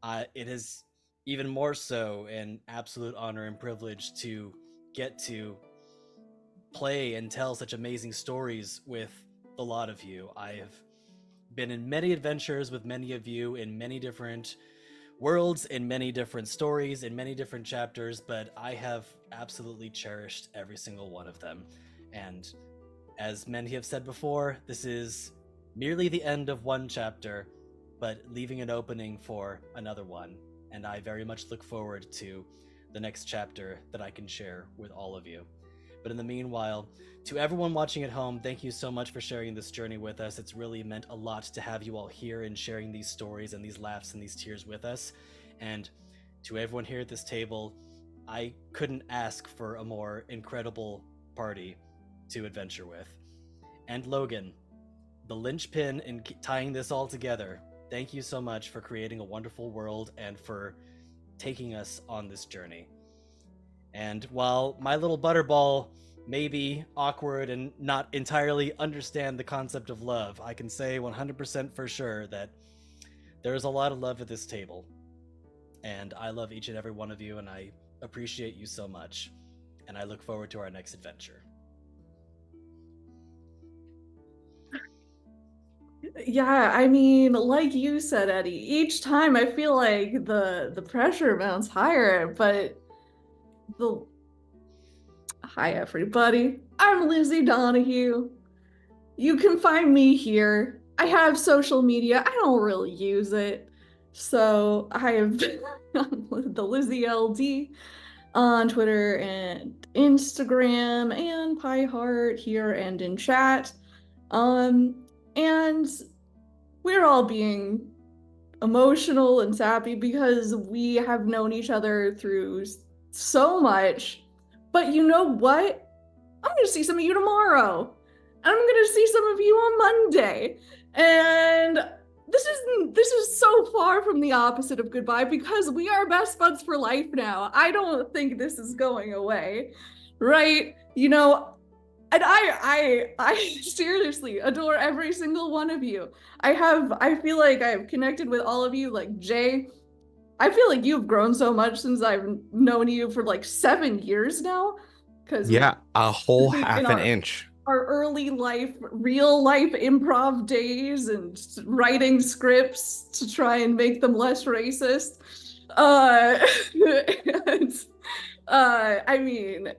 it is even more so an absolute honor and privilege to get to play and tell such amazing stories with a lot of you. I have been in many adventures with many of you in many different worlds, in many different stories, in many different chapters, but I have absolutely cherished every single one of them. And as many have said before, this is merely the end of one chapter, but leaving an opening for another one. And I very much look forward to the next chapter that I can share with all of you. But in the meanwhile, to everyone watching at home, thank you so much for sharing this journey with us. It's really meant a lot to have you all here and sharing these stories and these laughs and these tears with us. And to everyone here at this table, I couldn't ask for a more incredible party to adventure with. And Logan, the linchpin in tying this all together, thank you so much for creating a wonderful world and for taking us on this journey. And while my little butterball may be awkward and not entirely understand the concept of love, I can say 100% for sure that there is a lot of love at this table. And I love each and every one of you, and I appreciate you so much. And I look forward to our next adventure. Yeah, I mean, like you said, Eddie, each time I feel like the pressure mounts higher, but Hi everybody, I'm Lizzie Donahue. You can find me here. I have social media, I don't really use it. So I have the Lizzie LD on Twitter and Instagram and PieHeart here and in chat. And we're all being emotional and sappy because we have known each other through so much. But you know what? I'm going to see some of you tomorrow. And I'm going to see some of you on Monday. And this is so far from the opposite of goodbye because we are best buds for life now. I don't think this is going away. Right? You know, and I seriously adore every single one of you. I feel like I've connected with all of you. Like Jay, I feel like you've grown so much since I've known you for like 7 years now. Because Yeah, a whole in half an inch. our early life, real life improv days and writing scripts to try and make them less racist. And, I mean,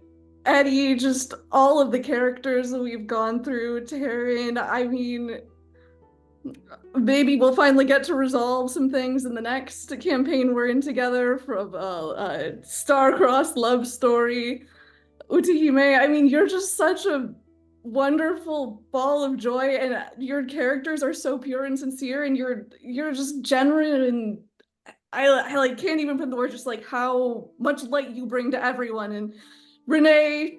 Eddie, just all of the characters that we've gone through, Taryn, I mean, maybe we'll finally get to resolve some things in the next campaign we're in together from a star-crossed love story. Utahime, I mean, you're just such a wonderful ball of joy, and your characters are so pure and sincere, and you're just genuine, and I like can't even put in the words just like how much light you bring to everyone. And Renee,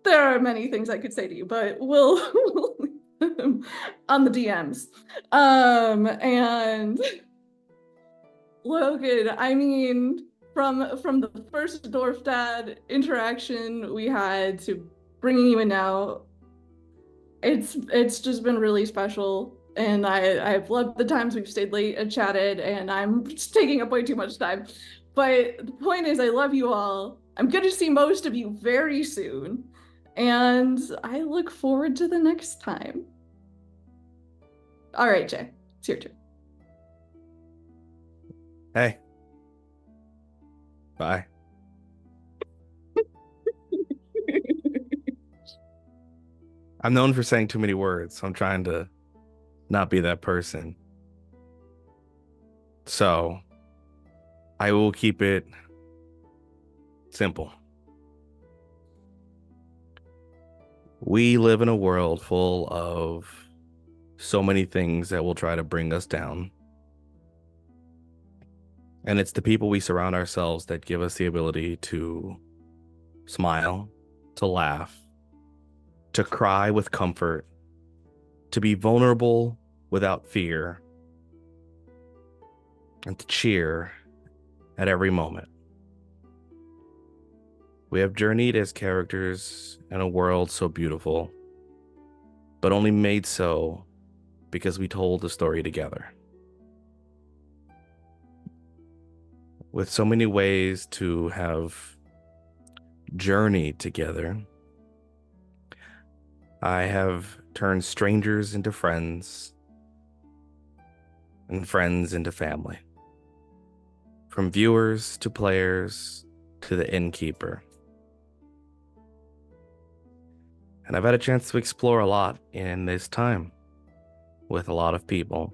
there are many things I could say to you, but we'll on the DMs. And Logan, I mean, from the first Dwarf Dad interaction we had to bringing you in now, it's just been really special. And I've loved the times we've stayed late and chatted, and I'm just taking up way too much time. But the point is, I love you all. I'm going to see most of you very soon, and I look forward to the next time. All right, Jay, it's your turn. Hey. Bye. I'm known for saying too many words, so I'm trying to not be that person. So, I will keep it simple. We live in a world full of so many things that will try to bring us down. And it's the people we surround ourselves that give us the ability to smile, to laugh, to cry with comfort, to be vulnerable without fear, and to cheer at every moment. We have journeyed as characters in a world so beautiful, but only made so because we told the story together. With so many ways to have journeyed together, I have turned strangers into friends and friends into family. From viewers to players to the innkeeper. And I've had a chance to explore a lot in this time with a lot of people,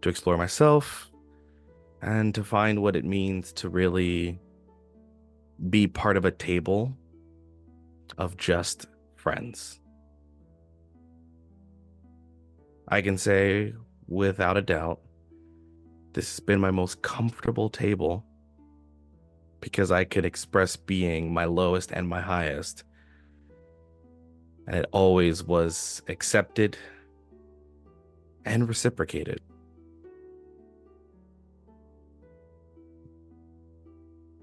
to explore myself and to find what it means to really be part of a table of just friends. I can say without a doubt, this has been my most comfortable table because I could express being my lowest and my highest. And it always was accepted and reciprocated.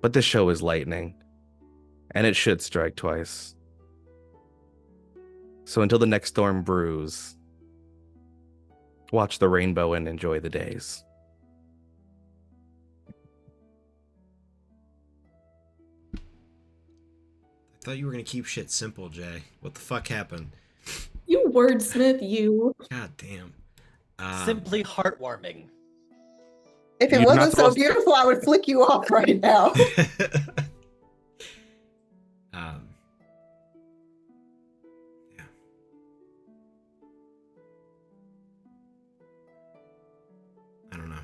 But this show is lightning, and it should strike twice. So until the next storm brews, watch the rainbow and enjoy the days. I thought you were gonna keep shit simple, Jay. What the fuck happened? You wordsmith, you. God damn. Simply heartwarming. If it You're not wasn't so supposed- beautiful, I would flick you off right now. Yeah. I don't know.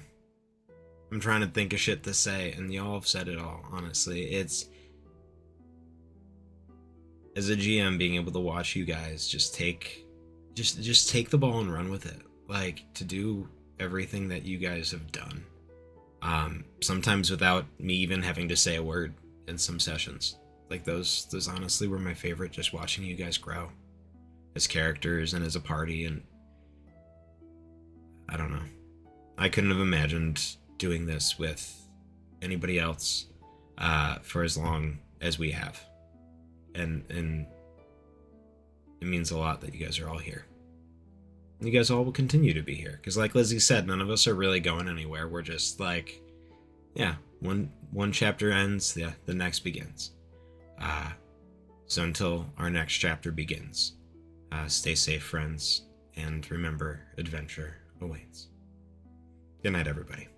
I'm trying to think of shit to say, and y'all have said it all, honestly. It's... As a GM, being able to watch you guys just take the ball and run with it. like to do everything that you guys have done. Sometimes without me even having to say a word in some sessions. Like those honestly were my favorite, just watching you guys grow as characters and as a party. And I don't know, I couldn't have imagined doing this with anybody else for as long as we have. And it means a lot that you guys are all here. You guys all will continue to be here. Because like Lizzie said, none of us are really going anywhere. We're just like, yeah, one chapter ends, the next begins. So until our next chapter begins, stay safe, friends, and remember, adventure awaits. Good night, everybody.